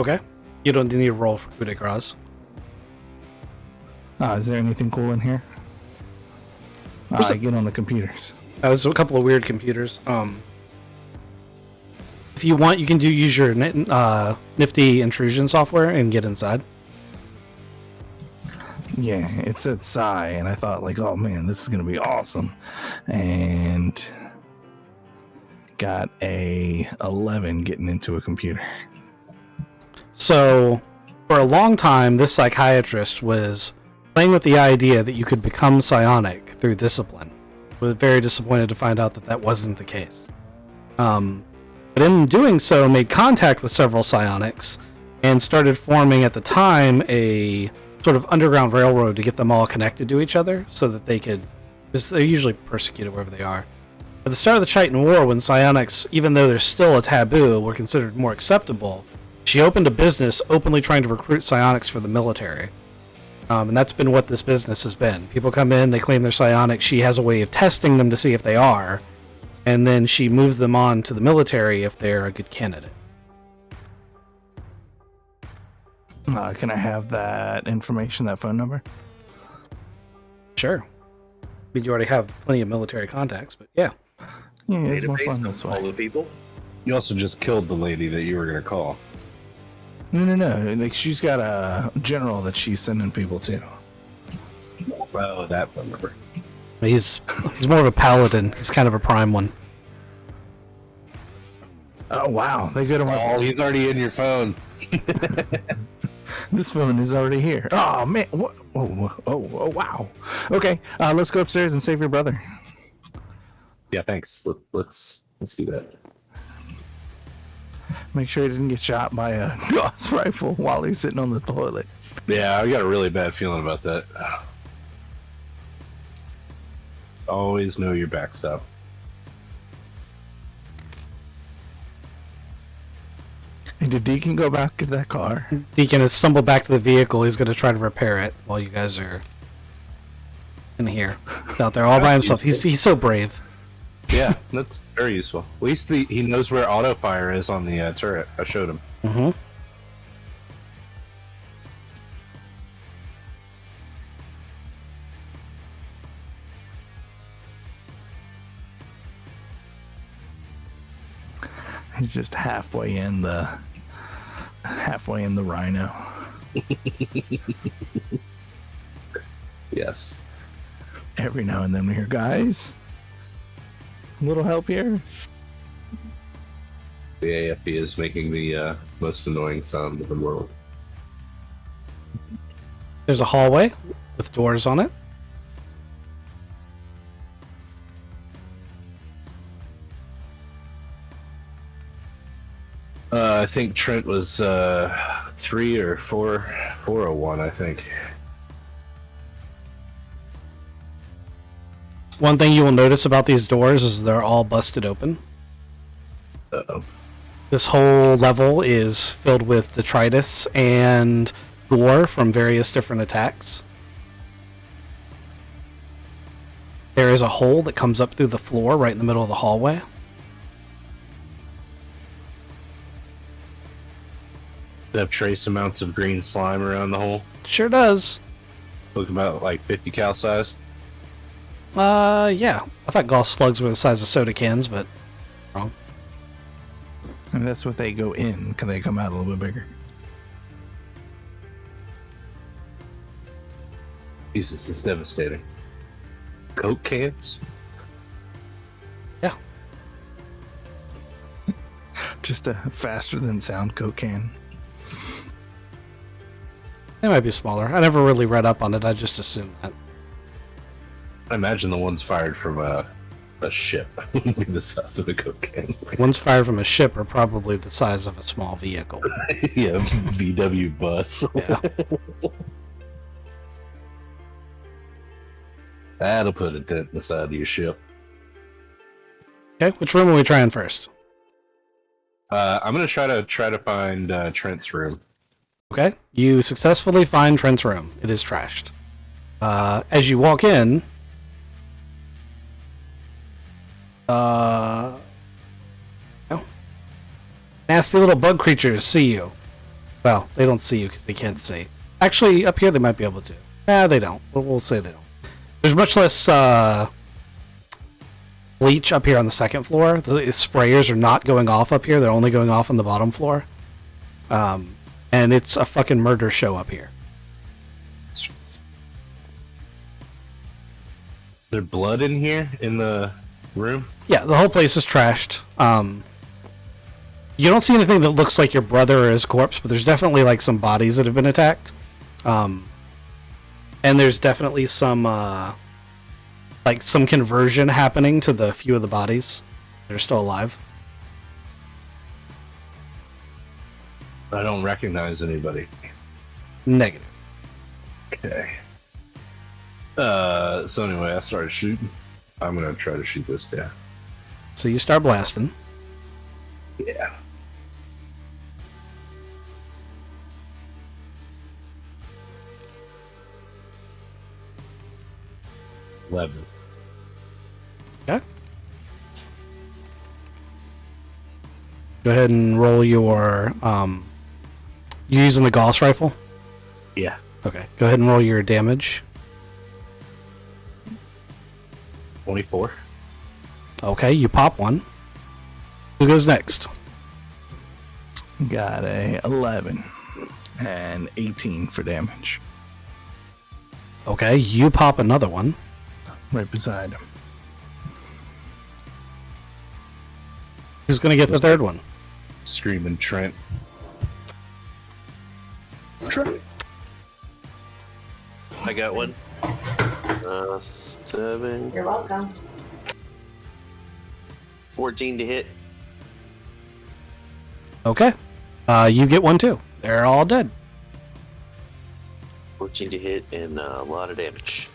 Okay. You don't need to roll for coup de grace. Is there anything cool in here? There's I get on the computers. There's a couple of weird computers. If you want, you can use your nifty intrusion software and get inside. Yeah, it said Psy, and I thought, like, oh man, this is going to be awesome. And got a 11 getting into a computer. So, for a long time, this psychiatrist was playing with the idea that you could become psionic through discipline. Was very disappointed to find out that that wasn't the case. But in doing so, made contact with several psionics and started forming at the time a sort of underground railroad to get them all connected to each other so that they could, because they're usually persecuted wherever they are. At the start of the Chitin War, when psionics, even though they're still a taboo, were considered more acceptable, she opened a business openly trying to recruit psionics for the military. And that's been what this business has been. People come in, they claim they're psionic. She has a way of testing them to see if they are, and then she moves them on to the military if they're a good candidate. Can I have that information, that phone number? Sure. I mean, you already have plenty of military contacts, but yeah. Yeah, it's more Database fun of this all way. the people. You also just killed the lady that you were going to call. No. Like, she's got a general that she's sending people to. Oh, that phone number. He's more of a paladin. He's kind of a prime one. Oh, wow. They go to my... Oh, he's already in your phone. This phone is already here. Oh, man. What? Oh, wow. Okay, let's go upstairs and save your brother. Yeah, thanks. Let's do that. Make sure he didn't get shot by a Gauss rifle while he's sitting on the toilet. Yeah, I got a really bad feeling about that. Always know your backstop. Hey, did Deacon go back to that car? Deacon has stumbled back to the vehicle. He's going to try to repair it while you guys are in here. He's out there all by himself. He's so brave. Yeah, that's very useful. At least he knows where auto fire is on the turret. I showed him. Mm-hmm. He's just halfway in the Rhino. Yes. Every now and then we hear, guys, a little help here. The AFE is making the most annoying sound in the world. There's a hallway with doors on it. I think Trent was 3 or 401, I think. One thing you will notice about these doors is they're all busted open. Uh-oh. This whole level is filled with detritus and gore from various different attacks. There is a hole that comes up through the floor right in the middle of the hallway. They have trace amounts of green slime around the hole. Sure does. Look about like 50 cal size. Yeah. I thought golf slugs were the size of soda cans, but wrong. And that's what they go in. Can they come out a little bit bigger? Jesus, this is devastating. Coke cans? Yeah. Just a faster than sound Coke can. They might be smaller. I never really read up on it. I just assumed that. I imagine the ones fired from a ship would be the size of a Coke can. Ones fired from a ship are probably the size of a small vehicle. Yeah, VW bus. Yeah. That'll put a dent in the side of your ship. Okay, which room are we trying first? I'm gonna try to find Trent's room. Okay, you successfully find Trent's room. It is trashed. As you walk in, oh, nasty little bug creatures see you. Well, they don't see you because they can't see. Actually, up here they might be able to. They don't. We'll say they don't. There's much less bleach up here on the second floor. The sprayers are not going off up here. They're only going off on the bottom floor. And it's a fucking murder show up here. There blood in here in the room? Yeah, the whole place is trashed. You don't see anything that looks like your brother or his corpse, but there's definitely like some bodies that have been attacked. And there's definitely some like some conversion happening to the few of the bodies that are still alive. I don't recognize anybody. Negative. Okay. So anyway, I started shooting. I'm gonna try to shoot this guy. So you start blasting. Yeah. $11. Okay. Go ahead and roll your you using the Gauss rifle? Yeah. Okay. Go ahead and roll your damage. 24. Okay, you pop one. Who goes next? Got a 11 and 18 for damage. Okay, you pop another one. Right beside him. Who's gonna get the third one? Screaming Trent. Trent. I got one. 7. You're welcome. 14 to hit. Okay. You get one too. They're all dead. 14 to hit and a lot of damage.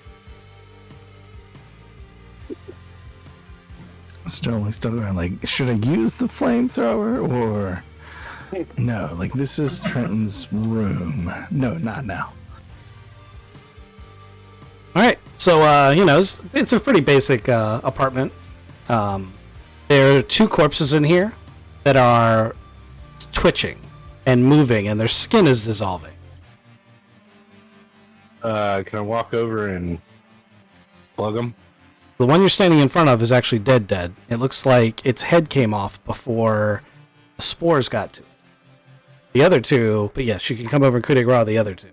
Still going like, should I use the flamethrower or no? Like, this is Trenton's room. No, not now. All right. So you know, it's a pretty basic apartment. There are two corpses in here that are twitching and moving, and their skin is dissolving. Can I walk over and plug him? The one you're standing in front of is actually dead. It looks like its head came off before the spores got to it. The other two, but yes, you can come over and coup de grace the other two.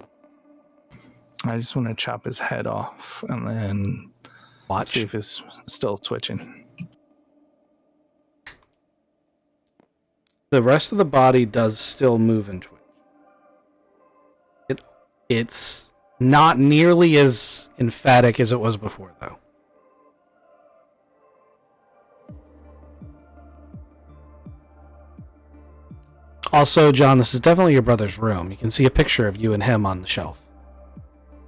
I just want to chop his head off and then Watch. see if it's still twitching. The rest of the body does still move and twitch. It's not nearly as emphatic as it was before, though. Also, John, this is definitely your brother's room. You can see a picture of you and him on the shelf.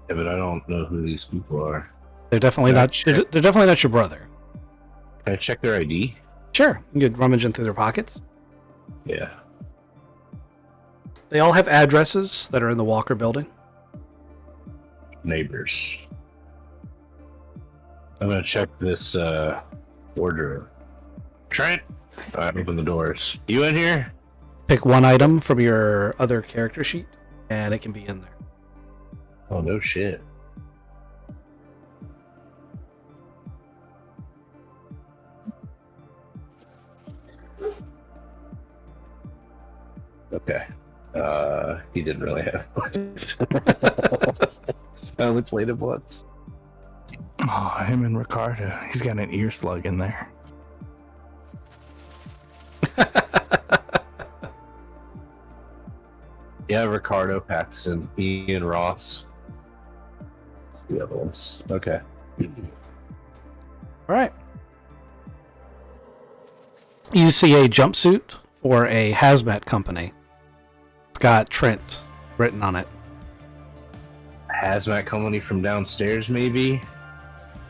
Yeah, but I don't know who these people are. They're definitely Can I not. check? They're definitely not your brother. Can I check their ID? Sure, you could rummage in through their pockets. Yeah. They all have addresses that are in the Walker building. Neighbors. I'm gonna check this wardrobe. Trent. All right, open the doors. You in here? Pick one item from your other character sheet, and it can be in there. Oh no shit. Okay. He didn't really have one. I only played it once. Oh, him and Ricardo. He's got an ear slug in there. Yeah, Ricardo, Paxton, Ian Ross. The other ones. Okay. All right. You see a jumpsuit for a hazmat company. It's got Trent written on it. Hazmat company from downstairs, maybe?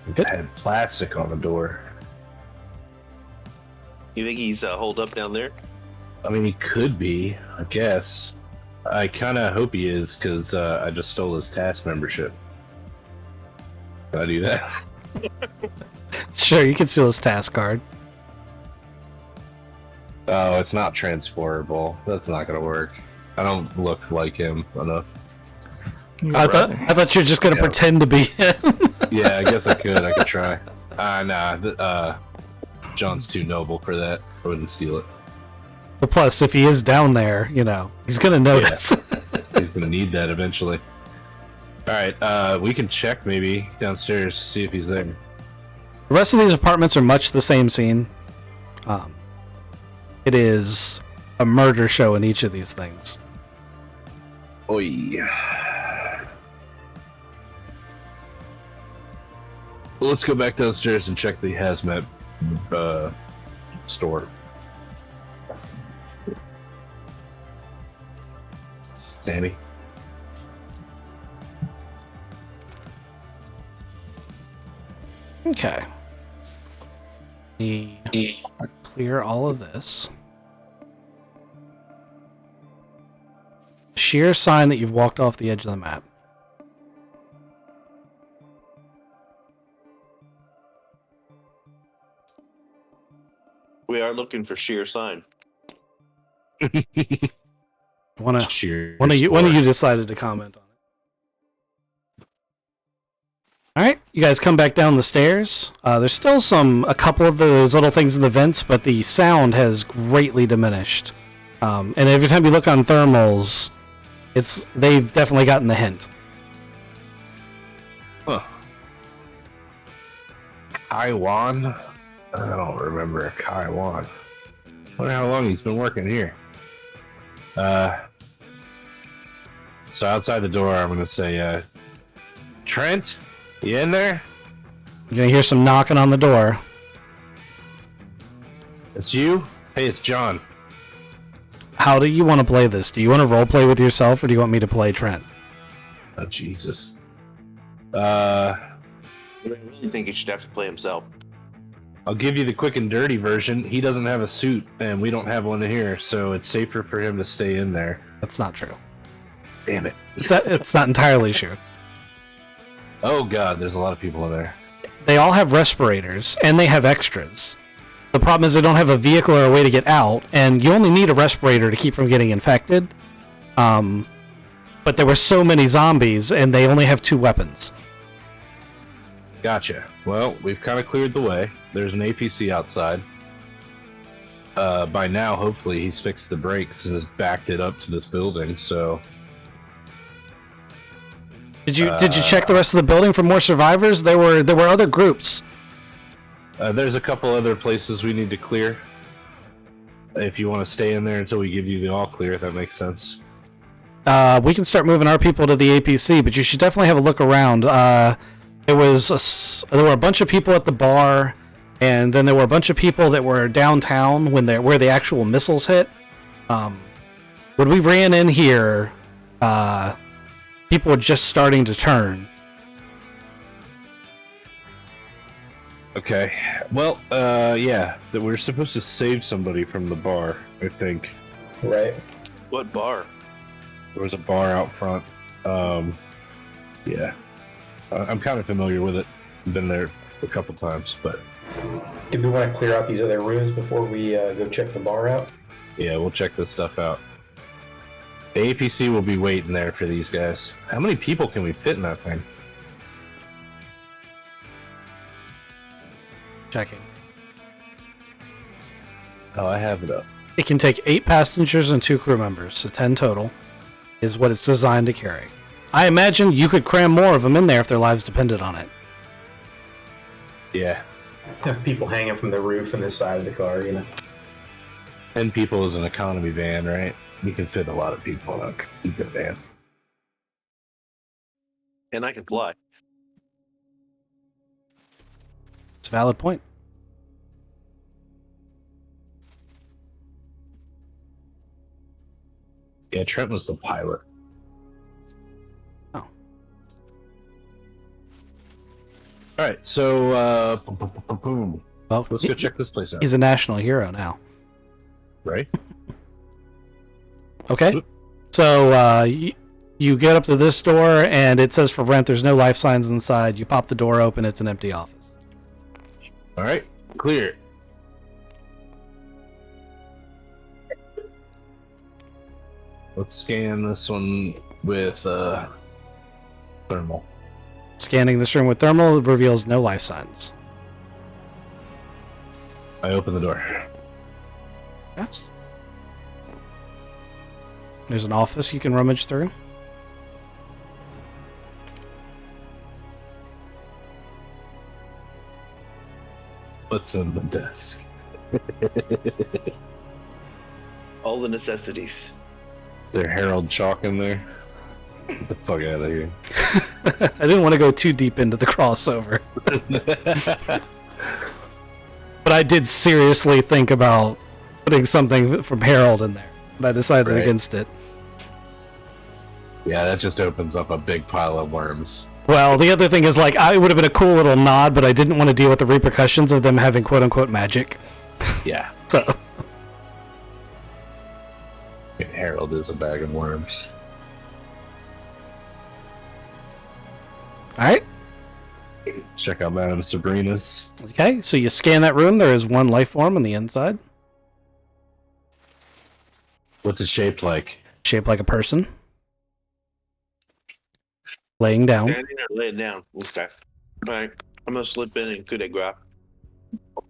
It Yep. had plastic on the door. You think he's holed up down there? I mean, he could be, I guess. I kind of hope he is, because I just stole his task membership. Can I do that? Sure, you can steal his task card. Oh, it's not transferable. That's not going to work. I don't look like him enough. Your I brother. thought you were just gonna Yeah. pretend to be him. Yeah, I guess I could. I could try. John's too noble for that. I wouldn't steal it. But plus, if he is down there, he's gonna notice. He's gonna need that eventually. Alright, we can check maybe downstairs, see if he's there. The rest of these apartments are much the same scene. It is a murder show in each of these things. Oi. Well, let's go back downstairs and check the hazmat store. Sammy. Okay. Clear all of this. Sheer sign that you've walked off the edge of the map. We are looking for sheer sign. Cheers. One of you decided to comment on it. All right, you guys come back down the stairs. There's still a couple of those little things in the vents, but the sound has greatly diminished. And every time you look on thermals, they've definitely gotten the hint. Huh. Kaiwan? I don't remember Kaiwan. Wonder how long he's been working here. So outside the door, I'm gonna say, Trent, you in there? You're gonna hear some knocking on the door. It's you? Hey, it's John. How do you want to play this? Do you want to role play with yourself, or do you want me to play Trent? Oh, Jesus. I really think he should have to play himself. I'll give you the quick and dirty version. He doesn't have a suit, and we don't have one here, so it's safer for him to stay in there. That's not true. Damn it. It's not entirely true. Oh, God, there's a lot of people in there. They all have respirators, and they have extras. The problem is they don't have a vehicle or a way to get out, and you only need a respirator to keep from getting infected. But there were so many zombies, and they only have 2 weapons. Gotcha. Well, we've kind of cleared the way. There's an APC outside. By now, hopefully, he's fixed the brakes and has backed it up to this building, so... Did you check the rest of the building for more survivors? There were other groups. There's a couple other places we need to clear. If you want to stay in there until we give you the all clear, if that makes sense. We can start moving our people to the APC, but you should definitely have a look around. There were a bunch of people at the bar, and then there were a bunch of people that were downtown where the actual missiles hit. When we ran in here, people were just starting to turn. Okay. Well, yeah, that we're supposed to save somebody from the bar, I think. Right. What bar? There was a bar out front. Yeah. I'm kind of familiar with it. Been there a couple times, but Do we want to clear out these other rooms before we go check the bar out? yeah, we'll check this stuff out. The APC will be waiting there for these guys. How many people can we fit in that thing? Checking. Oh, I have it up. It can take 8 passengers and 2 crew members, so 10 total is what it's designed to carry. I imagine you could cram more of them in there if their lives depended on it. Yeah. Have people hanging from the roof and the side of the car, you know. 10 people is an economy van, right? You can fit a lot of people in a good van. And I can fly. It's a valid point. Yeah, Trent was the pilot. Oh. Alright, so, boom. Well, Let's go check this place out. he's a national hero now. Right? Okay. Oop. So you get up to this door, and it says for rent. There's no life signs inside. You pop the door open. It's an empty office. Alright, clear. Let's scan this one with thermal. Scanning this room with thermal reveals no life signs. I open the door. Yes. There's an office you can rummage through. What's on the desk? All the necessities. Is there Harold Chalk in there? Get the fuck out of here. I didn't want to go too deep into the crossover, but I did seriously think about putting something from Harold in there, but I decided Right. against it. Yeah, that just opens up a big pile of worms. Well, the other thing is, like, it would have been a cool little nod, but I didn't want to deal with the repercussions of them having quote-unquote magic. Yeah, So, Harold is a bag of worms. alright. Check out Madame Sabrina's. Okay, so you scan that room. There is one life form on the inside, What's it shaped like? shaped like a person. Laying down. Standing or laying down. Okay. All right. I'm gonna slip in and coup de grace.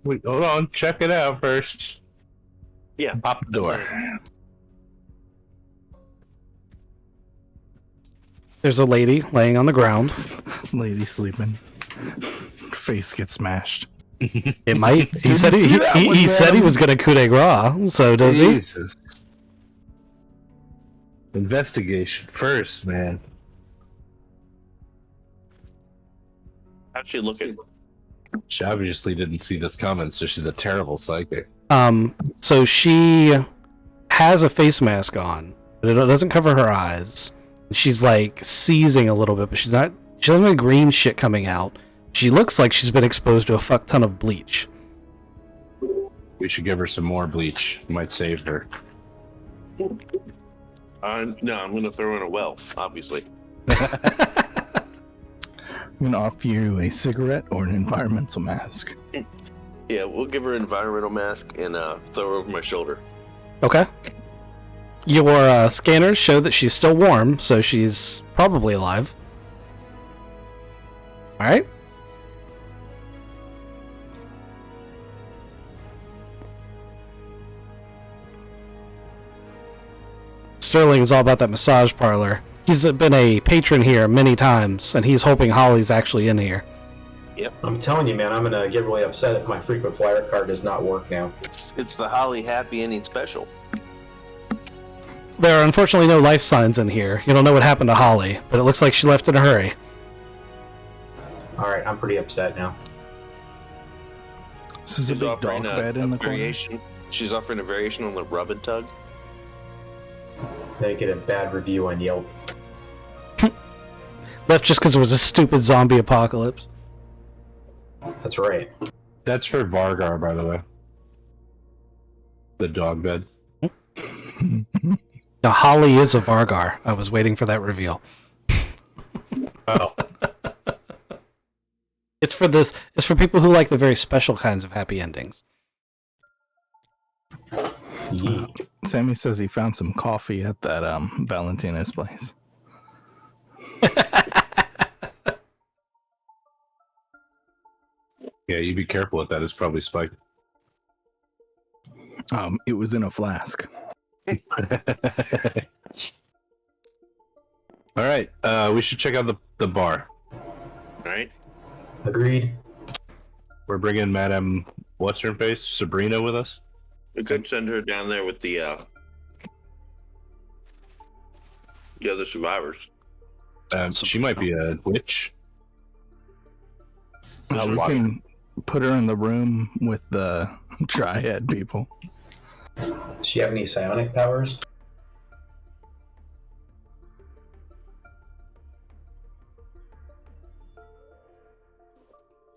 Wait, hold on. Check it out first. Yeah. Pop the door. There's a lady laying on the ground. Lady sleeping. Face gets smashed. It might. He Didn't said see that one, he said he man. was going to coup de grace. So does he? Jesus. Investigation first, man. How's she looking? She obviously didn't see this coming, so she's a terrible psychic. So she has a face mask on, but it doesn't cover her eyes. She's like seizing a little bit, but she's not. She doesn't have any green shit coming out. She looks like she's been exposed to a fuck ton of bleach. We should give her some more bleach. It might save her. No, I'm gonna throw her in a well, obviously. I'm going to offer you a cigarette or an environmental mask. Yeah, we'll give her an environmental mask and throw her over my shoulder. Okay. Your scanners show that she's still warm, so she's probably alive. Alright. Sterling is all about that massage parlor. He's been a patron here many times, and he's hoping Holly's actually in here. I'm telling you, man, I'm gonna get really upset if my frequent flyer card does not work now. It's the Holly Happy Ending special. There are unfortunately no life signs in here. You don't know what happened to Holly, but it looks like she left in a hurry. Alright, I'm pretty upset now. This is a big dog bed in the corner. variation. She's offering a variation on the rub and tug. They get a bad review on Yelp. Left just because it was a stupid zombie apocalypse. That's right. That's for Vargar, by the way. The dog bed. Now, Holly is a Vargar. I was waiting for that reveal. Oh. It's for this. It's for people who like the very special kinds of happy endings. Sammy says he found some coffee at that Valentina's place. Yeah, you be careful with that. It's probably spiked. It was in a flask. All right. We should check out the bar. All right. Agreed. We're bringing Madame what's her face, Sabrina, with us. We could send her down there with the other survivors. She might be a witch. We can put her in the room with the Triad people. Does she have any psionic powers?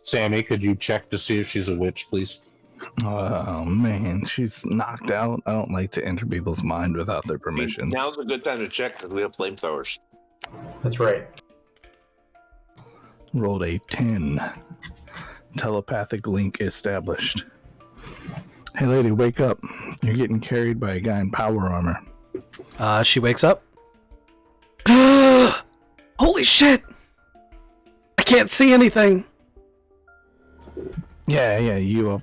Sammy, could you check to see if she's a witch, please? Oh man, she's knocked out. I don't like to enter people's mind without their permission. Now's a good time to check because we have flamethrowers. That's right. Rolled a 10. Telepathic link established. Hey lady, wake up. You're getting carried by a guy in power armor. She wakes up. Holy shit! I can't see anything. Yeah, you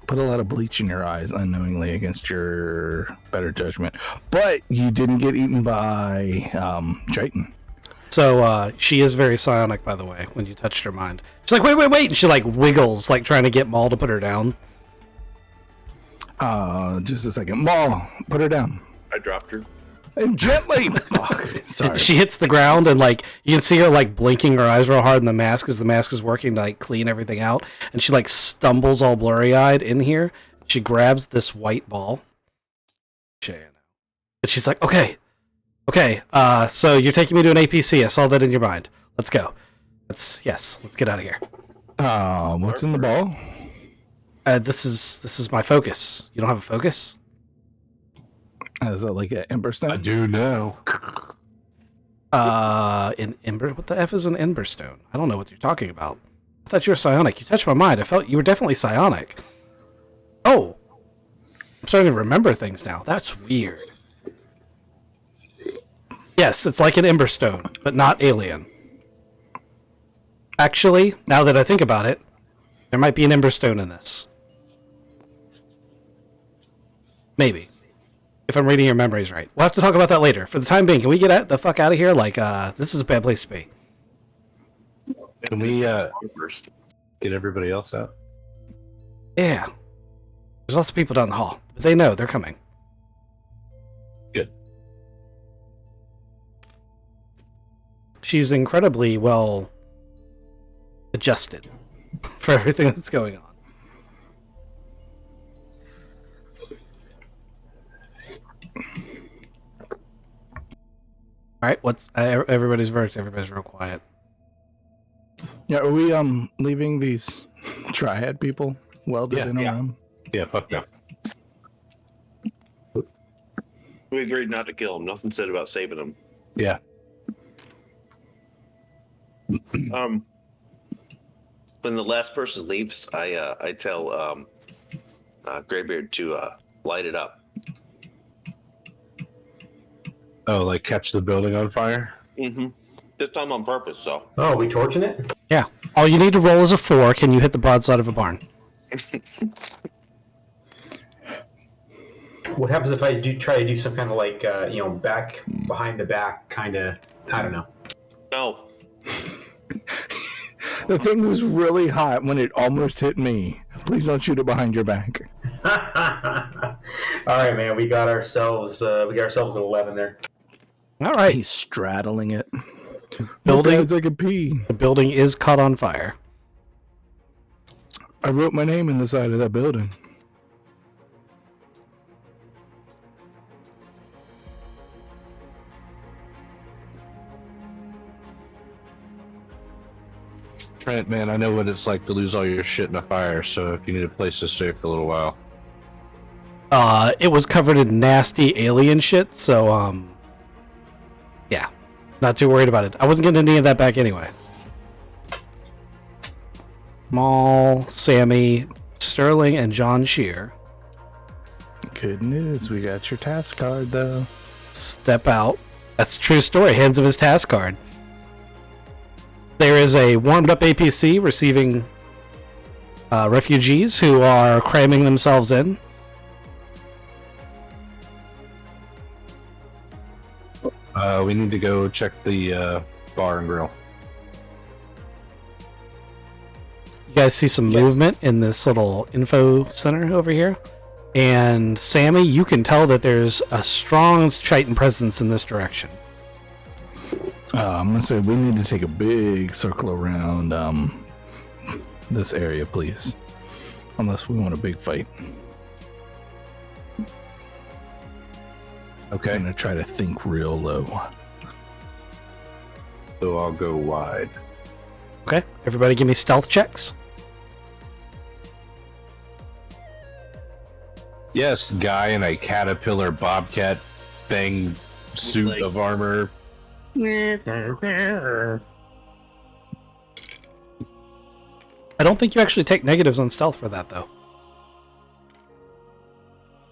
put a lot of bleach in your eyes unknowingly against your better judgment. But you didn't get eaten by Triton. So, she is very psionic, by the way, when you touched her mind. She's like, wait, and she, like, wiggles, like, trying to get Maul to put her down. Just a second. Maul, put her down. I dropped her. And gently! Fuck, sorry. She hits the ground, and, like, you can see her, like, blinking her eyes real hard in the mask as the mask is working to, like, clean everything out. And she, like, stumbles all blurry-eyed in here. She grabs this white ball. And she's like, okay, so you're taking me to an APC. I saw that in your mind. Let's go. Let's get out of here. What's in the ball? This is my focus. You don't have a focus? Is that like an Emberstone? I do know. In Ember? What the F is an Emberstone? I don't know what you're talking about. I thought you were psionic. You touched my mind. I felt you were definitely psionic. Oh. I'm starting to remember things now. That's weird. Yes, it's like an Emberstone, but not alien. Actually, now that I think about it, there might be an Emberstone in this. Maybe. If I'm reading your memories right. We'll have to talk about that later. For the time being, can we get the fuck out of here? Like, this is a bad place to be. Can we get everybody else out? Yeah. There's lots of people down the hall. But they know they're coming. Good. She's incredibly well adjusted for everything that's going on. All right, everybody's real quiet. Yeah, are we leaving these Triad people welded in around? Yeah, fuck no. We agreed not to kill him. Nothing said about saving him. Yeah. When the last person leaves, I tell Graybeard to light it up. Oh, like catch the building on fire? Mm-hmm. This time on purpose, so. Oh, are we torching it? Yeah. All you need to roll is a 4. Can you hit the broadside of a barn? What happens if I try to do some kind of like, back behind the back kind of? I don't know. No. The thing was really hot when it almost hit me. Please don't shoot it behind your back. All right, man. We got ourselves an 11 there. All right. He's straddling it. Building. Guys, I could pee. The building is caught on fire. I wrote my name in the side of that building. Alright, man, I know what it's like to lose all your shit in a fire, so if you need a place to stay for a little while. It was covered in nasty alien shit, so, yeah. Not too worried about it. I wasn't getting any of that back anyway. Maul, Sammy, Sterling, and John Shear. Good news, we got your task card, though. Step out. That's a true story. Hands of his task card. There is a warmed-up APC receiving refugees who are cramming themselves in. We need to go check the bar and grill. You guys see some movement in this little info center over here. And Sammy, you can tell that there's a strong Triton presence in this direction. I'm gonna say we need to take a big circle around this area, please. Unless we want a big fight. Okay. I'm gonna try to think real low. So I'll go wide. Okay, everybody give me stealth checks. Yes, guy in a caterpillar bobcat thing suit of armor. I don't think you actually take negatives on stealth for that, though.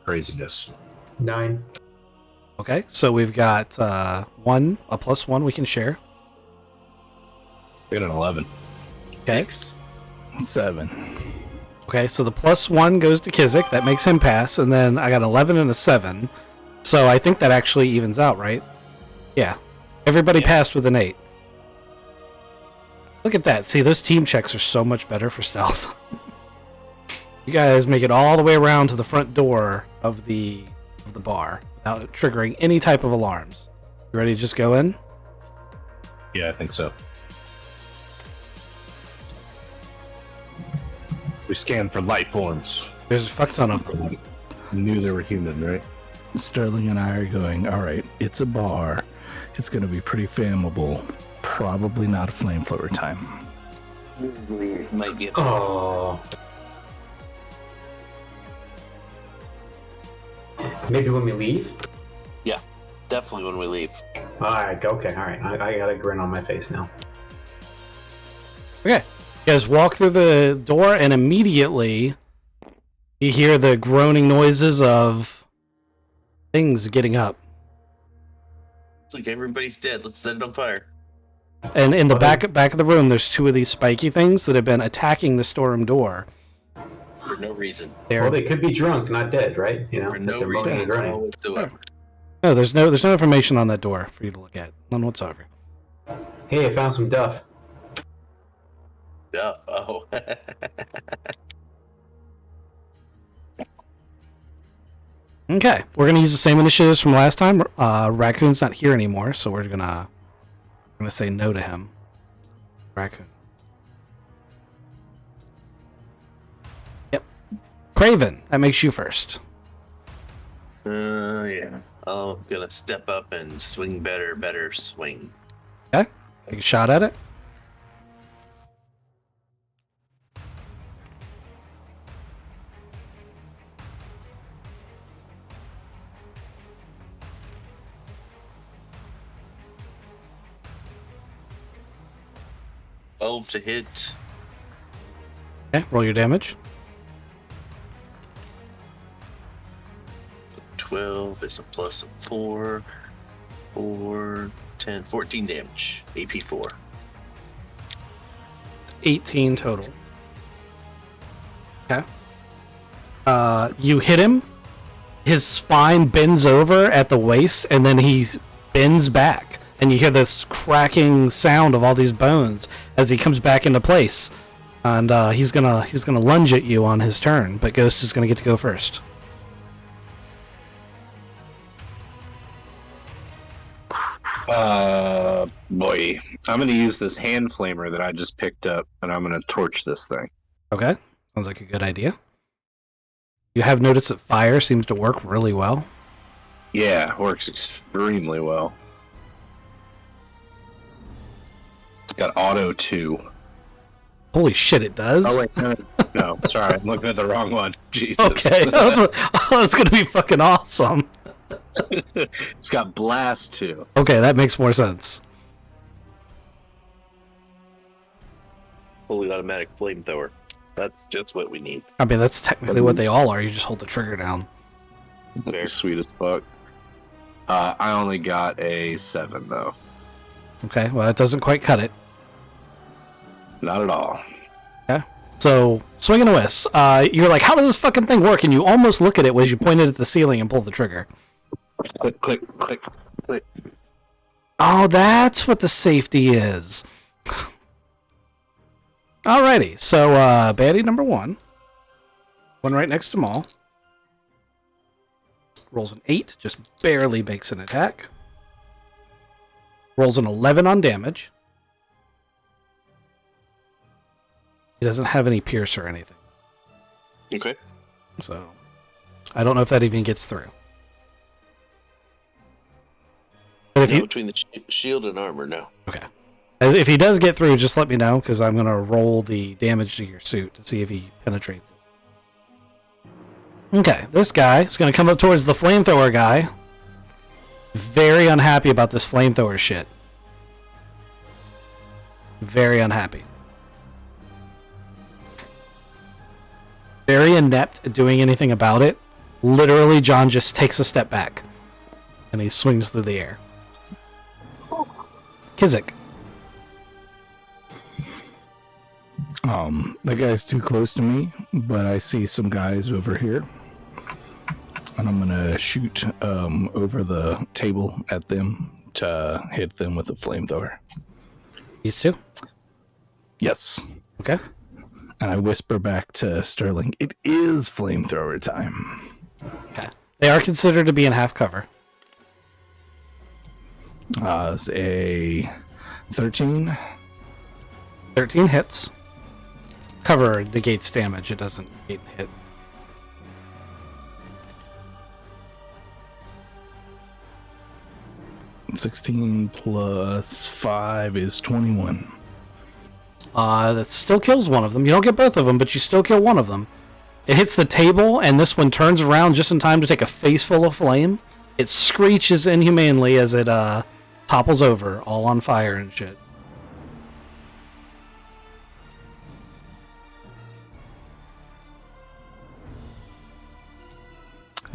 Craziness. 9. Okay, so we've got a +1 we can share. I got an 11. Okay. 7. Okay, so the +1 goes to Kizik. That makes him pass. And then I got 11 and a 7. So I think that actually evens out, right? Yeah. Everybody passed with an 8. Look at that. See, those team checks are so much better for stealth. You guys make it all the way around to the front door of the bar without triggering any type of alarms. You ready to just go in? Yeah, I think so. We scanned for life forms. There's a fuck ton of them. Knew they were human, right? Sterling and I are going, alright, it's a bar. It's gonna be pretty flammable. Probably not a flamethrower time. Might be a Oh. Maybe when we leave? definitely when we leave. Alright, okay, alright. I got a grin on my face now. Okay. You guys walk through the door, and immediately you hear the groaning noises of things getting up. It's like everybody's dead. Let's set it on fire. And in the back of the room, there's 2 of these spiky things that have been attacking the storeroom door. For no reason. Well, they could be drunk, not dead, right? You know, For no they're moaning reason and at all groaning. whatsoever. No, there's no information on that door for you to look at. None whatsoever. Hey, I found some duff. Yeah. Oh. Okay, we're gonna use the same initiatives from last time. Raccoon's not here anymore, so we're gonna say no to him. Raccoon. Yep. Craven, that makes you first. Yeah. I'm gonna step up and swing better swing. Okay, take a shot at it. To hit. Okay, roll your damage. 12 is a plus of 4. 4, 10, 14 damage. AP 4. 18 total. Okay. You hit him. His spine bends over at the waist, and then he bends back. And you hear this cracking sound of all these bones as he comes back into place. And he's gonna lunge at you on his turn, but Ghost is gonna get to go first. Boy. I'm gonna use this hand flamer that I just picked up, and I'm gonna torch this thing. Okay, sounds like a good idea. You have noticed that fire seems to work really well. Yeah, it works extremely well. It's got auto 2. Holy shit, it does. Oh wait, no, sorry, I'm looking at the wrong one. Jesus. Okay, that's gonna be fucking awesome. It's got blast too. Okay, that makes more sense. Fully automatic flamethrower. That's just what we need. I mean, that's technically what they all are. You just hold the trigger down. Fair. Sweet as fuck. I only got a 7 though. Okay, well, that doesn't quite cut it. Not at all. So, swing and a miss. You're like, how does this fucking thing work? And you almost look at it as you point it at the ceiling and pull the trigger. Click, click, click, click. Oh, that's what the safety is. Alrighty, so baddie number 1. One right next to Maul. Rolls an 8, just barely makes an attack. Rolls an 11 on damage. He doesn't have any pierce or anything. Okay. So, I don't know if that even gets through. But if No, you, between the shield and armor, no. okay. If he does get through, just let me know, because I'm going to roll the damage to your suit to see if he penetrates it. Okay, this guy is going to come up towards the flamethrower guy. Very unhappy about this flamethrower shit. Very unhappy. Very inept at doing anything about it. Literally, John just takes a step back. And he swings through the air. Kizik. That guy's too close to me, but I see some guys over here. And I'm gonna shoot over the table at them to hit them with a flamethrower. These two? Yes. Okay. And I whisper back to Sterling, it is flamethrower time. Okay. They are considered to be in half cover. It's a 13. 13 hits. Cover negates damage, it doesn't negate hit. $16 plus 5 is 21. That still kills one of them. You don't get both of them, but you still kill one of them. It hits the table, and this one turns around just in time to take a face full of flame. It screeches inhumanely as it topples over, all on fire and shit.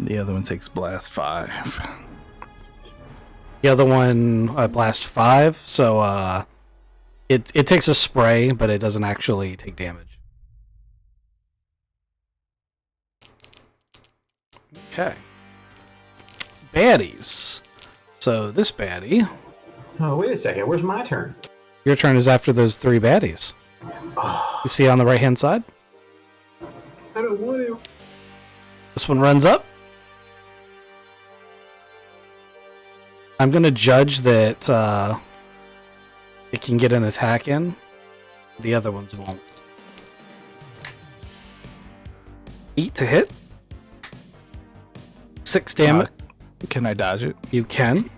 The other one takes blast 5. The other one, blast 5, so it takes a spray, but it doesn't actually take damage. Okay. Baddies. So this baddie, Oh, wait a second. Where's my turn? your turn is after those 3 baddies. Oh, You see on the right-hand side? I don't want to. This one runs up. I'm going to judge that it can get an attack in. The other ones won't. 8 to hit. 6 damage. Can I dodge it? You can.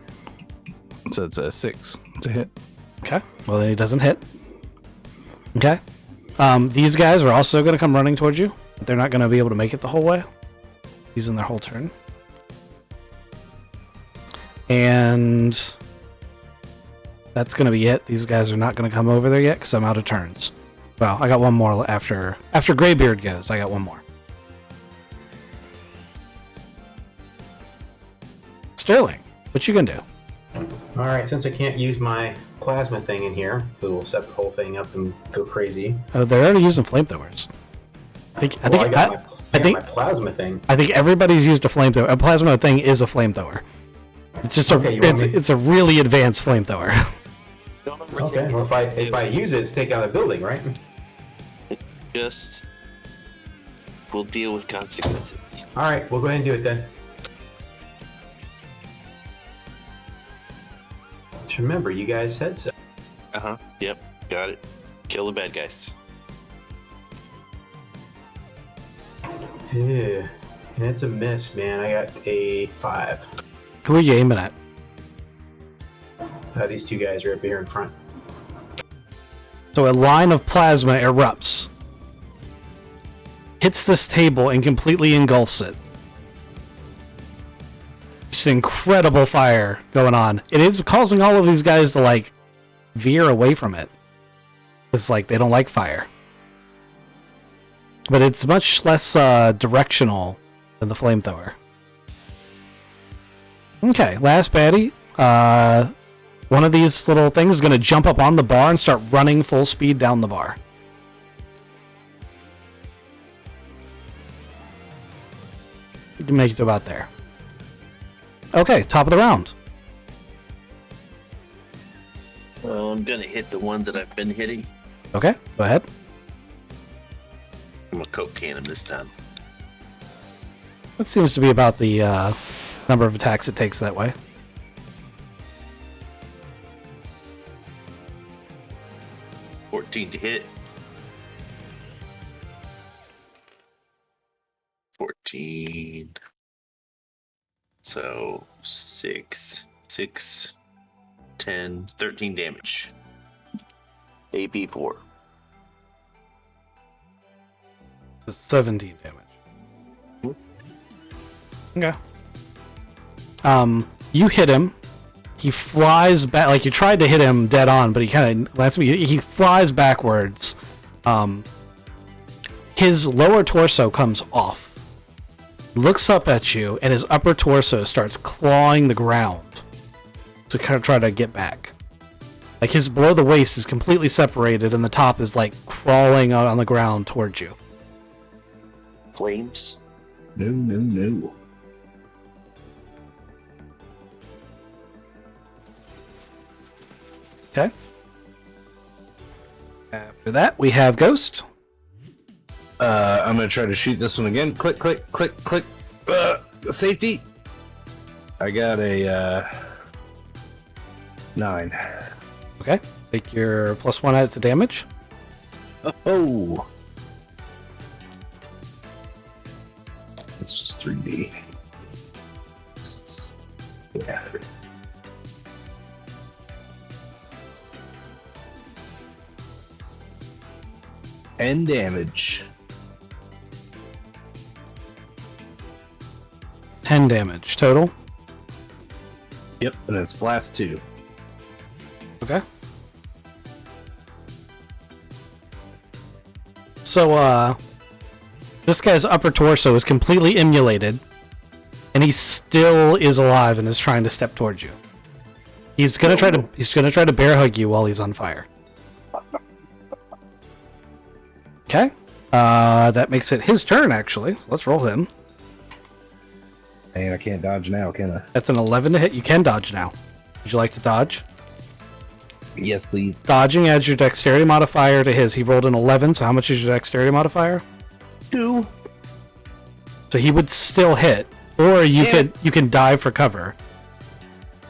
So it's a 6 to hit. Okay. Well, then he doesn't hit. Okay. These guys are also going to come running towards you. But they're not going to be able to make it the whole way. Using their whole turn. And that's going to be it. These guys are not going to come over there yet because I'm out of turns. Well, I got one more after Greybeard goes. I got one more. Sterling, what you gonna do? All right, since I can't use my plasma thing in here, who will set the whole thing up and go crazy. They're already using flamethrowers. I think my plasma thing. I think everybody's used a flamethrower. A plasma thing is a flamethrower. It's just it's a really advanced flamethrower. Okay, well if I use it, it's take out a building, right? Just we'll deal with consequences. All right, we'll go ahead and do it then. Just remember, you guys said so. Yep. Got it. Kill the bad guys. Yeah, that's a miss, man. I got a 5. Who are you aiming at? These 2 guys are up here in front. So a line of plasma erupts, hits this table, and completely engulfs it. Just incredible fire going on. It is causing all of these guys to, like, veer away from it. It's like they don't like fire. But it's much less directional than the flamethrower. Okay, last baddie. One of these little things is going to jump up on the bar and start running full speed down the bar. You can make it to about there. Okay, top of the round. Well, I'm gonna hit the ones that I've been hitting. Okay, go ahead. I'm gonna Coke can him this time. That seems to be about the number of attacks it takes that way. $14 to hit. 14. So 6, 10, 13 damage. AP 4. 17 damage. Okay. You hit him. He flies back, like you tried to hit him dead on, but he flies backwards. His lower torso comes off. Looks up at you, and his upper torso starts clawing the ground to kind of try to get back. Like his below the waist is completely separated, and the top is like crawling out on the ground towards you. Flames. No. Okay. After that, we have Ghost. I'm gonna try to shoot this one again. Click. Safety. I got a 9. Okay. Take your +1 added to damage. Oh. It's just 3D. Yeah. And damage. 10 damage total. Yep, and it's blast 2. Okay. So, this guy's upper torso is completely immolated, and he still is alive and is trying to step towards you. He's gonna try to bear hug you while he's on fire. Okay. That makes it his turn, actually. Let's roll him. And I can't dodge now, can I? That's an 11 to hit. You can dodge now. Would you like to dodge? Yes, please. Dodging adds your dexterity modifier to his. He rolled an 11, so how much is your dexterity modifier? 2. So he would still hit. Or you can dive for cover.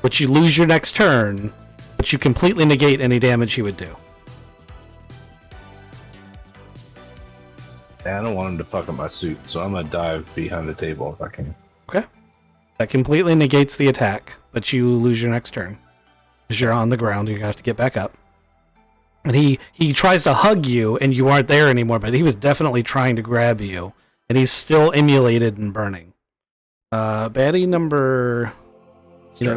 But you lose your next turn, but you completely negate any damage he would do. I don't want him to fuck up my suit, so I'm gonna dive behind the table if I can. Okay. That completely negates the attack, but you lose your next turn. Because you're on the ground, you're gonna have to get back up. And he tries to hug you, and you aren't there anymore, but he was definitely trying to grab you. And he's still immolated and burning. Baddie number... just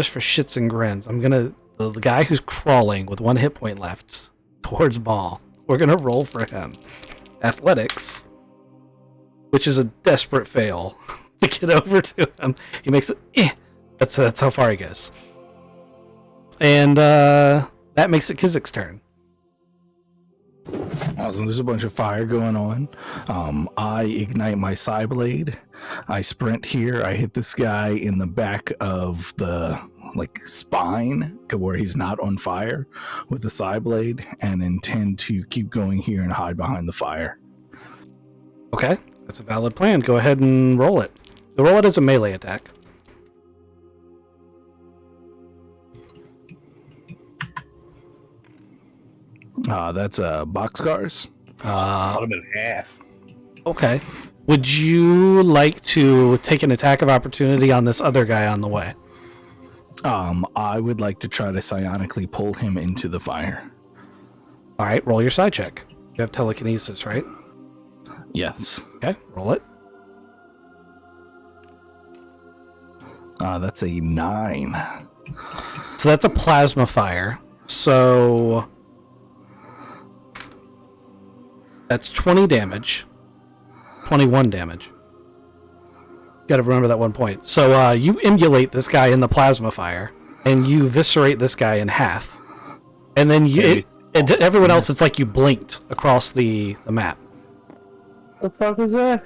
for shits and grins, I'm gonna... The guy who's crawling with 1 hit point left towards Maul, we're gonna roll for him. Athletics, which is a desperate fail to get over to him. He makes it. That's how far he goes, and that makes it Kizik's turn. Awesome. There's a bunch of fire going on. I ignite my Psy Blade. I sprint here. I hit this guy in the back of the spine where he's not on fire with the Psy Blade, and intend to keep going here and hide behind the fire. Okay, that's a valid plan. Go ahead and roll it. Roll it as a melee attack. That's boxcars. Cut him in half. Okay. Would you like to take an attack of opportunity on this other guy on the way? I would like to try to psionically pull him into the fire. All right, roll your side check. You have telekinesis, right? Yes. Okay, roll it. That's a 9. So that's a plasma fire. So that's 20 damage. 21 damage. Got to remember that one point. So you emulate this guy in the plasma fire, and you eviscerate this guy in half. And then and everyone else, it's like you blinked across the map. The fuck is that?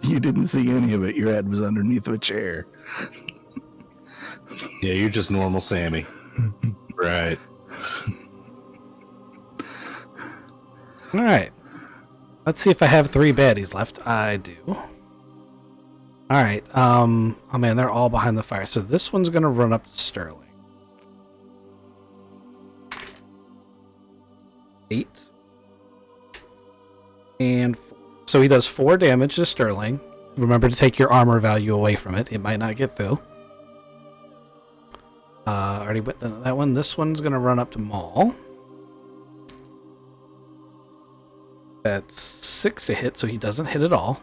You didn't see any of it. Your head was underneath a chair. Yeah, you're just normal Sammy. Right. All right. Let's see if I have 3 baddies left. I do. All right. Oh man, they're all behind the fire. So this one's gonna run up to Sterling. 8 and 4. So he does 4 damage to Sterling. Remember to take your armor value away from it. It might not get through. Already went that one. This one's gonna run up to Maul. That's 6 to hit, so he doesn't hit at all.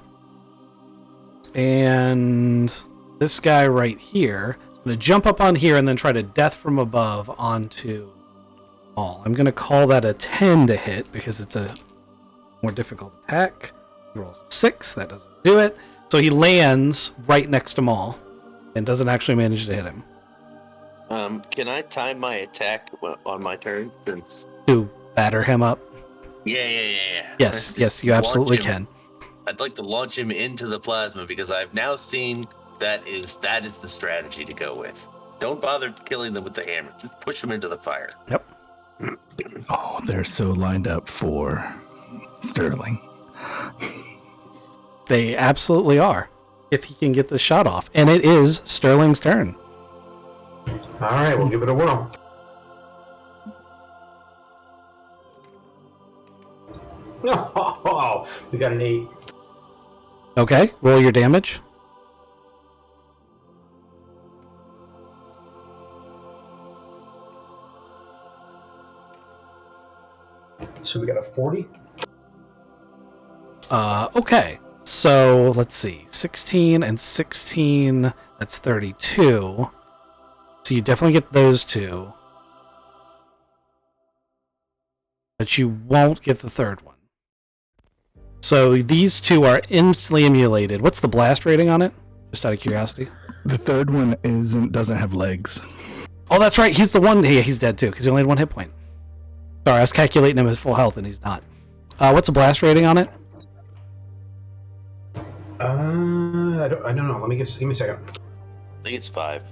And this guy right here is going to jump up on here and then try to death from above onto Maul. I'm going to call that a 10 to hit because it's a more difficult attack. He rolls a 6. That doesn't do it. So he lands right next to Maul and doesn't actually manage to hit him. Can I time my attack on my turn? To batter him up? Yeah. Yes, you absolutely can. I'd like to launch him into the plasma because I've now seen that is the strategy to go with. Don't bother killing them with the hammer. Just push them into the fire. Yep. Oh, they're so lined up for Sterling. They absolutely are. If he can get the shot off. And it is Sterling's turn. All right, we'll give it a whirl. Oh, we got an 8. Okay, roll your damage. So we got a 40. Okay. So let's see. 16 and 16, that's 32. So you definitely get those 2. But you won't get the third one. So these 2 are instantly emulated. What's the blast rating on it? Just out of curiosity. The third one doesn't have legs. Oh, that's right. He's the one. Yeah, he's dead too because he only had 1 hit point. Sorry, I was calculating him as full health and he's not. What's the blast rating on it? I don't know. Let me guess. Give me a second. I think it's 5.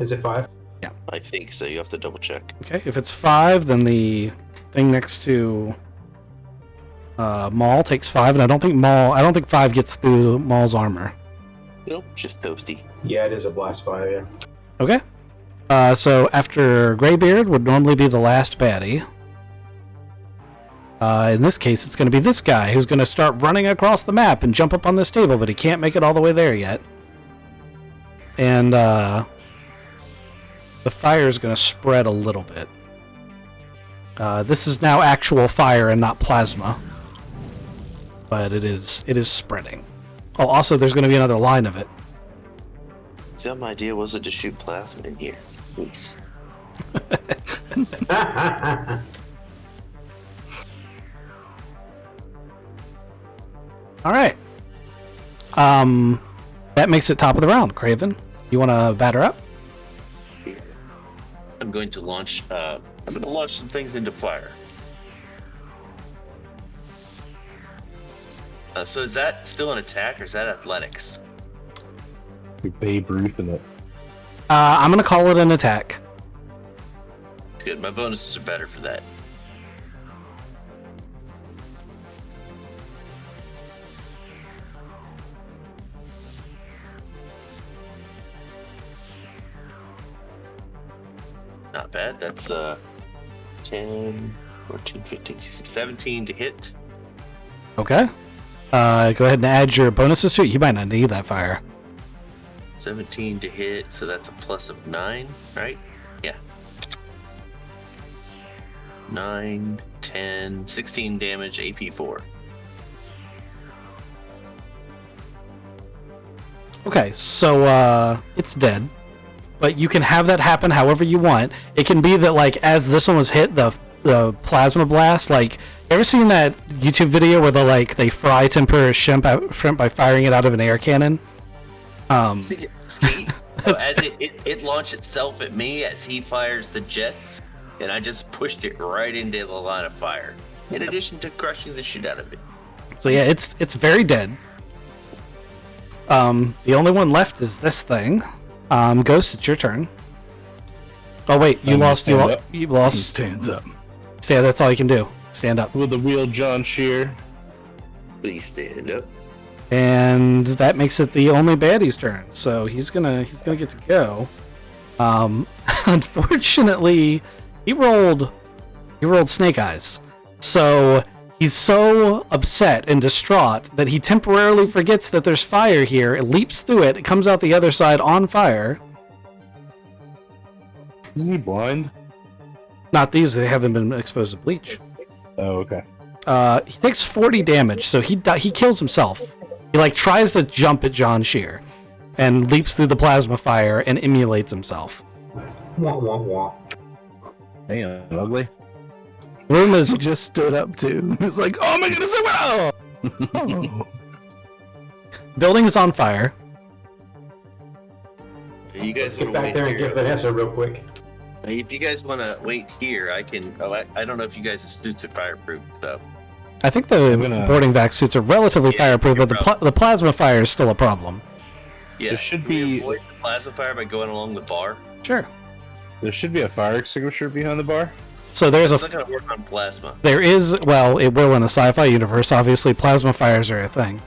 Is it 5? Yeah. I think so. You have to double check. Okay, if it's 5, then the thing next to Maul takes 5, and I don't think 5 gets through Maul's armor. Nope, just toasty. Yeah, it is a blast 5. Yeah. Okay. So after Greybeard would normally be the last baddie. In this case, it's going to be this guy who's going to start running across the map and jump up on this table, but he can't make it all the way there yet. And the fire is going to spread a little bit. This is now actual fire and not plasma. But it is spreading. Oh, also, there's going to be another line of it. Some idea was it to shoot plasma in here. Please. All right. That makes it top of the round. Craven, you want to batter up? I'm going to launch. I'm going to launch some things into fire. So is that still an attack or is that athletics? You're Babe Ruth in it. I'm going to call it an attack. It's good. My bonuses are better for that. Not bad. That's 10, 14, 15, 16, 17 to hit. Okay. Go ahead and add your bonuses to it. You might not need that fire. 17 to hit, so that's a plus of 9, right? Yeah. 9, 10, 16 damage, AP 4. Okay, so it's dead. But you can have that happen however you want. It can be that, like, as this one was hit, the plasma blast, like, ever seen that YouTube video where they fry temper shrimp by firing it out of an air cannon? See, as it launched itself at me as he fires the jets, and I just pushed it right into the line of fire. In addition to crushing the shit out of it. So yeah, it's very dead. The only one left is this thing. Ghost, it's your turn. Oh wait, you lost. You lost. Stands up. So yeah, that's all you can do. Stand up. With the real John Shear. Please stand up. And that makes it the only baddie's turn. So he's gonna get to go. Unfortunately, he rolled snake eyes. So he's so upset and distraught that he temporarily forgets that there's fire here. It leaps through it. It comes out the other side on fire. Isn't he blind? Not these. They haven't been exposed to bleach. Oh, okay. He takes 40 damage, so he kills himself. He tries to jump at John Shear and leaps through the plasma fire and emulates himself. Wah, wah, wah. Damn, ugly. Room is Just stood up too. It's like, oh my goodness! Oh. building is on fire. You guys Get want to back wait there and here? get Vanessa real quick. If you guys want to wait here, I can. Oh, I don't know if you guys' suits are fireproof, so. I think the gonna- boarding vac suits are relatively Yeah, fireproof, you're but the plasma fire is still a problem. Yeah, There should can we be- avoid the plasma fire by going along the bar. Sure. There should be a fire extinguisher behind the bar. So there's It's a not going to work on plasma. there is well, it will in a sci-fi universe. Obviously, plasma fires are a thing.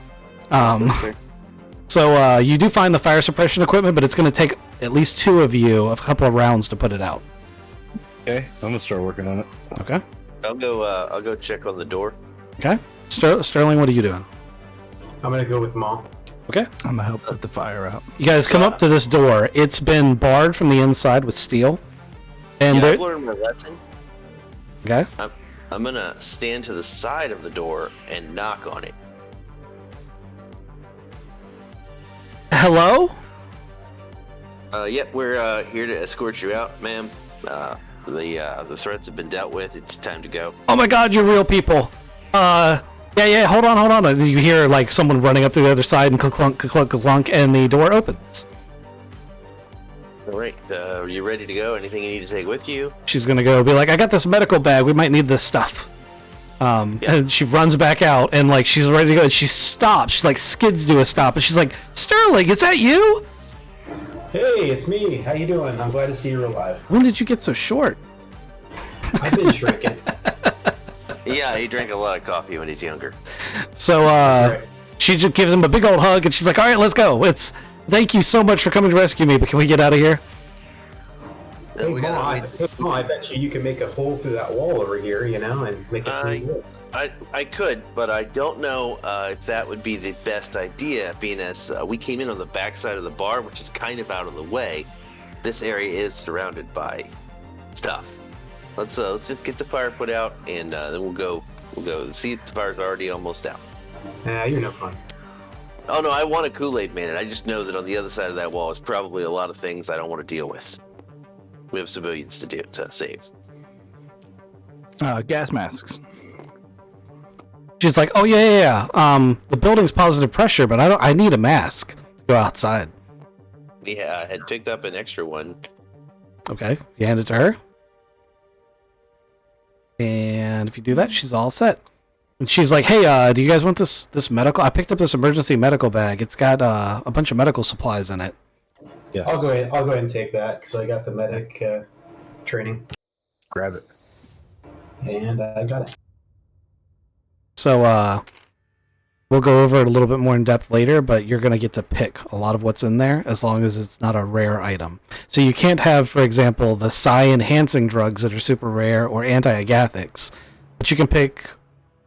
So you do find the fire suppression equipment, but it's going to take at least two of you a couple of rounds to put it out. Okay, I'm gonna start working on it. Okay. I'll go check on the door. Okay. Sterling, what are you doing? I'm gonna go with Mom. Okay. I'm gonna help put the fire out. You guys come up to this door. It's been barred from the inside with steel. And Yeah, there. I've learned my lesson. Okay. I'm gonna stand to the side of the door and knock on it. Hello? Yep, we're here to escort you out, ma'am. The threats have been dealt with. It's time to go. Oh my God, you're real people. Yeah. Hold on. And you hear someone running up to the other side and clunk, clunk, clunk, and the door opens. All right, are you ready to go? Anything you need to take with you? She's gonna go be like, I got this medical bag. We might need this stuff. And she runs back out and she's ready to go. And she stops. She skids to a stop, and she's like, Sterling, is that you? Hey, it's me. How you doing? I'm glad to see you're alive. When did you get so short? I've been shrinking. Yeah, he drank a lot of coffee when he's younger. So Right. she just gives him a big old hug, and she's like, all right, let's go. Thank you so much for coming to rescue me, but can we get out of here? And Hey, we Mom, gotta wait. I bet you can make a hole through that wall over here, and make it through wood. I could, but I don't know if that would be the best idea, being as we came in on the backside of the bar, which is kind of out of the way. This area is surrounded by stuff. Let's just get the fire put out, and then we'll go. See, the fire's already almost out. Nah, you're no fun. Oh no, I want a Kool-Aid Man. I just know that on the other side of that wall is probably a lot of things I don't want to deal with. We have civilians to save. Gas masks. She's like, oh yeah. The building's positive pressure, but I need a mask to go outside. We had picked up an extra one. Okay, you hand it to her. And if you do that, she's all set. And she's like, hey, do you guys want this medical? I picked up this emergency medical bag. It's got a bunch of medical supplies in it. Yes. I'll go ahead and take that because I got the medic training, Grab it. and I got it. So, we'll go over it a little bit more in depth later, but you're going to get to pick a lot of what's in there as long as it's not a rare item. So you can't have, for example, the psi-enhancing drugs that are super rare or anti-agathics, but you can pick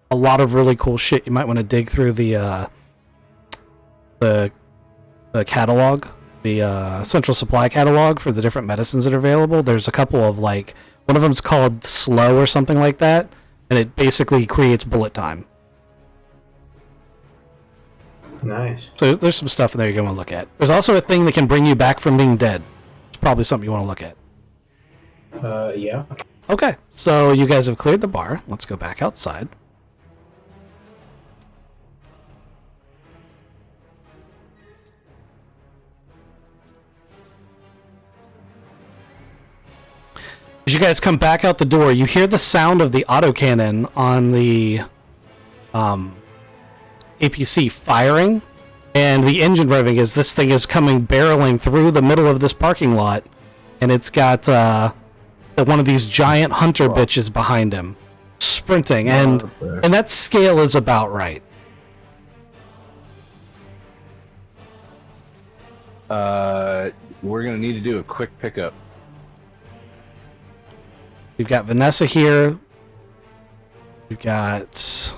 a lot of really cool shit. You might want to dig through the catalog, the central supply catalog for the different medicines that are available. There's a couple of One of them's called slow or something like that, and it basically creates bullet time. Nice. So there's some stuff in there you're going to look at. There's also a thing that can bring you back from being dead. It's probably something you want to look at. Yeah. Okay, so you guys have cleared the bar. Let's go back outside. As you guys come back out the door, you hear the sound of the autocannon on the APC firing, and the engine revving as this thing is coming barreling through the middle of this parking lot, and it's got one of these giant hunter bitches behind him, sprinting, and that scale is about right. We're gonna need to do a quick pickup. We've got Vanessa here. We've got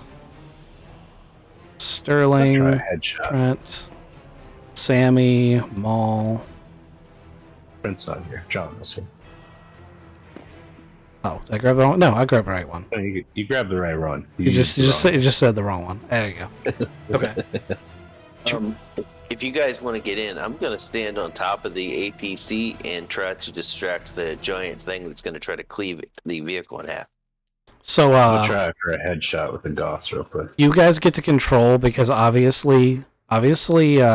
Sterling, Try a headshot. Trent, Sammy, Maul. Trent's not here. John is here. Oh, did I grab the wrong? No, I grabbed the right one. No, you grabbed the right run. You just used the said the wrong one. There you go. Okay. If you guys want to get in, I'm going to stand on top of the APC and try to distract the giant thing that's going to try to cleave the vehicle in half. So, I'll try for a headshot with the Goss real quick. you guys get to control because obviously, Deacon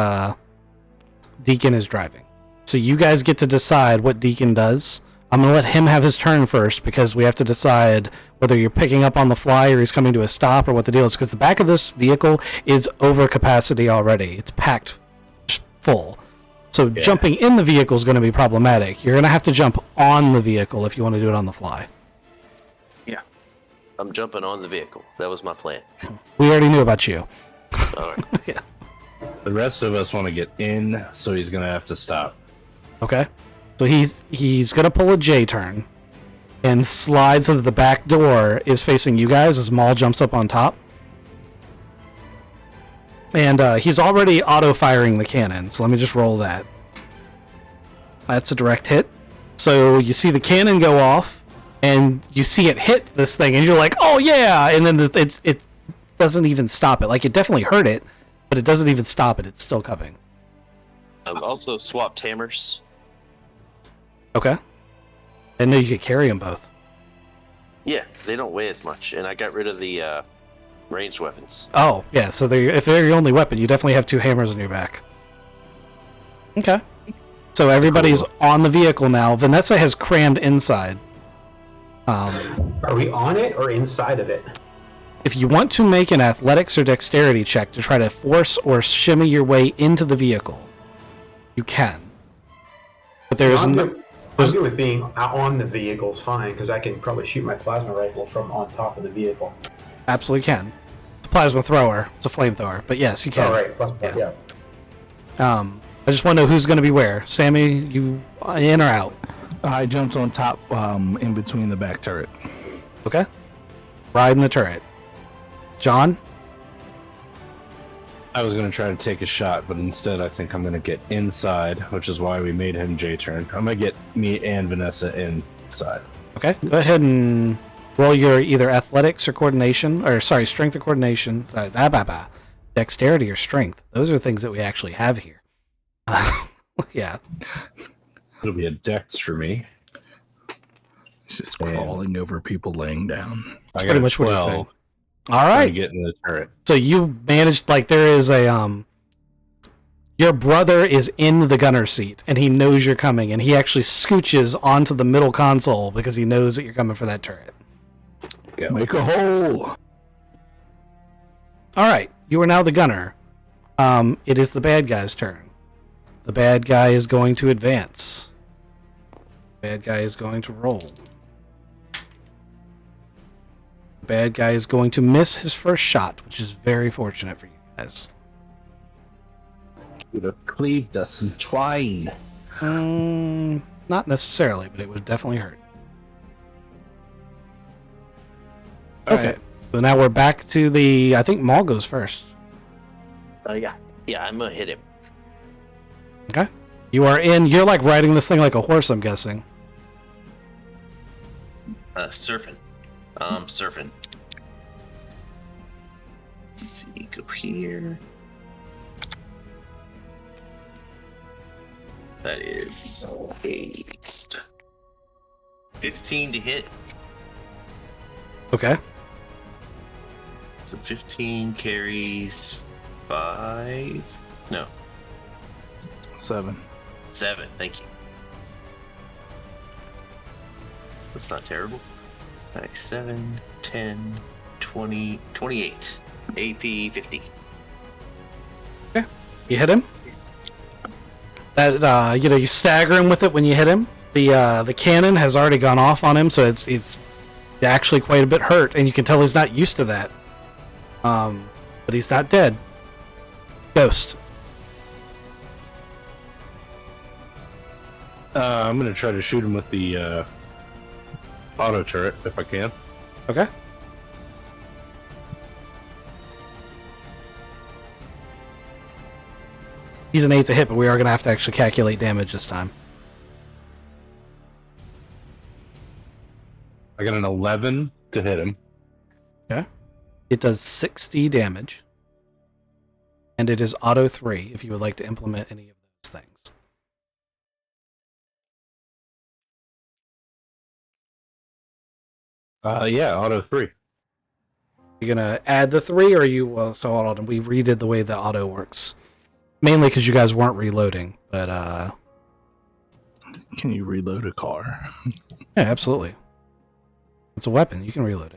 is driving. So you guys get to decide what Deacon does. I'm going to let him have his turn first because we have to decide whether you're picking up on the fly or he's coming to a stop or what the deal is, because the back of this vehicle is over capacity already. It's packed full. So jumping in the vehicle is going to be problematic. You're going to have to jump on the vehicle if you want to do it on the fly. Yeah. I'm jumping on the vehicle. That was my plan. We already knew about you. All right. Yeah. The rest of us want to get in, so he's gonna have to stop. Okay. So he's going to pull a J turn and slides so that the back door is facing you guys as Maul jumps up on top. And he's already auto-firing the cannon, so let me just roll that. That's a direct hit. So you see the cannon go off, and you see it hit this thing, and you're like, oh yeah! And then it doesn't even stop it. Like, it definitely hurt it, but it doesn't even stop it. It's still coming. I've also swapped hammers. Okay. I didn't know you could carry them both. Yeah, they don't weigh as much, and I got rid of the ranged weapons. Oh, yeah, so if they're your only weapon, you definitely have two hammers on your back. Okay. So everybody's on the vehicle now. Vanessa has crammed inside. Are we on it or inside of it? If you want to make an athletics or dexterity check to try to force or shimmy your way into the vehicle, you can. But there is I'm no... good with being on the vehicle. It's fine, because I can probably shoot my plasma rifle from on top of the vehicle. Absolutely can. It's a plasma thrower. It's a flamethrower. But yes, you can. Oh, right. Plasma, yeah. I just want to know who's going to be where. Sammy, you in or out? I jumped on top in between the back turret. Okay. Riding the turret. John? I was gonna try to take a shot, but instead I think I'm gonna get inside, which is why we made him J-turn. I'm gonna get me and Vanessa inside. Okay. Go ahead and roll your either athletics or coordination, or sorry, strength or coordination. Dexterity or strength. Those are things that we actually have here. Yeah. It'll be a dex for me. He's just crawling over people laying down. I got Pretty a much what you're 12. saying. All right. To get in the turret. So you managed, like, there is a your brother is in the gunner seat and he knows you're coming, and he actually scooches onto the middle console because he knows that you're coming for that turret. Yeah. Make a hole! All right, you are now the gunner. It is the bad guy's turn. The bad guy is going to advance. Bad guy is going to roll. The bad guy is going to miss his first shot, which is very fortunate for you guys. Would have cleaved us in twine. Not necessarily, but it would definitely hurt. All Okay, right. so now we're back to the... I think Maul goes first. Yeah. Yeah, I'm gonna hit him. Okay. You are in... You're like riding this thing like a horse, I'm guessing. Surfing. Surfing. Let's see, go here. That is a 15 to hit. Okay. So 15 carries 5. No, 7. 7. Thank you. That's not terrible. Nice. 7, 10, 20, 28. AP 50. You hit him. That you stagger him with it when you hit him. The cannon has already gone off on him, so it's actually quite a bit hurt, and you can tell he's not used to that. But he's not dead. Ghost. I'm gonna try to shoot him with the auto turret if I can. Okay. He's an 8 to hit, but we are going to have to actually calculate damage this time. I got an 11 to hit him. Okay. It does 60 damage. And it is auto 3 if you would like to implement any of those things. Yeah, auto 3. You're going to add the 3, or are you... Well, so hold on. We redid the way the auto works. Mainly because you guys weren't reloading, but... Can you reload a car? Yeah, absolutely. It's a weapon. You can reload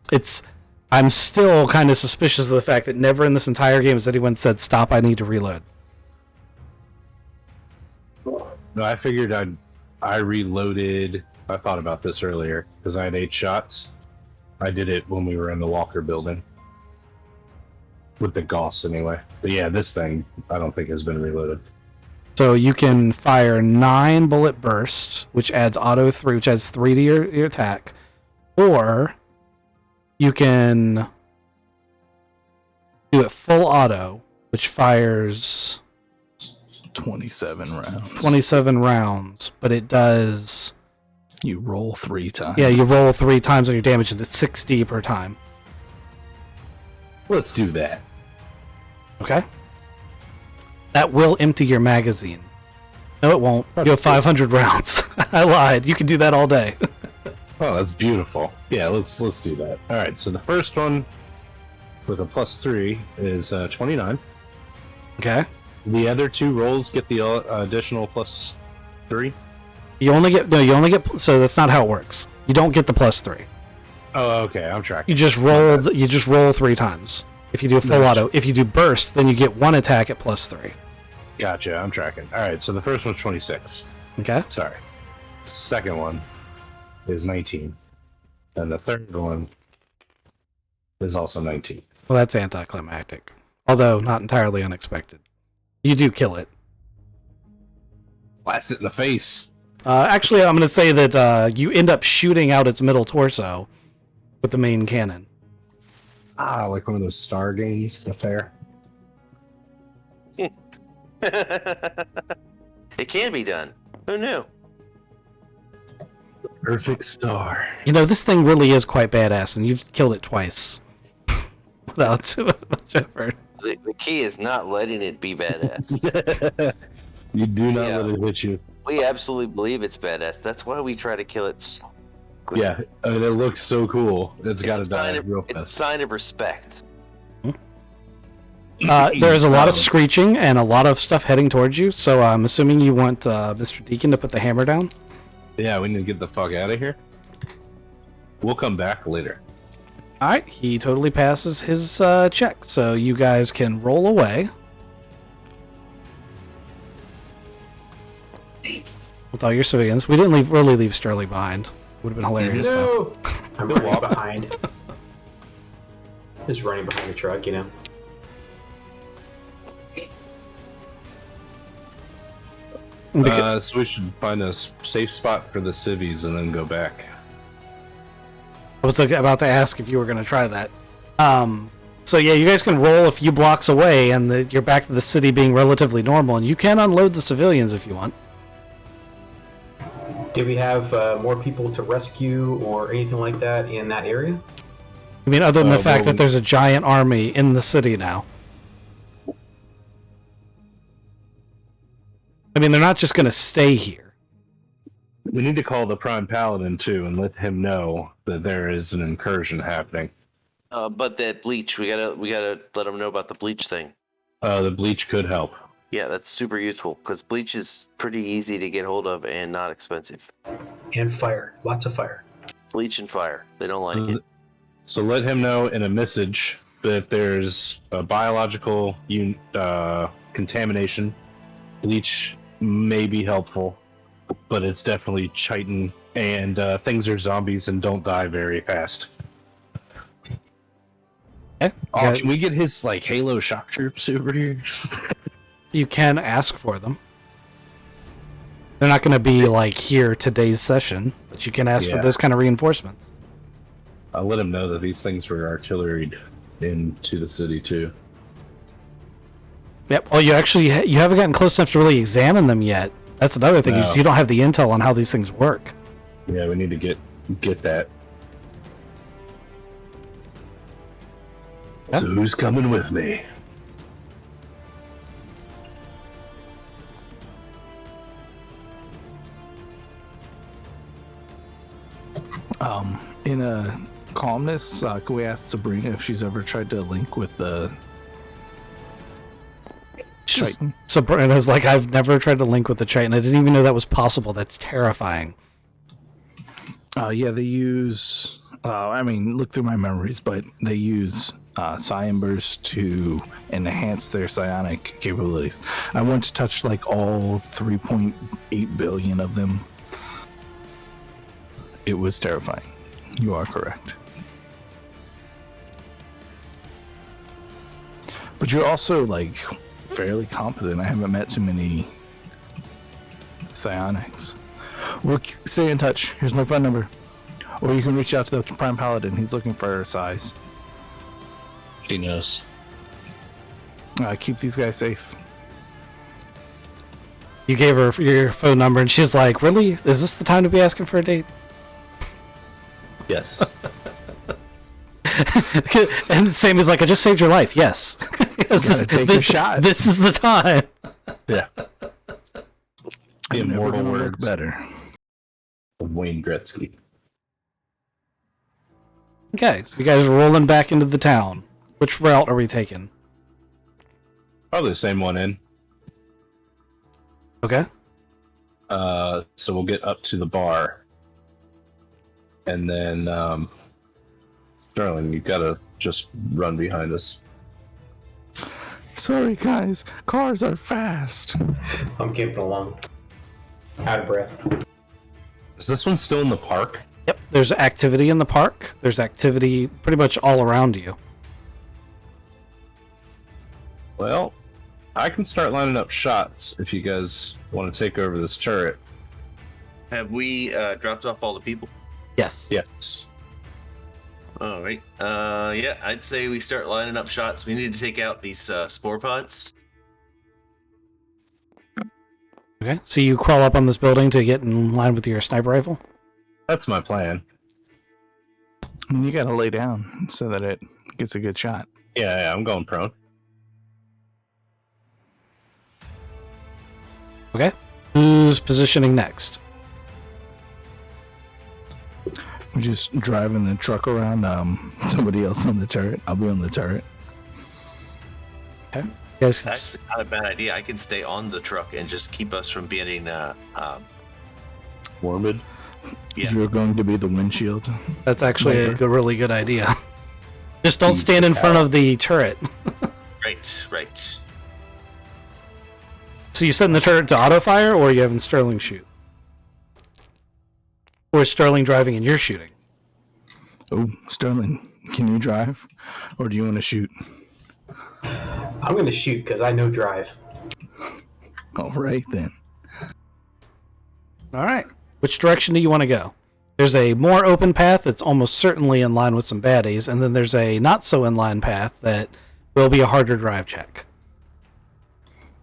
it. I'm still kind of suspicious of the fact that never in this entire game has anyone said, "Stop, I need to reload." No, I figured I reloaded. I thought about this earlier because I had 8 shots. I did it when we were in the Walker building. With the Gauss, anyway. But yeah, this thing, I don't think has been reloaded. So you can fire 9 bullet bursts, which adds auto 3, which adds 3 to your attack. Or you can do it full auto, which fires 27 rounds. 27 rounds, but it does... You roll 3 times. Yeah, you roll 3 times on your damage, and it's 60 per time. Let's do that. Okay. That will empty your magazine. No, it won't. You have 500 rounds. I lied. You can do that all day. Oh, that's beautiful. Yeah, let's do that. All right, so the first one with a +3 is 29. Okay. The other 2 rolls get the additional +3. You only get so that's not how it works. You don't get the +3. Oh, okay, I'm tracking. You just roll 3 times. If you do a full auto, if you do burst, then you get 1 attack at +3. Gotcha, I'm tracking. All right, so the first one's 26. Okay. Sorry. Second one is 19. And the third one is also 19. Well, that's anticlimactic. Although not entirely unexpected. You do kill it. Blast it in the face. Actually, I'm going to say that you end up shooting out its middle torso with the main cannon. Ah, like one of those Star games, the fair. It can be done. Who knew? Perfect star. You know, this thing really is quite badass, and you've killed it twice. Without too much effort. The key is not letting it be badass. You do not let it hit you. We absolutely believe it's badass. That's why we try to kill it. Yeah, I mean, it looks so cool. It's got to a die sign of- real It's a fast. sign of respect. There's a lot of screeching and a lot of stuff heading towards you, so I'm assuming you want Mr. Deacon to put the hammer down? Yeah, we need to get the fuck out of here. We'll come back later. Alright, he totally passes his check, so you guys can roll away. With all your civilians. We didn't really leave Sterling behind. Would have been hilarious, though. No! I'm running behind. Just running behind the truck, you know. So we should find a safe spot for the civvies and then go back. I was about to ask if you were going to try that. So yeah, you guys can roll a few blocks away, and you're back to the city being relatively normal, and you can unload the civilians if you want. Do we have more people to rescue or anything like that in that area? I mean, other than the fact well, that there's a giant army in the city now. I mean, they're not just going to stay here. We need to call the Prime Paladin too and let him know that there is an incursion happening. But that bleach, we gotta let them know about the bleach thing. The bleach could help. Yeah, that's super useful because bleach is pretty easy to get hold of and not expensive. And fire. Lots of fire. Bleach and fire, they don't like it. So let him know in a message that there's a biological contamination. Bleach may be helpful, but it's definitely chitin, and things are zombies and don't die very fast. Okay. Oh, can we get his like Halo shock troops over here? You can ask for them. They're not going to be like here today's session, but you can ask for those kind of reinforcements. I'll let him know that these things were artilleried into the city too. Yep. Oh, you haven't gotten close enough to really examine them yet. That's another thing. No. You don't have the intel on how these things work. Yeah, we need to get that. Yeah. So who's coming with me? In a calmness, can we ask Sabrina if she's ever tried to link with the Triton? Sabrina's like, I've never tried to link with the Triton. I didn't even know that was possible. That's terrifying. Yeah, they use. I mean, look through my memories, but they use psi-embers to enhance their psionic capabilities. I once touched like all 3.8 billion of them. It was terrifying. You are correct. But you're also like fairly competent. I haven't met too many psionics. We'll stay in touch. Here's my phone number. Or you can reach out to the Prime Paladin. He's looking for size. She knows. Keep these guys safe. You gave her your phone number, and she's like, really? Is this the time to be asking for a date? Yes. And Sammy's like, I just saved your life. Yes. Take your shot. This is the time. Yeah. The I'm never immortal gonna look words better. of Wayne Gretzky. Okay, so you guys are rolling back into the town. Which route are we taking? Probably the same one in. Okay. So we'll get up to the bar. And then, Sterling, you gotta just run behind us. Sorry, guys. Cars are fast. I'm keeping along. Out of breath. Is this one still in the park? Yep. There's activity in the park. There's activity pretty much all around you. Well, I can start lining up shots if you guys want to take over this turret. Have we dropped off all the people? Yes. Yes. All right. Yeah, I'd say we start lining up shots. We need to take out these spore pods. Okay. So you crawl up on this building to get in line with your sniper rifle? That's my plan. And you gotta lay down so that it gets a good shot. Yeah, I'm going prone. Okay. Who's positioning next? We're just driving the truck around. Somebody else on the turret. I'll be on the turret. Okay. Yes. That's not a bad idea. I can stay on the truck and just keep us from being Warmid. Yeah. You're going to be the windshield. That's actually a really good idea. Just don't Piece stand in of front hell. of the turret. Right. So you setting the turret to auto fire, or are you having Sterling shoot? Or is Sterling driving and you're shooting? Oh, Sterling, can you drive? Or do you want to shoot? I'm going to shoot because I know drive. All right, then. All right. Which direction do you want to go? There's a more open path that's almost certainly in line with some baddies, and then there's a not so in line path that will be a harder drive check.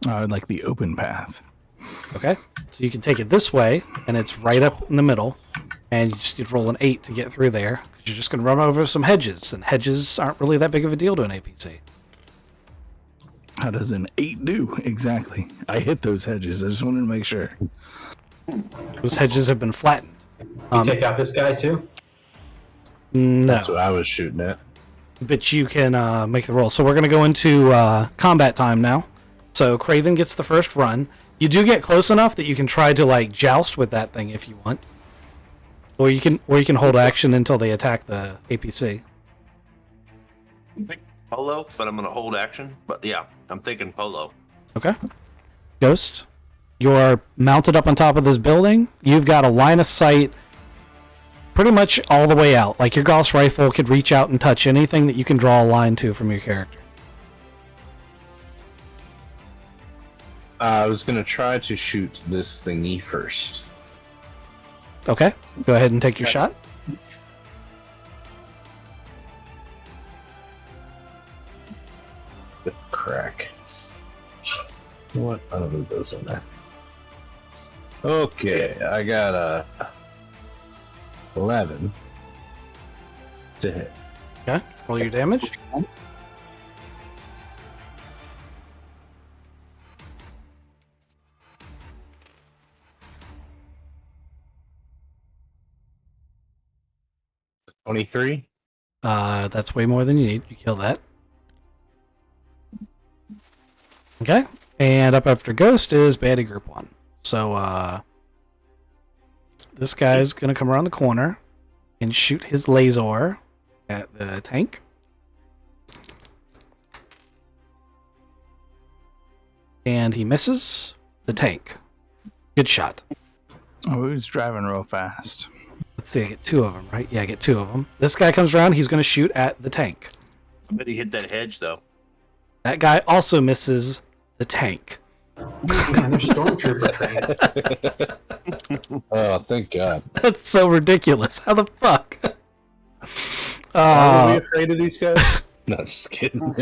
I would like the open path. Okay, so you can take it this way, and it's right up in the middle, and you just need to roll an 8 to get through there, because you're just going to run over some hedges, and hedges aren't really that big of a deal to an APC. How does an 8 do? Exactly. I hit those hedges. I just wanted to make sure. Those hedges have been flattened. You take out this guy too? No, That's what I was shooting at. but you can make the roll. So we're going to go into combat time now. So Craven gets the first run. You do get close enough that you can try to like joust with that thing if you want, or you can hold action until they attack the APC. Polo, but I'm gonna hold action. But yeah, I'm thinking polo. Okay. Ghost, you're mounted up on top of this building. You've got a line of sight pretty much all the way out. Like your Gauss rifle could reach out and touch anything that you can draw a line to from your character. I was going to try to shoot this thingy first. Okay. Go ahead and take your shot. The crack. What? I don't know those in there. Okay, I got a 11 to hit. Okay. Roll your damage. $23. That's way more than you need. You kill that. Okay. And up after Ghost is Baddie Group 1. So, this guy's going to come around the corner and shoot his laser at the tank. And he misses the tank. Good shot. Oh, he was driving real fast. Let's see, I get 2 of them, right? Yeah, I get 2 of them. This guy comes around, he's going to shoot at the tank. I bet he hit that hedge though. That guy also misses the tank. Man, they're stormtrooper trained. Oh, thank God. That's so ridiculous. How the fuck? Are we afraid of these guys? No, just kidding.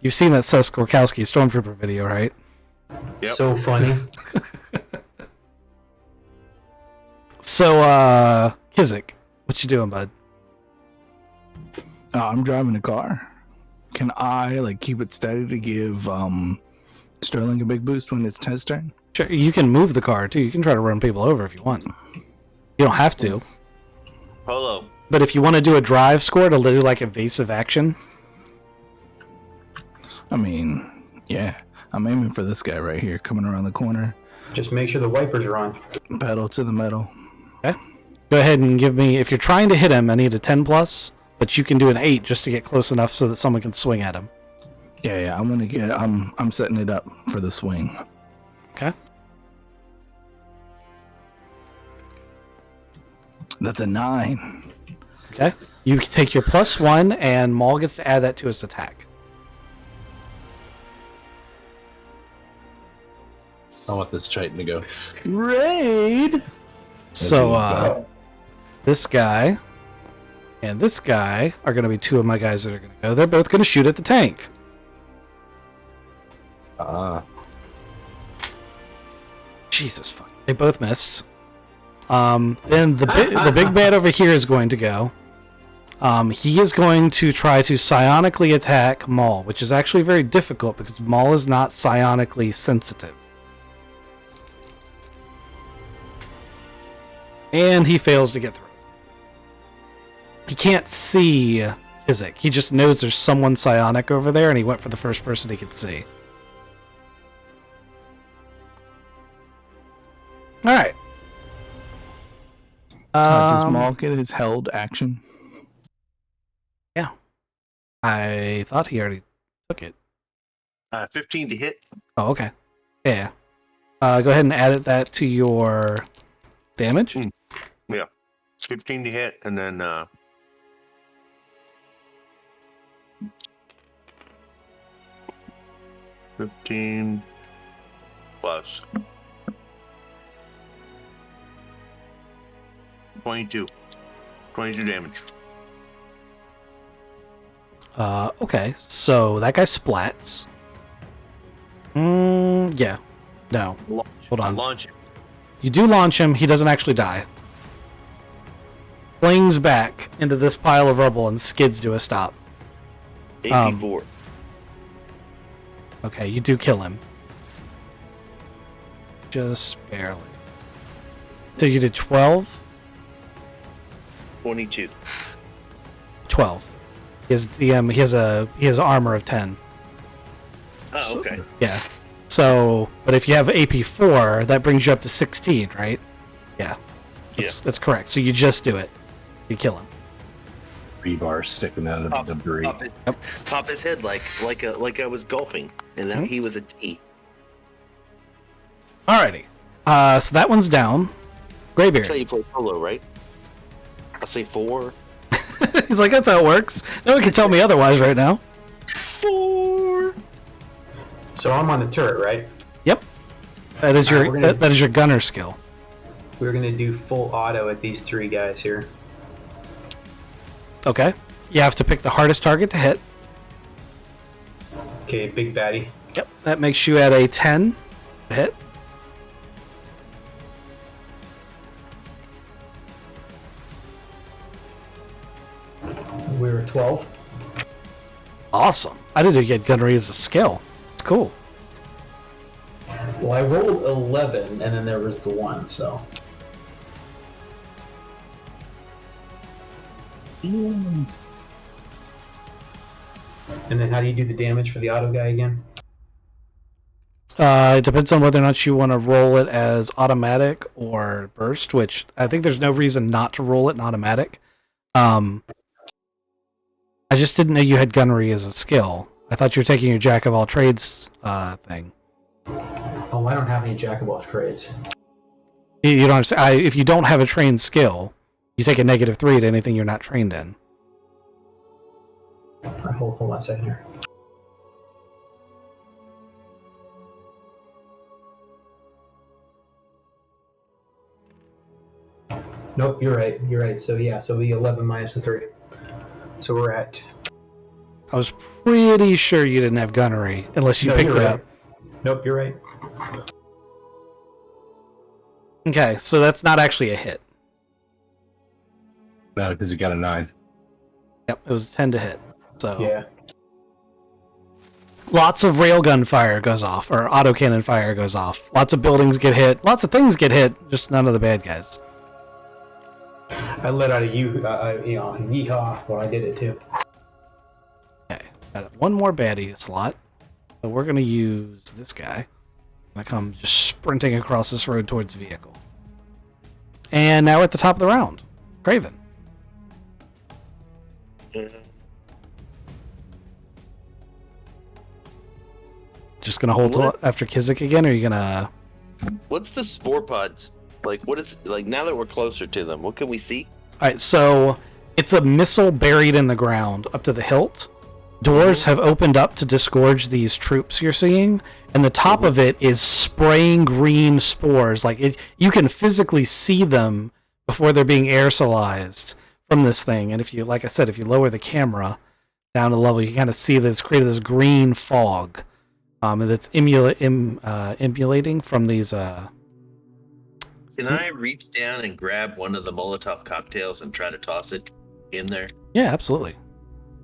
You've seen that Seth Gorkowski Stormtrooper video, right? Yep. So funny. So, Kizik, what you doing, bud? I'm driving a car. Can I like keep it steady to give Sterling a big boost when it's his turn? Sure, you can move the car, too. You can try to run people over if you want. You don't have to. Polo. But if you want to do a drive score to do, like, evasive action... I mean, yeah. I'm aiming for this guy right here, coming around the corner. Just make sure the wipers are on. Pedal to the metal. Okay. Go ahead and give me... If you're trying to hit him, I need a 10+, but you can do an 8 just to get close enough so that someone can swing at him. Yeah, I'm gonna get. I'm setting it up for the swing. Okay. That's a 9. Okay. You take your +1, and Maul gets to add that to his attack. I want this Triton to go. Raid! So, this guy and this guy are going to be 2 of my guys that are going to go. They're both going to shoot at the tank. Jesus fuck. They both missed. Then the big bad over here is going to go. He is going to try to psionically attack Maul, which is actually very difficult because Maul is not psionically sensitive. And he fails to get through. He can't see Kizik. He just knows there's someone psionic over there, and he went for the first person he could see. Alright. Does Maul get his held action? Yeah. I thought he already took it. 15 to hit. Oh, okay. Yeah. Go ahead and add that to your damage. Yeah. 15 to hit, and then 15 plus 22. 22 damage. Okay. So that guy splats. Yeah. No. Hold on. Launch it. You do launch him. He doesn't actually die. Flings back into this pile of rubble and skids to a stop. AP4. Okay, you do kill him. Just barely. So you did 12? 22. 12. He has DM. He has armor of 10. Oh, okay. Yeah. So, but if you have AP4, that brings you up to 16, right? Yeah. That's correct. So you just do it. You kill him. Rebar sticking out of the debris. Pop his head like I was golfing, and now he was a tee. Alrighty. So that one's down. Graybeard. That's how you play solo, right? I'll say 4. He's like, that's how it works. No one can tell me otherwise right now. 4. So I'm on the turret, right? Yep. That is your that is your gunner skill. We're gonna do full auto at these 3 guys here. Okay. You have to pick the hardest target to hit. Okay, big baddie. Yep. That makes you at a 10 to hit. We were 12. Awesome. I didn't know you had gunnery as a skill. It's cool. Well, I rolled 11, and then there was the 1, so. And then how do you do the damage for the auto guy again? It depends on whether or not you want to roll it as automatic or burst, which I think there's no reason not to roll it in automatic. I just didn't know you had gunnery as a skill. I thought you were taking your jack of all trades thing. Oh, I don't have any jack of all trades. You don't understand. If you don't have a trained skill, you take a -3 to anything you're not trained in. Right, hold on a second here. Nope, you're right. You're right. So yeah, so it'll be 11 minus the 3. So we're at. I was pretty sure you didn't have gunnery unless you No, picked it you're up. right. Nope, you're right. Okay, so that's not actually a hit. No, because he got a 9. Yep, it was 10 to hit. So Yeah. lots of railgun fire goes off, or autocannon fire goes off. Lots of buildings get hit. Lots of things get hit. Just none of the bad guys. I let out a yeehaw when I did it too. Okay, got one more baddie slot. So we're gonna use this guy. Gonna come just sprinting across this road towards the vehicle. And now we're at the top of the round. Craven. Just gonna hold till after Kizik again, or are you gonna... What's the spore pods like? What is like now that we're closer to them? What can we see? Alright, so it's a missile buried in the ground up to the hilt. Doors have opened up to disgorge these troops you're seeing, and the top of it is spraying green spores. Like you can physically see them before they're being aerosolized from this thing. And if you, like I said, if you lower the camera down to the level, you can kind of see that it's created this green fog that's emulating from these. Can I reach down and grab one of the Molotov cocktails and try to toss it in there? Yeah, absolutely.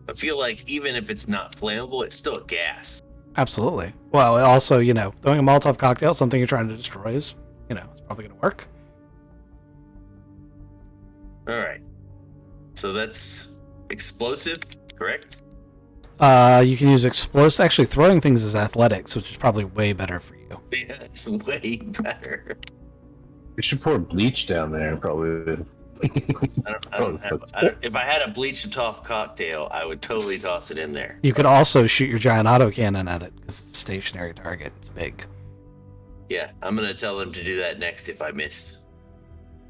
I feel like even if it's not flammable, it's still a gas. Absolutely. Well, also, throwing a Molotov cocktail, something you're trying to destroy is, it's probably going to work. All right. So that's explosive, correct? You can use explosive. Actually, throwing things is athletics, which is probably way better for you. Yeah, it's way better. We should pour bleach down there, probably. If I had a bleached off cocktail, I would totally toss it in there. You could also shoot your giant autocannon at it because it's a stationary target. It's big. Yeah, I'm gonna tell them to do that next if I miss.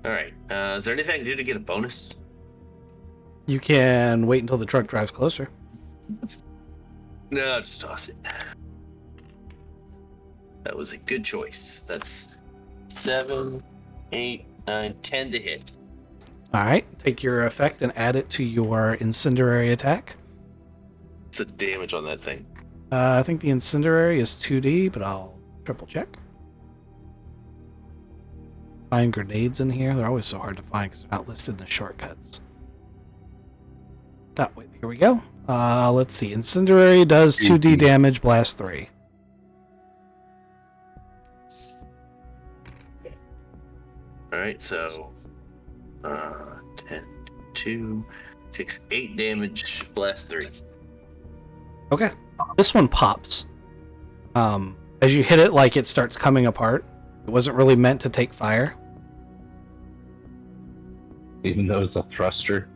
All right. Is there anything I can do to get a bonus? You can wait until the truck drives closer. No, just toss it. That was a good choice. That's 7, 8, 9, 10 to hit. All right. Take your effect and add it to your incendiary attack. What's the damage on that thing? I think the incendiary is 2d, but I'll triple check. find grenades in here. They're always so hard to find because they're not listed in the shortcuts. Oh, wait, here we go. Let's see. Incendiary does 2d damage, blast 3. Alright, so 10, 2, 6, 8 damage, blast 3. Okay. This one pops. As you hit it, like it starts coming apart. It wasn't really meant to take fire. Even though it's a thruster.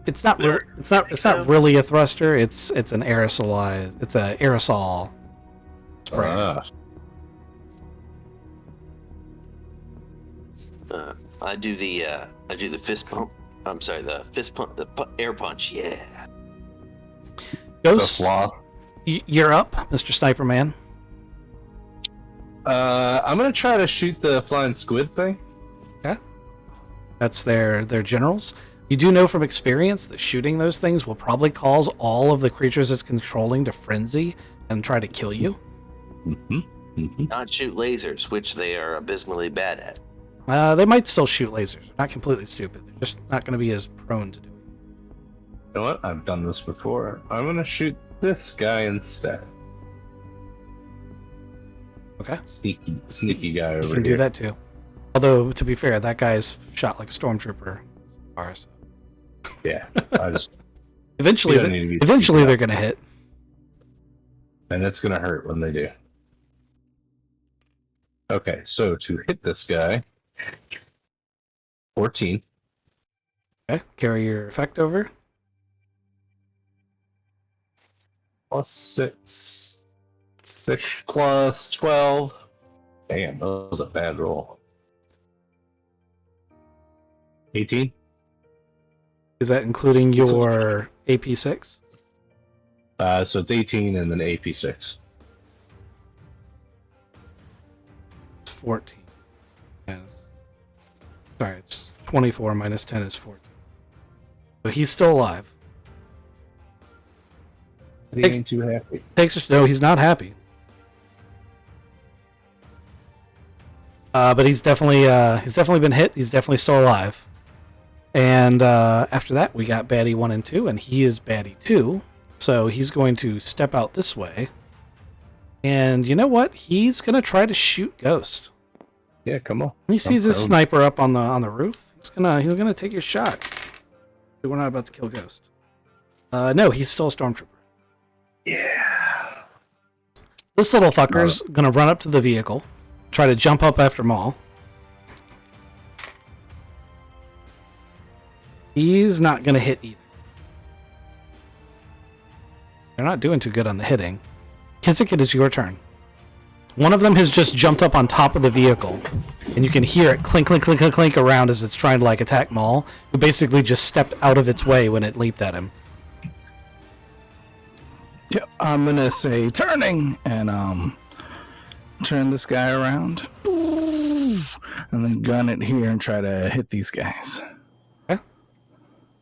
It's not. It's not really a thruster. It's an aerosolized. It's an aerosol spray. I do the fist pump. I'm sorry, the fist pump, air punch. Yeah. Ghost, The floss. you're up, Mr. Sniper Man. I'm gonna try to shoot the flying squid thing. That's their generals. You do know from experience that shooting those things will probably cause all of the creatures it's controlling to frenzy and try to kill you. Not shoot lasers, which they are abysmally bad at. They might still shoot lasers. They're not completely stupid. They're just not going to be as prone to do it. You know what? I've done this before. I'm gonna shoot this guy instead. Okay. Sneaky guy over You here. can do that too. Although, to be fair, that guy's shot like a stormtrooper. So. Yeah. I just Eventually, You don't need to be eventually sneaky they're going to hit. and it's gonna hurt when they do. Okay, so to hit this guy, 14. Okay. Carry your effect over. Plus 6. 6 plus 12. Damn, that was a bad roll. 18? Is that including your AP6? So it's 18 and then AP6. It's 14. Yes. Sorry, it's 24 minus 10 is 14. So he's still alive. He ain't too happy. No, he's not happy. But he's definitely been hit. He's definitely still alive. And after that, we got Baddie 1 and 2, and he is Baddie 2. So he's going to step out this way. And you know what? He's going to try to shoot Ghost. Yeah, come on. He sees this sniper up on the roof. He's gonna take a shot. We're not about to kill Ghost. No, he's still a stormtrooper. Yeah. This little fucker's gonna run up to the vehicle, try to jump up after Maul. He's not gonna hit either. They're not doing too good on the hitting. Kizik, it is your turn. One of them has just jumped up on top of the vehicle, and you can hear it clink, clink, clink, clink, clink around as it's trying to like attack Maul, who basically just stepped out of its way when it leaped at him. Yep, I'm gonna say turning and turn this guy around, and then gun it here and try to hit these guys. Okay.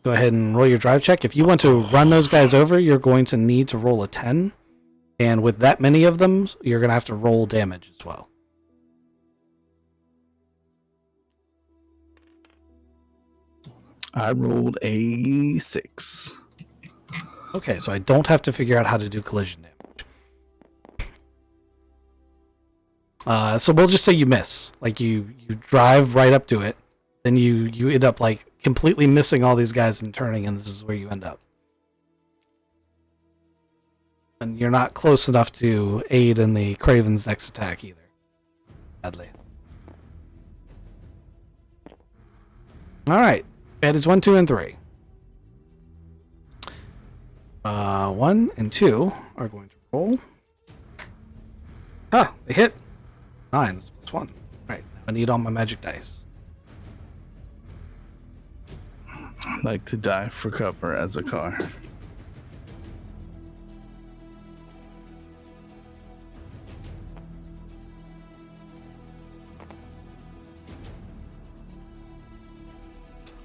Go ahead and roll your drive check. If you want to run those guys over, you're going to need to roll a 10. And with that many of them, you're going to have to roll damage as well. I rolled a 6. Okay, so I don't have to figure out how to do collision damage. So we'll just say you miss. Like you drive right up to it, then you end up like completely missing all these guys and turning, and this is where you end up. And you're not close enough to aid in the Kraven's next attack either. Sadly. Alright. That is 1, 2, and 3. 1 and 2 are going to roll. Ah, they hit. 9, that's plus 1. Alright, now I need all my magic dice. I like to dive for cover as a car.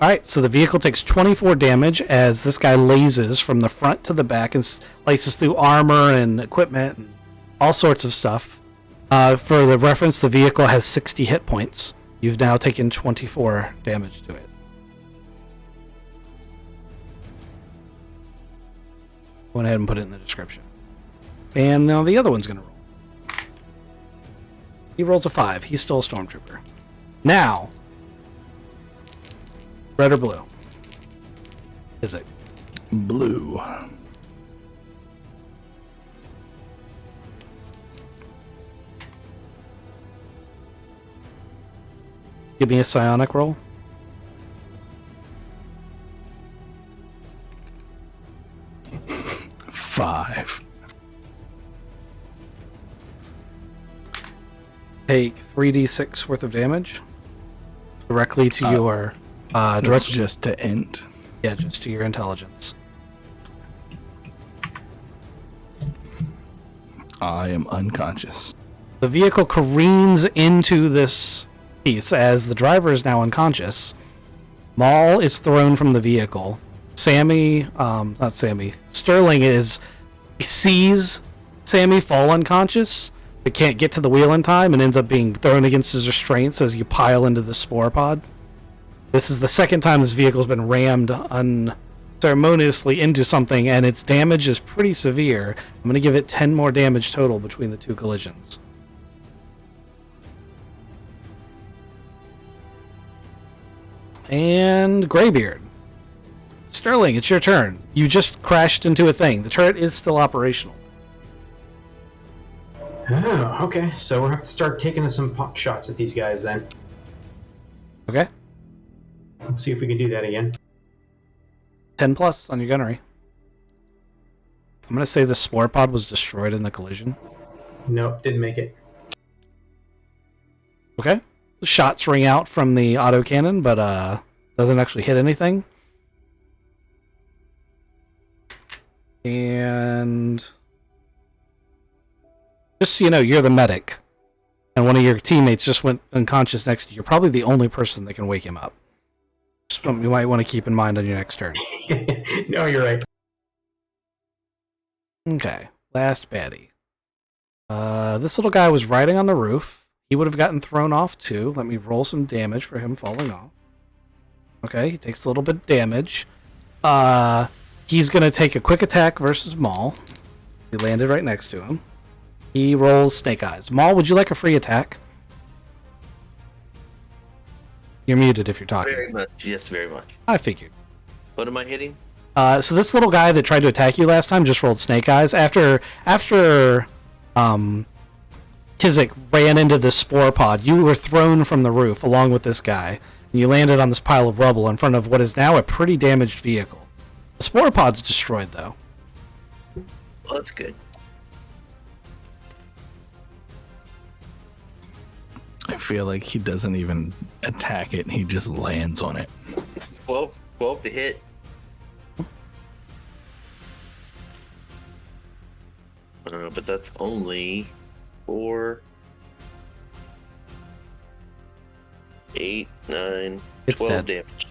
Alright, so the vehicle takes 24 damage as this guy lasers from the front to the back and slices through armor and equipment and all sorts of stuff. For the reference, the vehicle has 60 hit points. You've now taken 24 damage to it. Go ahead and put it in the description. And now the other one's going to roll. He rolls a 5. He's still a stormtrooper. Now, red or blue? Is it? Blue. Give me a psionic roll. Five. Take 3d6 worth of damage directly to your That's just to int. yeah, just to your intelligence. I am unconscious. The vehicle careens into this piece as the driver is now unconscious. Maul is thrown from the vehicle. Sterling sees Sammy fall unconscious, but can't get to the wheel in time and ends up being thrown against his restraints as you pile into the spore pod. This is the second time this vehicle's been rammed unceremoniously into something, and its damage is pretty severe. I'm going to give it 10 more damage total between the two collisions. And Greybeard. Sterling, it's your turn. You just crashed into a thing. The turret is still operational. Oh, okay. So we'll have to start taking some pot shots at these guys then. Okay? Let's see if we can do that again. 10 plus on your gunnery. I'm going to say the spore pod was destroyed in the collision. Nope, didn't make it. Okay. The shots ring out from the autocannon, but doesn't actually hit anything. And just so you know, you're the medic, and one of your teammates just went unconscious next to you. You're probably the only person that can wake him up. Just something you might want to keep in mind on your next turn. No, you're right. Okay, last baddie. This little guy was riding on the roof. He would have gotten thrown off too. Let me roll some damage for him falling off. Okay, he takes a little bit of damage. He's going to take a quick attack versus Maul. He landed right next to him. He rolls Snake Eyes. Maul, would you like a free attack? You're muted if you're talking. Very much. Yes, very much. I figured. What am I hitting? So this little guy that tried to attack you last time just rolled Snake Eyes. After Kizik ran into this spore pod, you were thrown from the roof along with this guy, and you landed on this pile of rubble in front of what is now a pretty damaged vehicle. The spore pod's destroyed, though. Well, that's good. I feel like he doesn't even attack it, he just lands on it. 12 to hit. But that's only 4, 8, 9, It's 12 dead. damage.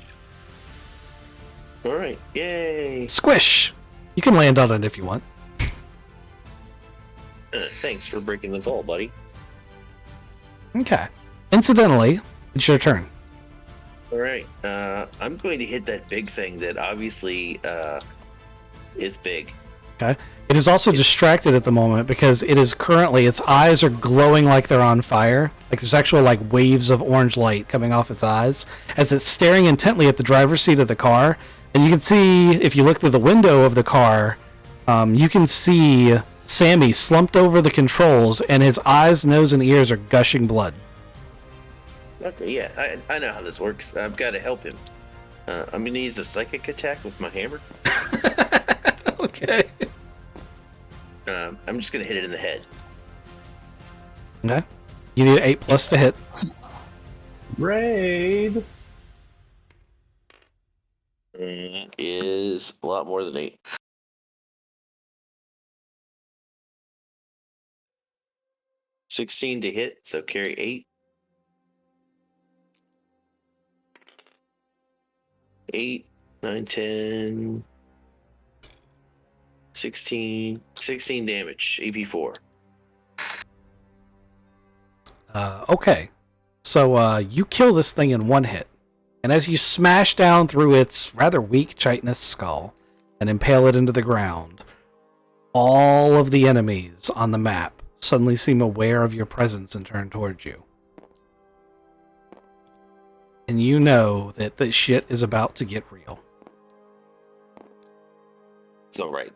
Alright, yay! Squish! You can land on it if you want. Thanks for breaking the fall, buddy. Okay. Incidentally, it's your turn. Alright, I'm going to hit that big thing that obviously is big. Okay. It is also distracted at the moment because it is currently, its eyes are glowing like they're on fire. Like there's actual like waves of orange light coming off its eyes as it's staring intently at the driver's seat of the car. And you can see, if you look through the window of the car, you can see Sammy slumped over the controls and his eyes, nose, and ears are gushing blood. Okay, yeah, I know how this works. I've got to help him. I'm going to use a psychic attack with my hammer. Okay. I'm just going to hit it in the head. Okay. You need 8 plus to hit. Raid. That is a lot more than 8. $16 to hit, so carry 8. 8, 9, 10, 16 damage, AP4. Okay. So you kill this thing in one hit. And as you smash down through its rather weak chitinous skull and impale it into the ground, all of the enemies on the map suddenly seem aware of your presence and turn towards you. And you know that the shit is about to get real. It's all right.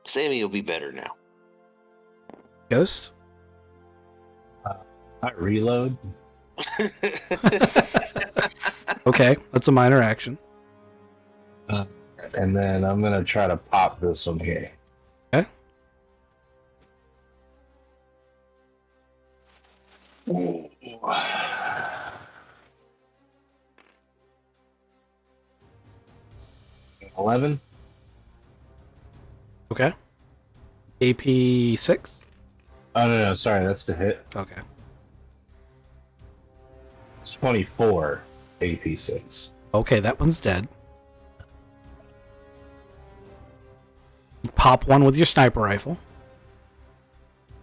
Sammy will be better now. Ghost? I reload. Okay, that's a minor action. And then I'm gonna try to pop this one here. Okay. Ooh. 11. Okay. AP 6? Oh no, sorry, that's the hit. Okay. It's 24 AP 6. Okay, that one's dead. You pop one with your sniper rifle.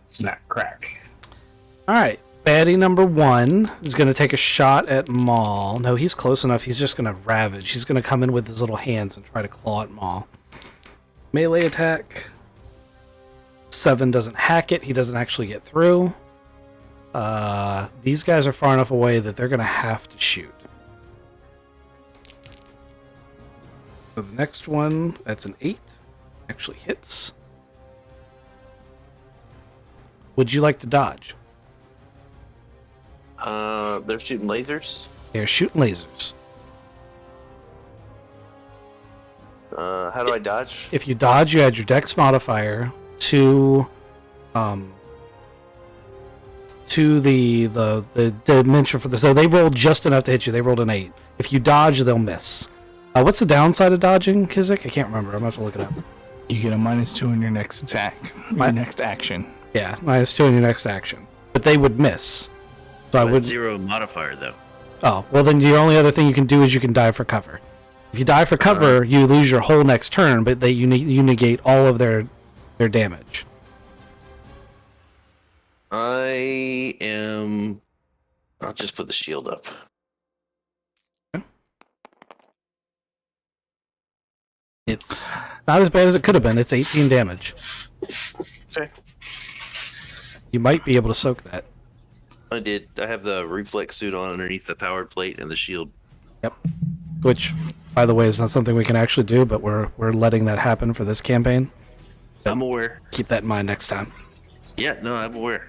Snap crack. Alright, baddie number 1 is going to take a shot at Maul. No, he's close enough. He's just going to ravage. He's going to come in with his little hands and try to claw at Maul. Melee attack. 7 doesn't hack it. He doesn't actually get through. These guys are far enough away that they're going to have to shoot. So the next one, that's an 8. Actually hits. Would you like to dodge? They're shooting lasers. They're shooting lasers. How do I dodge? If you dodge, you add your dex modifier to the dimension for the. So they rolled just enough to hit you. They rolled an 8. If you dodge, they'll miss. What's the downside of dodging, Kizik? I can't remember. I'm gonna have to look it up. You get a -2 in your next attack. Your next action. Yeah, -2 in your next action. But they would miss. So I would 0 modifier though. Oh, well then the only other thing you can do is you can dive for cover. If you dive for cover, you lose your whole next turn, but you negate all of their damage. I'll just put the shield up. It's not as bad as it could have been. It's 18 damage. Okay. You might be able to soak that. I did. I have the reflex suit on underneath the powered plate and the shield. Yep. Which, by the way, is not something we can actually do, but we're letting that happen for this campaign. I'm aware. Keep that in mind next time. Yeah, no, I'm aware.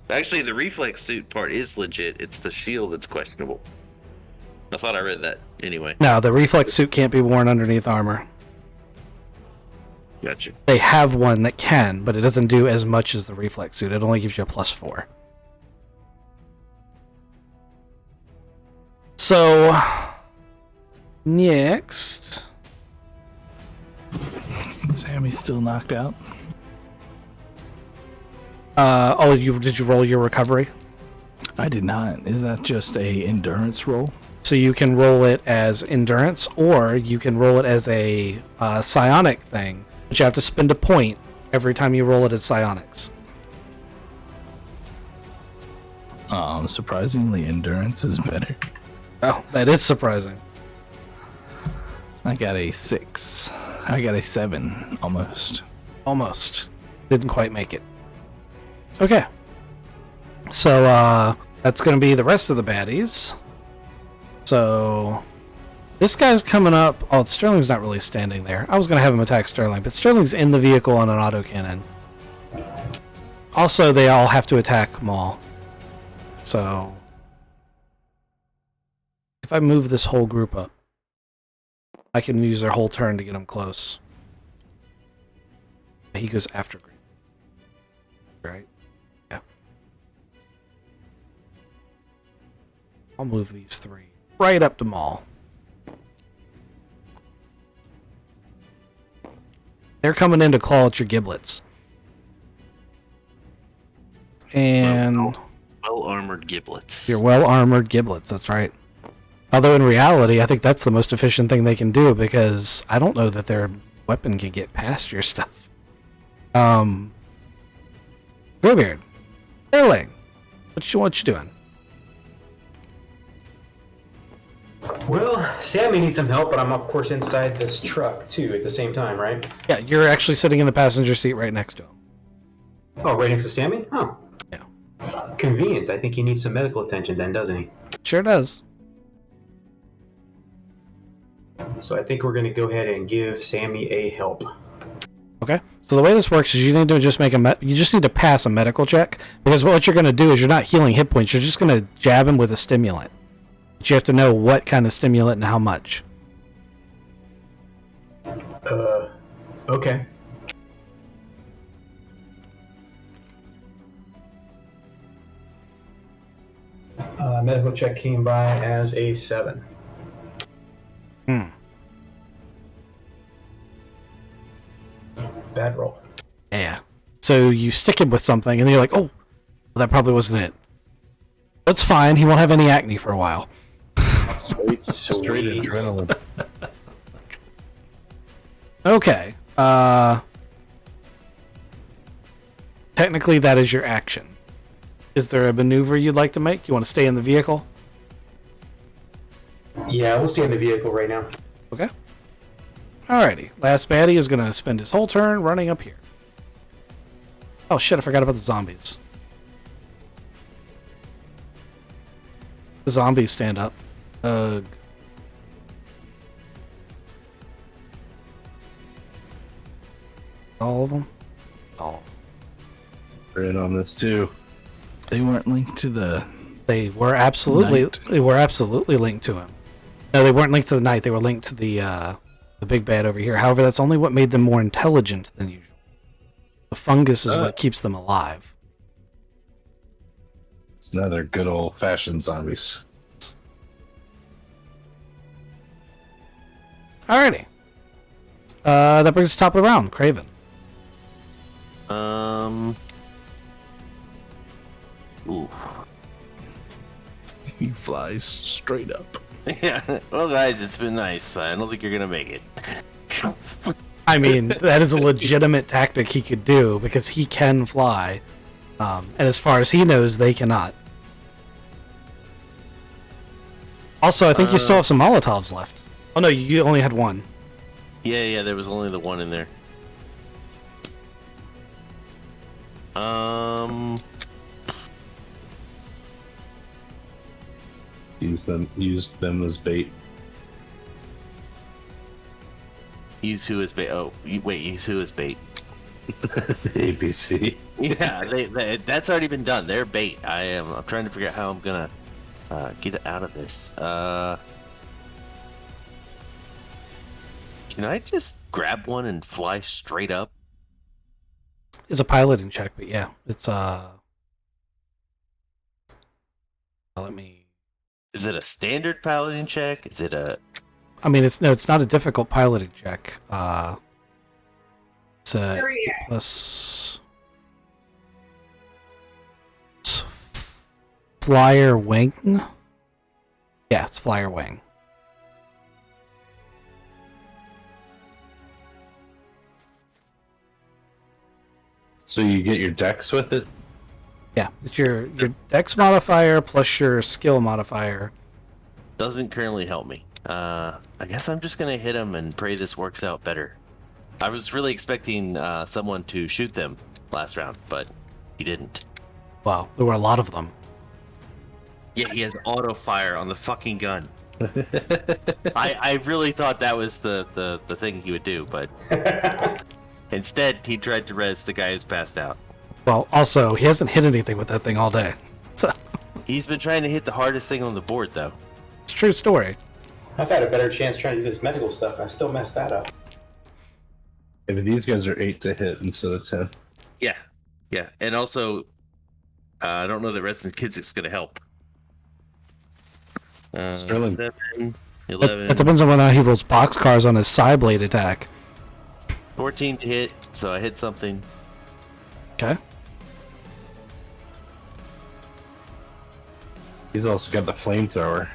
Actually, the reflex suit part is legit. It's the shield that's questionable. I thought I read that anyway. No, the reflex suit can't be worn underneath armor. Gotcha. They have one that can, but it doesn't do as much as the reflex suit. It only gives you a +4. So, next. Sammy's still knocked out. Did you roll your recovery? I did not. Is that just a endurance roll? So you can roll it as endurance, or you can roll it as a psionic thing, but you have to spend a point every time you roll it as psionics. Surprisingly, endurance is better. Oh, that is surprising. I got a 6. I got a 7, almost. Almost. Didn't quite make it. Okay. So, that's going to be the rest of the baddies. So, this guy's coming up. Oh, Sterling's not really standing there. I was going to have him attack Sterling, but Sterling's in the vehicle on an autocannon. Also, they all have to attack Maul. So, if I move this whole group up, I can use their whole turn to get him close. He goes after Green. Right? Yeah. I'll move these 3 right up to Maul. They're coming in to claw at your giblets. And Well-armored giblets. your well-armored giblets, that's right. Although in reality, I think that's the most efficient thing they can do, because I don't know that their weapon can get past your stuff. Greybeard. Sterling. What you doing? Well, Sammy needs some help, but I'm of course inside this truck too at the same time, right? Yeah, you're actually sitting in the passenger seat right next to him. Oh, right next to Sammy? Oh. Yeah. Convenient. I think he needs some medical attention then, doesn't he? Sure does. So I think we're going to go ahead and give Sammy a help. Okay. So the way this works is you need to just you just need to pass a medical check, because what you're going to do is you're not healing hit points. You're just going to jab him with a stimulant. But you have to know what kind of stimulant and how much. Okay. Medical check came by as a 7. Bad roll. Yeah. So you stick him with something, and then you're like, oh, well, that probably wasn't it. That's fine. He won't have any acne for a while. Straight adrenaline. Okay. Technically, that is your action. Is there a maneuver you'd like to make? You want to stay in the vehicle? Yeah, we'll stay in the vehicle right now. Okay. Alrighty. Last baddie is going to spend his whole turn running up here. Oh shit, I forgot about the zombies. The zombies stand up. All of them? Oh. We're in on this too. They weren't linked to the. They were absolutely Knight. They were absolutely linked to him. No, they weren't linked to the knight. They were linked to the big bad over here. However, that's only what made them more intelligent than usual. The fungus is what keeps them alive. It's another good old-fashioned zombies. Alrighty. That brings us to top of the round. Craven. Ooh. He flies straight up. Yeah. Well, guys, it's been nice. I don't think you're gonna make it. I mean, that is a legitimate tactic he could do, because he can fly. And as far as he knows, they cannot. Also, I think you still have some Molotovs left. Oh no, you only had one. Yeah. There was only the one in there. Use them as bait. Use who as bait? Oh, wait. Use who as bait? ABC. Yeah, that's already been done. They're bait. I'm trying to figure out how I'm gonna get out of this. Can I just grab one and fly straight up? It's a piloting check, but yeah, it's let me. Is it a standard piloting check? Is it a? I mean, it's not a difficult piloting check. It's a plus it's flyer wing. Yeah, it's flyer wing. So you get your dex with it? Yeah, it's your dex modifier plus your skill modifier. Doesn't currently help me. I guess I'm just gonna hit him and pray this works out better. I was really expecting someone to shoot them last round, but he didn't. Wow, there were a lot of them. Yeah, he has auto fire on the fucking gun. I really thought that was the thing he would do, but instead he tried to res the guy who's passed out. Well, also, he hasn't hit anything with that thing all day. So, He's been trying to hit the hardest thing on the board, though. it's a true story. I've had a better chance trying to do this medical stuff. I still messed that up. Yeah, but these guys are 8 to hit instead of 10. Yeah, and also, I don't know that Resident Kids is going to help. Sterling. 7, 11, It depends on whether he rolls boxcars on his side blade attack. 14 to hit, so I hit something. Okay. He's also got the flamethrower.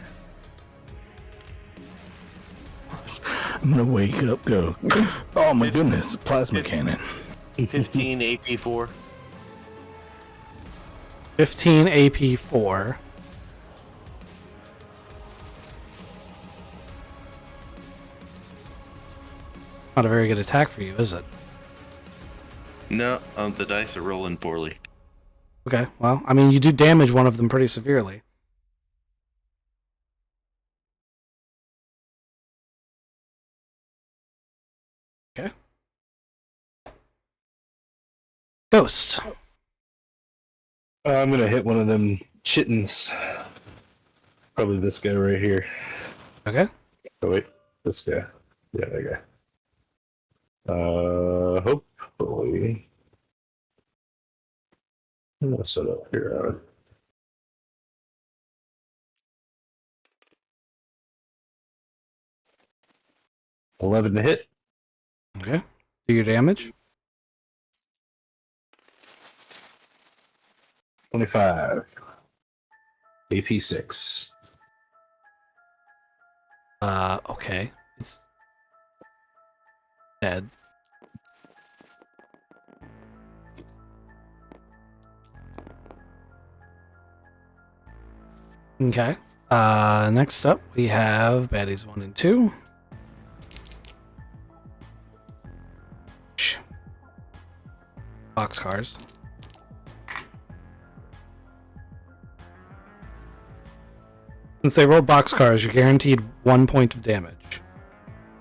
I'm gonna wake up, go. Oh my goodness, plasma cannon. 15 AP4. 15 AP4. Not a very good attack for you, is it? No, the dice are rolling poorly. Okay, well, I mean, you do damage one of them pretty severely. Okay. Ghost. I'm gonna hit one of them chittens. Probably this guy right here. Okay. Oh wait, this guy. Yeah, that guy. Hopefully. I'm gonna set up here. 11 to hit. Okay. Do your damage. 25. AP 6. Okay. It's dead. Okay. Next up we have baddies 1 and 2. Boxcars. Since they roll boxcars, you're guaranteed 1 point of damage.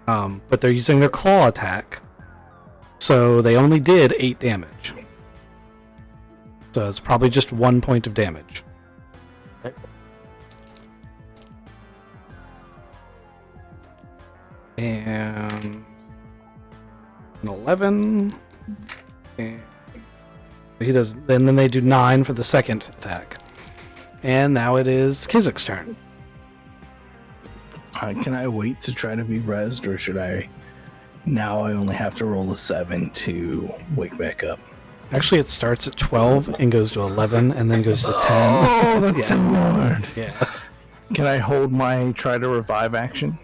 But they're using their claw attack, so they only did 8 damage. So it's probably just 1 point of damage. Okay. And an 11. And he does. And then they do 9 for the second attack. And now it is Kizik's turn. Can I wait to try to be rezzed, or should I? Now I only have to roll a 7 to wake back up. Actually, it starts at 12 and goes to 11 and then goes to 10. Oh, that's so hard. Yeah. Can I hold my try to revive action?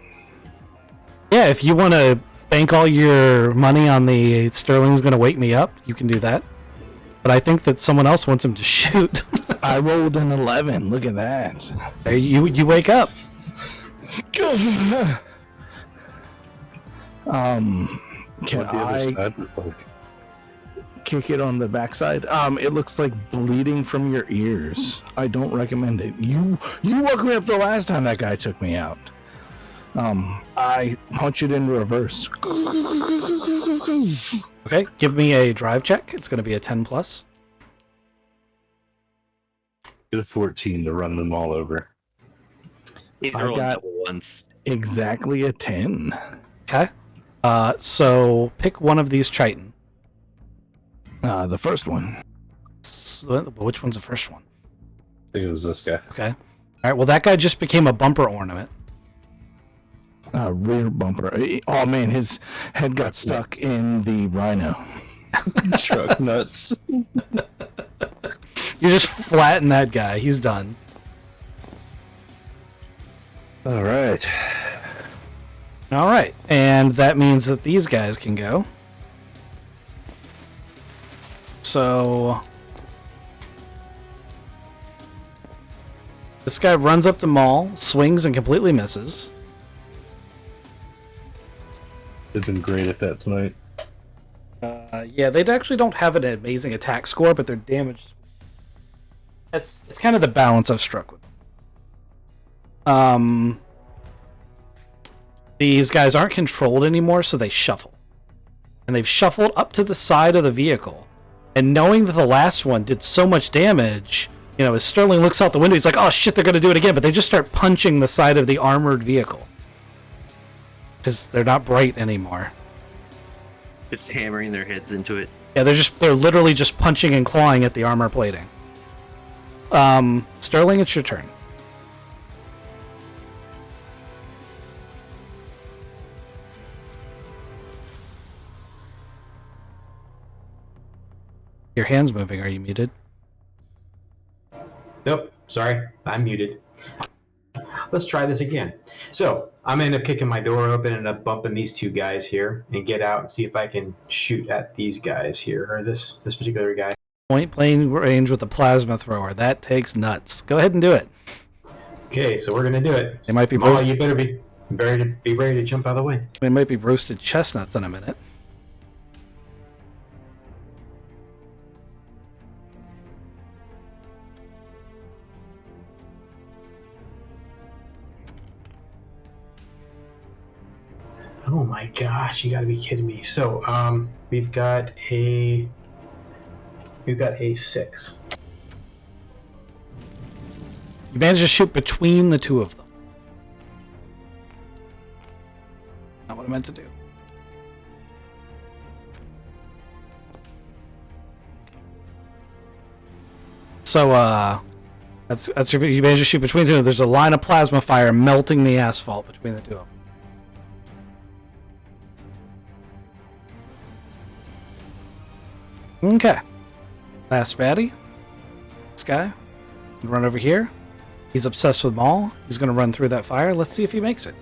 Yeah, if you want to bank all your money on the Sterling's going to wake me up, you can do that. But I think that someone else wants him to shoot. I rolled an 11. Look at that. There, you wake up. Can What the other I side look like? kick it on the backside? It looks like bleeding from your ears. I don't recommend it. You woke me up the last time that guy took me out. I punch it in reverse. Okay, give me a drive check. It's going to be a 10 plus. Get a 14 to run them all over. He's I rolling got- double ones. Exactly a 10. Okay. So pick one of these chitin. The first one. So, which one's the first one? I think it was this guy. Okay. All right. Well, that guy just became a bumper ornament. Rear bumper. Oh man, his head got stuck in the rhino. Truck nuts. You just flatten that guy. He's done. All right. All right. And that means that these guys can go. So this guy runs up to Maul, swings and completely misses. They've been great at that tonight. Yeah, they actually don't have an amazing attack score, but their damage. It's kind of the balance I've struck with. These guys aren't controlled anymore, so they shuffle. And they've shuffled up to the side of the vehicle. And knowing that the last one did so much damage, you know, as Sterling looks out the window, he's like, oh shit, they're going to do it again. But they just start punching the side of the armored vehicle. Because they're not bright anymore. Just hammering their heads into it. Yeah, they're literally just punching and clawing at the armor plating. Sterling, it's your turn. Your hand's moving. Are you muted? Nope, sorry, I'm muted. Let's try this again. So I'm gonna end up kicking my door open and up bumping these two guys here and get out and see if I can shoot at these guys here, or this particular guy. Point blank range with a plasma thrower. That takes nuts. Go ahead and do it. Okay, so we're gonna do it. They might be Maul, both. you better be Be ready to jump out of the way. They might be roasted chestnuts in a minute. Oh my gosh, you gotta be kidding me. So, we've got a 6. You managed to shoot between the two of them. Not what I meant to do. So, that's you managed to shoot between the two. There's a line of plasma fire melting the asphalt between the two of them. Okay. Last baddie. This guy. Run over here. He's obsessed with Maul. He's going to run through that fire. Let's see if he makes it.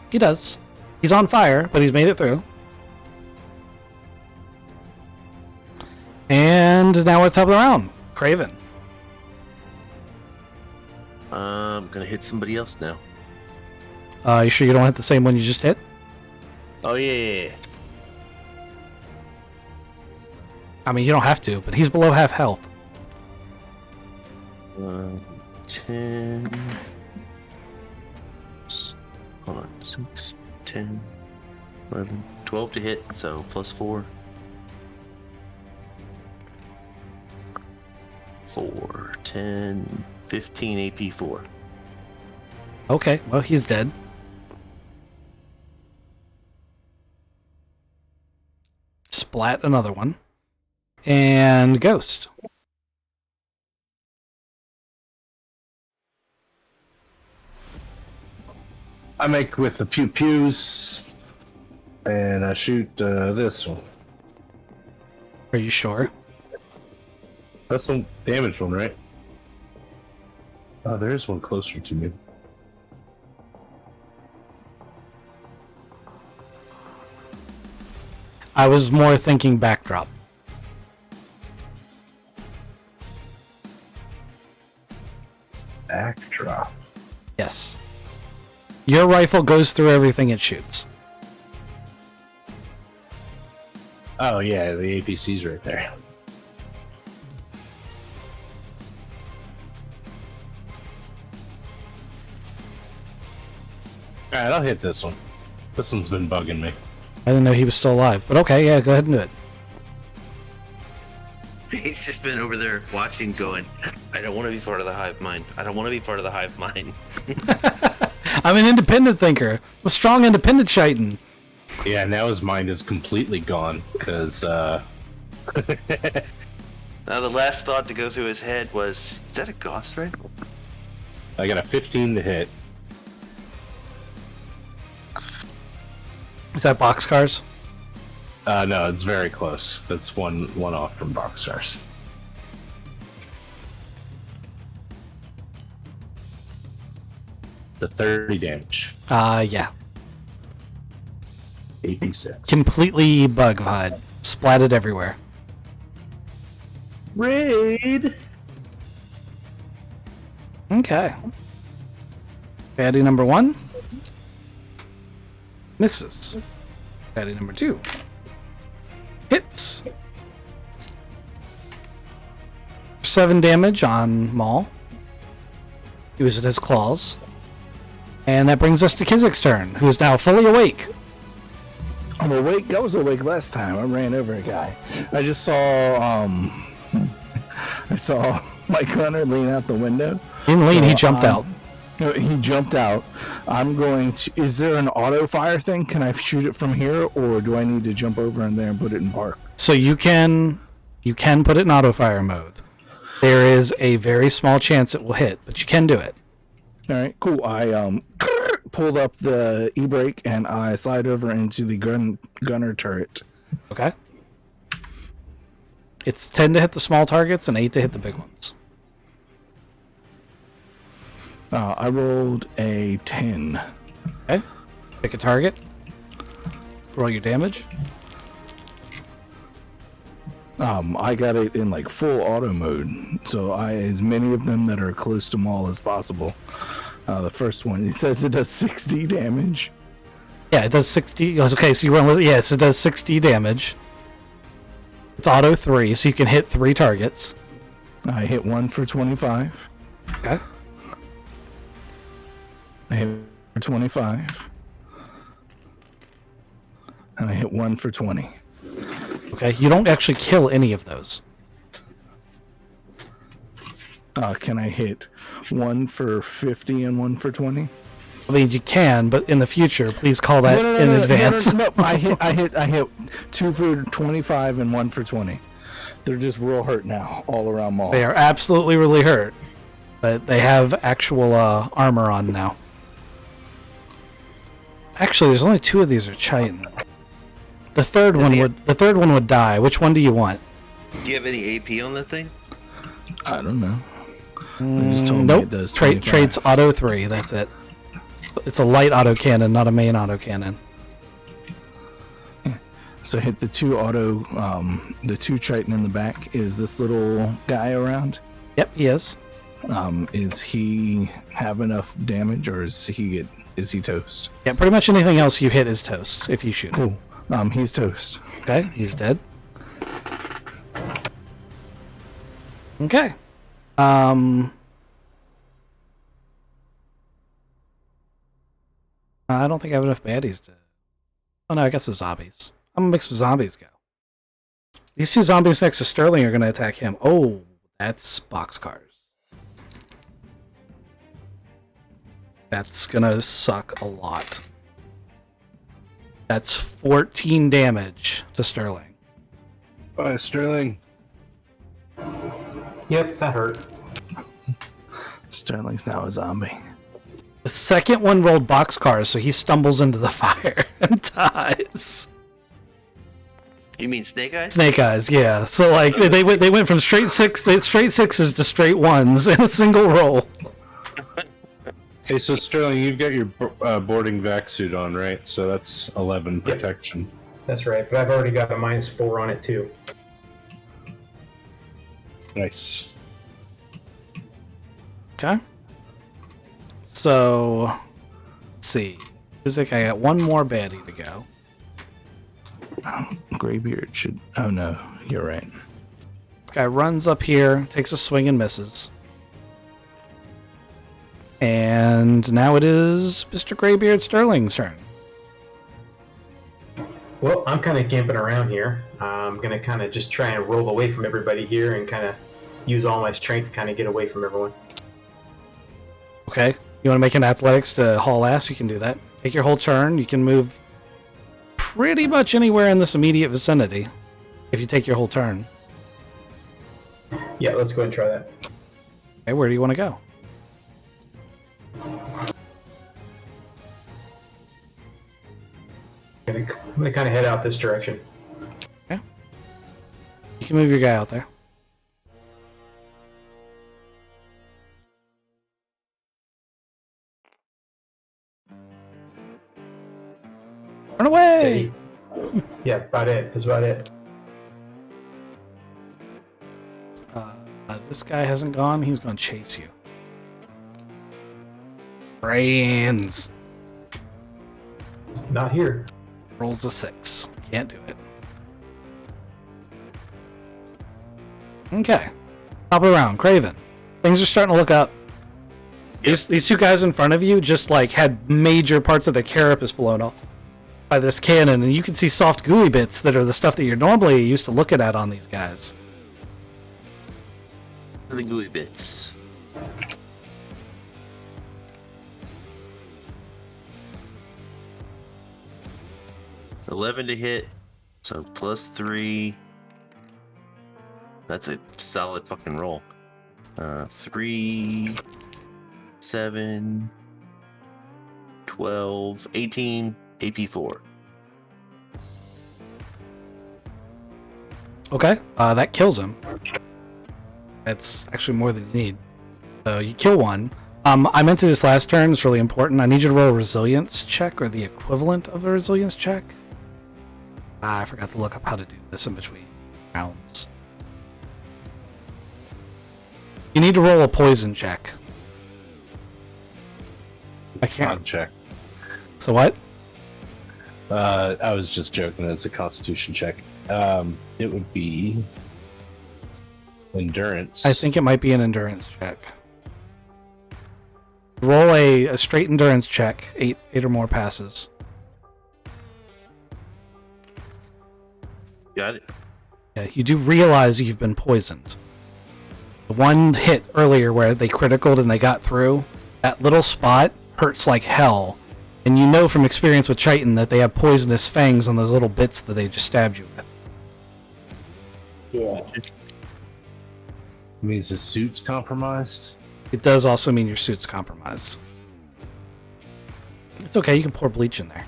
He does. He's on fire, but he's made it through. And now we're at the top of the round. Craven. I'm gonna hit somebody else now. You sure you don't hit the same one you just hit? Oh yeah. I mean, you don't have to, but he's below half health. 10. Hold on. 6, 10, 11, 12 to hit, so plus 4. 4, 10, 15 AP 4. Okay, well, he's dead. Splat another one. And Ghost. I make with the pew pews, and I shoot this one. Are you sure? That's the damaged one, right? Oh, there's one closer to me. I was more thinking backdrop. Backdrop. Yes. Your rifle goes through everything it shoots. Oh yeah, the APC's right there. Alright, I'll hit this one. This one's been bugging me. I didn't know he was still alive, but okay, yeah, go ahead and do it. He's just been over there watching, going, I don't want to be part of the hive mind. I don't want to be part of the hive mind. I'm an independent thinker. I'm a strong independent chitin. Yeah, now his mind is completely gone, because, Now the last thought to go through his head was, is that a Gauss rifle? I got a 15 to hit. Is that boxcars? No, it's very close. That's one off from Boxstars. The 30 damage. Yeah. 86. Completely bug-eyed. Splatted everywhere. Raid! Okay. Baddie number 1. Misses. Baddie number 2. Hits. 7 damage on Maul. Uses his claws. And that brings us to Kizik's turn, who is now fully awake. I'm awake. I was awake last time. I ran over a guy. I just saw I saw Mike Runner lean out the window. He didn't lean, he jumped out. He jumped out. I'm going to... Is there an auto fire thing? Can I shoot it from here, or do I need to jump over in there and put it in park? So you can put it in auto fire mode. There is a very small chance it will hit, but you can do it. All right, cool. I pulled up the e-brake and I slide over into the gunner turret. Okay. It's 10 to hit the small targets and 8 to hit the big ones. I rolled a 10. Okay. Pick a target. Roll your damage. I got it in like full auto mode, so as many of them that are close to Maul as possible. The first one, it says it does 60 damage. Yeah, it does 60. Okay, so you run with it. Yes, it does 60 damage. It's auto 3, so you can hit 3 targets. I hit 1 for 25. Okay. I hit for 25. And I hit 1 for 20. Okay, you don't actually kill any of those. Can I hit 1 for 50 and 1 for 20? I mean, you can, but in the future, please call that in advance. No, I hit 2 for 25 and 1 for 20. They're just real hurt now, all around Maul. They are absolutely really hurt, but they have actual armor on now. Actually, there's only 2 of these are Chitin. The third one would die. Which one do you want? Do you have any AP on that thing? I don't know. They just told me Nope. it does Traits 25. auto 3. That's it. It's a light autocannon, not a main autocannon. So hit the 2 auto, the 2 Triton in the back. Is this little guy around? Yep, he is. Is he have enough damage, or is he toast? Yeah, pretty much anything else you hit is toast if you shoot. Cool. He's toast. Okay, he's dead. Okay. I don't think I have enough baddies to... Oh no, I guess they're zombies. I'm gonna make some zombies go. These 2 zombies next to Sterling are gonna attack him. Oh, that's boxcars. That's gonna suck a lot. That's 14 damage to Sterling. Bye, Sterling. Yep, that hurt. Sterling's now a zombie. The second one rolled boxcars, so he stumbles into the fire and dies. You mean Snake Eyes? Snake Eyes, yeah. So like they went from straight sixes to straight ones in a single roll. Hey, so Sterling, you've got your boarding vac suit on, right? So that's 11 protection. That's right, but I've already got a -4 on it too. Nice. Okay. So let's see. I got one more baddie to go. Graybeard should... Oh no, you're right. This guy runs up here, takes a swing and misses. And now it is Mr. Graybeard Sterling's turn. Well, I'm kind of camping around here. I'm going to kind of just try and roll away from everybody here and kind of use all my strength to kind of get away from everyone. Okay. You want to make an athletics to haul ass? You can do that. Take your whole turn. You can move pretty much anywhere in this immediate vicinity if you take your whole turn. Yeah, let's go ahead and try that. Okay, where do you want to go? I'm going to kind of head out this direction. Okay. You can move your guy out there. Run away! Yeah, about it. That's about it. This guy hasn't gone. He's going to chase you. Brains. Not here. Rolls a 6. Can't do it. Okay. Top of the round. Craven. Things are starting to look up. Yep. These 2 guys in front of you just like had major parts of their carapace blown off by this cannon, and you can see soft gooey bits that are the stuff that you're normally used to looking at on these guys. The gooey bits. $11 to hit, so +3. That's a solid fucking roll. 3, 7, 12, 18, AP4. Okay, that kills him. That's actually more than you need. So you kill one. I meant to this last turn. It's really important. I need you to roll a resilience check or the equivalent of a resilience check. I forgot to look up how to do this in between. rounds. You need to roll a poison check. I can't. Con check. So what? I was just joking. It's a Constitution check. It would be endurance. I think it might be an endurance check. Roll a straight endurance check. Eight or more passes. Got it. Yeah, you do realize you've been poisoned. The one hit earlier where they criticaled and they got through, that little spot hurts like hell. And you know from experience with chitin that they have poisonous fangs on those little bits that they just stabbed you with. Yeah. Means the suit's compromised. It does also mean your suit's compromised. It's okay, you can pour bleach in there.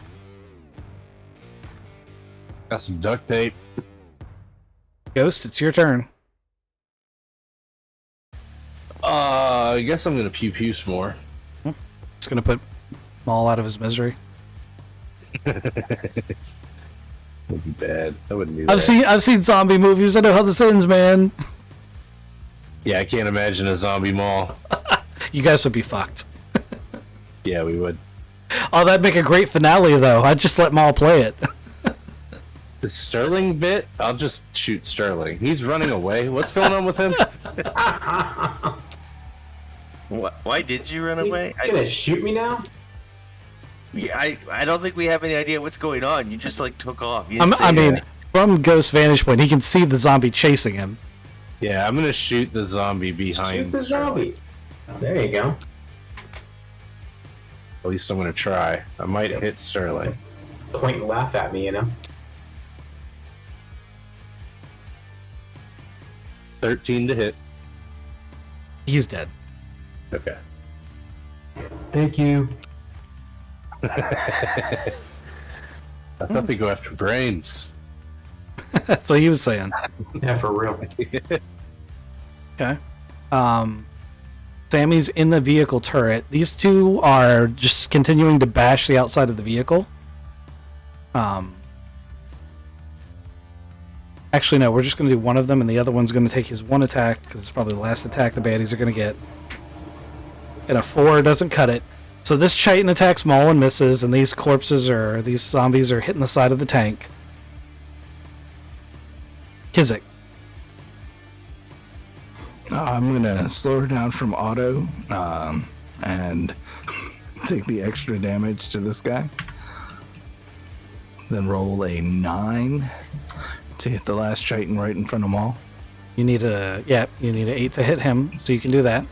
Got some duct tape. Ghost, it's your turn. I guess I'm gonna pew some more. Just gonna put Maul out of his misery. That'd be bad. I wouldn't do that. I've seen zombie movies. I know how this ends, man. Yeah, I can't imagine a zombie mall. You guys would be fucked. Yeah, we would. Oh, that'd make a great finale, though. I'd just let Maul play it. The Sterling bit? I'll just shoot Sterling. He's running away. What's going on with him? Why did you run away? You gonna shoot me now? I don't think we have any idea what's going on. You just like took off. You didn't say I mean, that. from Ghost's vantage point, he can see the zombie chasing him. Yeah, I'm gonna shoot the zombie behind. Shoot the Sterling. zombie. There you go. At least I'm gonna try. I might hit Sterling. Point and laugh at me, you know? 13 to hit. He's dead. Okay. Thank you. I thought they go after brains. That's what he was saying. Yeah, for real. Okay. Sammy's in the vehicle turret. These two are just continuing to bash the outside of the vehicle. Actually, no, we're just going to do one of them, and the other one's going to take his one attack, because it's probably the last attack the baddies are going to get. And a 4 doesn't cut it. So this chitin attacks Maul and misses, and these zombies are hitting the side of the tank. Kizik. I'm gonna slow her down from auto and take the extra damage to this guy. Then roll a 9 to hit the last chitin right in front of Maul. You need an 8 to hit him, so you can do that.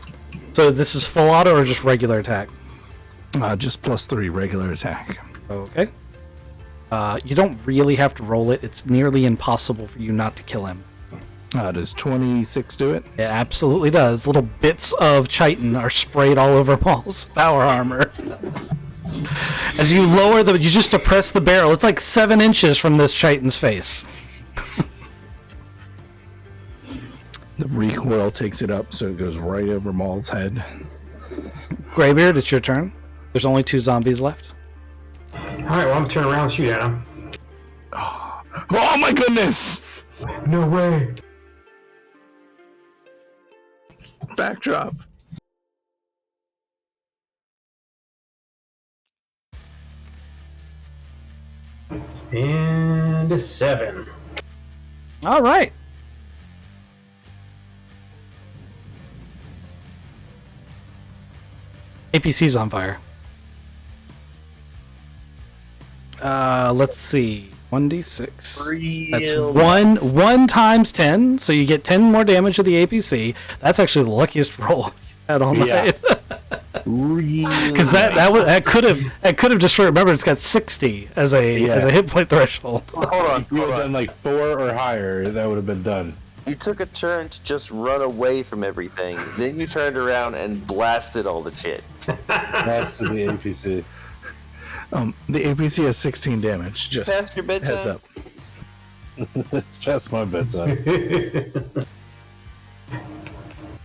So this is full auto or just regular attack? Just +3 regular attack. Okay. You don't really have to roll it. It's nearly impossible for you not to kill him. Does 26 do it? It absolutely does. Little bits of chitin are sprayed all over Maul's power armor. As you you just depress the barrel. It's like 7 inches from this chitin's face. The recoil takes it up, so it goes right over Maul's head. Greybeard, it's your turn. There's only 2 zombies left. Alright, well, I'm gonna turn around and shoot at him. Oh my goodness! No way. Backdrop. And a 7. All right. APC's on fire. Let's see. 1d6. That's 1 times 10, so you get 10 more damage to the APC. That's actually the luckiest roll you've had all night. Because that could have just remember it's got 60 as a hit point threshold. Hold on. You would have done like 4 or higher. That would have been done. You took a turn to just run away from everything. Then you turned around and blasted all the shit. That's to the APC. The APC has 16 damage. Just Past your bedtime? heads up. It's past my bedtime.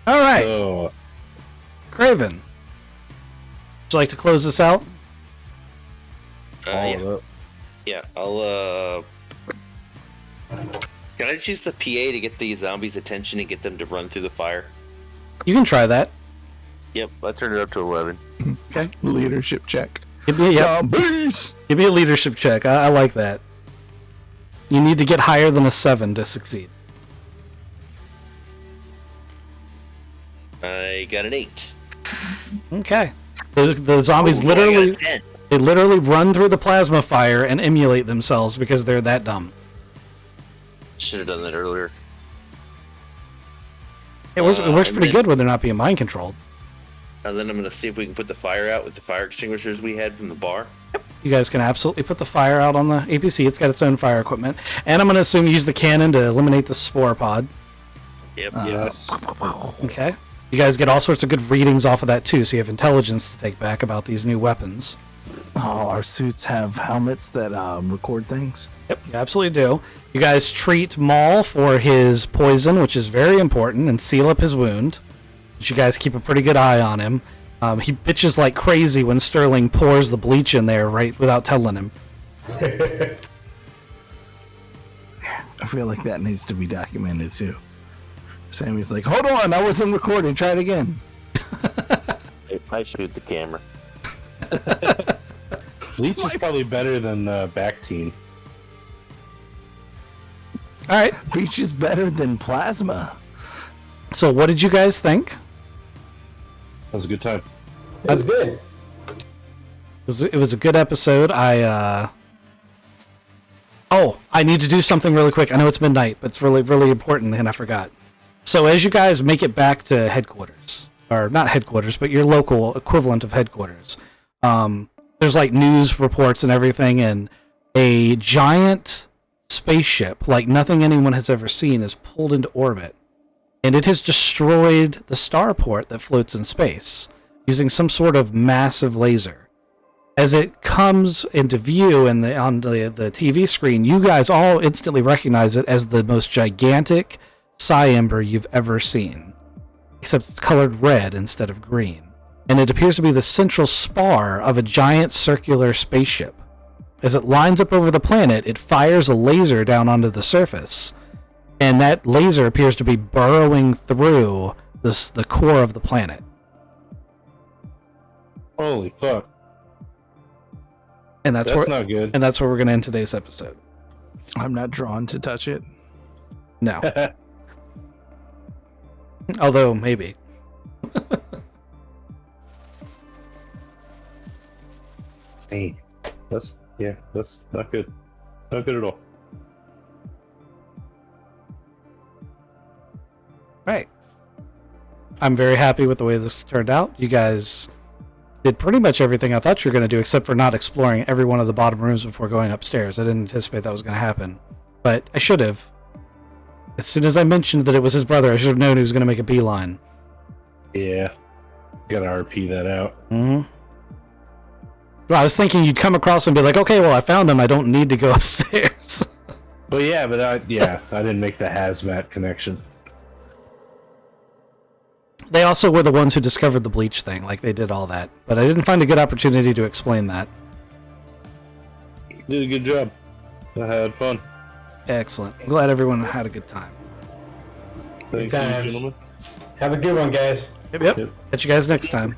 All right, Oh, Craven. Would you like to close this out? all Yeah. of it. Yeah, I'll Can I just use the PA to get the zombies' attention and get them to run through the fire? You can try that. Yep, I turned it up to 11. Okay. Leadership check. Give me, yep. Zombies! Give me a leadership check. I like that. You need to get higher than a 7 to succeed. I got an 8. Okay. The zombies Oh, no, I got a literally 10. they literally run through the plasma fire and emulate themselves because they're that dumb. Should have done that earlier. It works and pretty then- good when they're not being mind controlled. And then I'm going to see if we can put the fire out with the fire extinguishers we had from the bar. You guys can absolutely put the fire out on the APC. It's got its own fire equipment. And I'm going to assume you use the cannon to eliminate the spore pod. Yep. Yes. Okay. You guys get all sorts of good readings off of that too, so you have intelligence to take back about these new weapons. Oh, our suits have helmets that record things. Yep, you absolutely do. You guys treat Maul for his poison, which is very important, and seal up his wound. But you guys keep a pretty good eye on him. He bitches like crazy when Sterling pours the bleach in there right without telling him. I feel like that needs to be documented too. Sammy's like, hold on, I wasn't recording, try it again. I shoot the camera. Leech is probably better than back team. Alright, Breach is better than plasma. so what did you guys think? That was a good time. It was good. It was a good episode. Oh, I need to do something really quick. I know it's midnight, but it's really, really important, and I forgot. So as you guys make it back to headquarters, or not headquarters, but your local equivalent of headquarters, there's like news reports and everything, and a giant spaceship, like nothing anyone has ever seen, is pulled into orbit, and it has destroyed the starport that floats in space using some sort of massive laser. As it comes into view on the TV screen, you guys all instantly recognize it as the most gigantic Psyember you've ever seen, except it's colored red instead of green. And it appears to be the central spar of a giant circular spaceship. As it lines up over the planet, it fires a laser down onto the surface, and that laser appears to be burrowing through the core of the planet. Holy fuck. And that's That's where not good. and that's where we're going to end today's episode. I'm not drawn to touch it. No. Although, maybe. Hey, that's not good. Not good at all. Right. I'm very happy with the way this turned out. You guys did pretty much everything I thought you were going to do, except for not exploring every one of the bottom rooms before going upstairs. I didn't anticipate that was going to happen. But I should have. As soon as I mentioned that it was his brother, I should have known he was going to make a beeline. Yeah. Gotta RP that out. Mm-hmm. Well, I was thinking you'd come across and be like, okay, well, I found him. I don't need to go upstairs. But yeah, I didn't make the hazmat connection. They also were the ones who discovered the bleach thing. Like, they did all that. But I didn't find a good opportunity to explain that. You did a good job. I had fun. Excellent. I'm glad everyone had a good time. Thank times. you, gentlemen. Have a good one, guys. Yep. Yep. Catch you guys next time.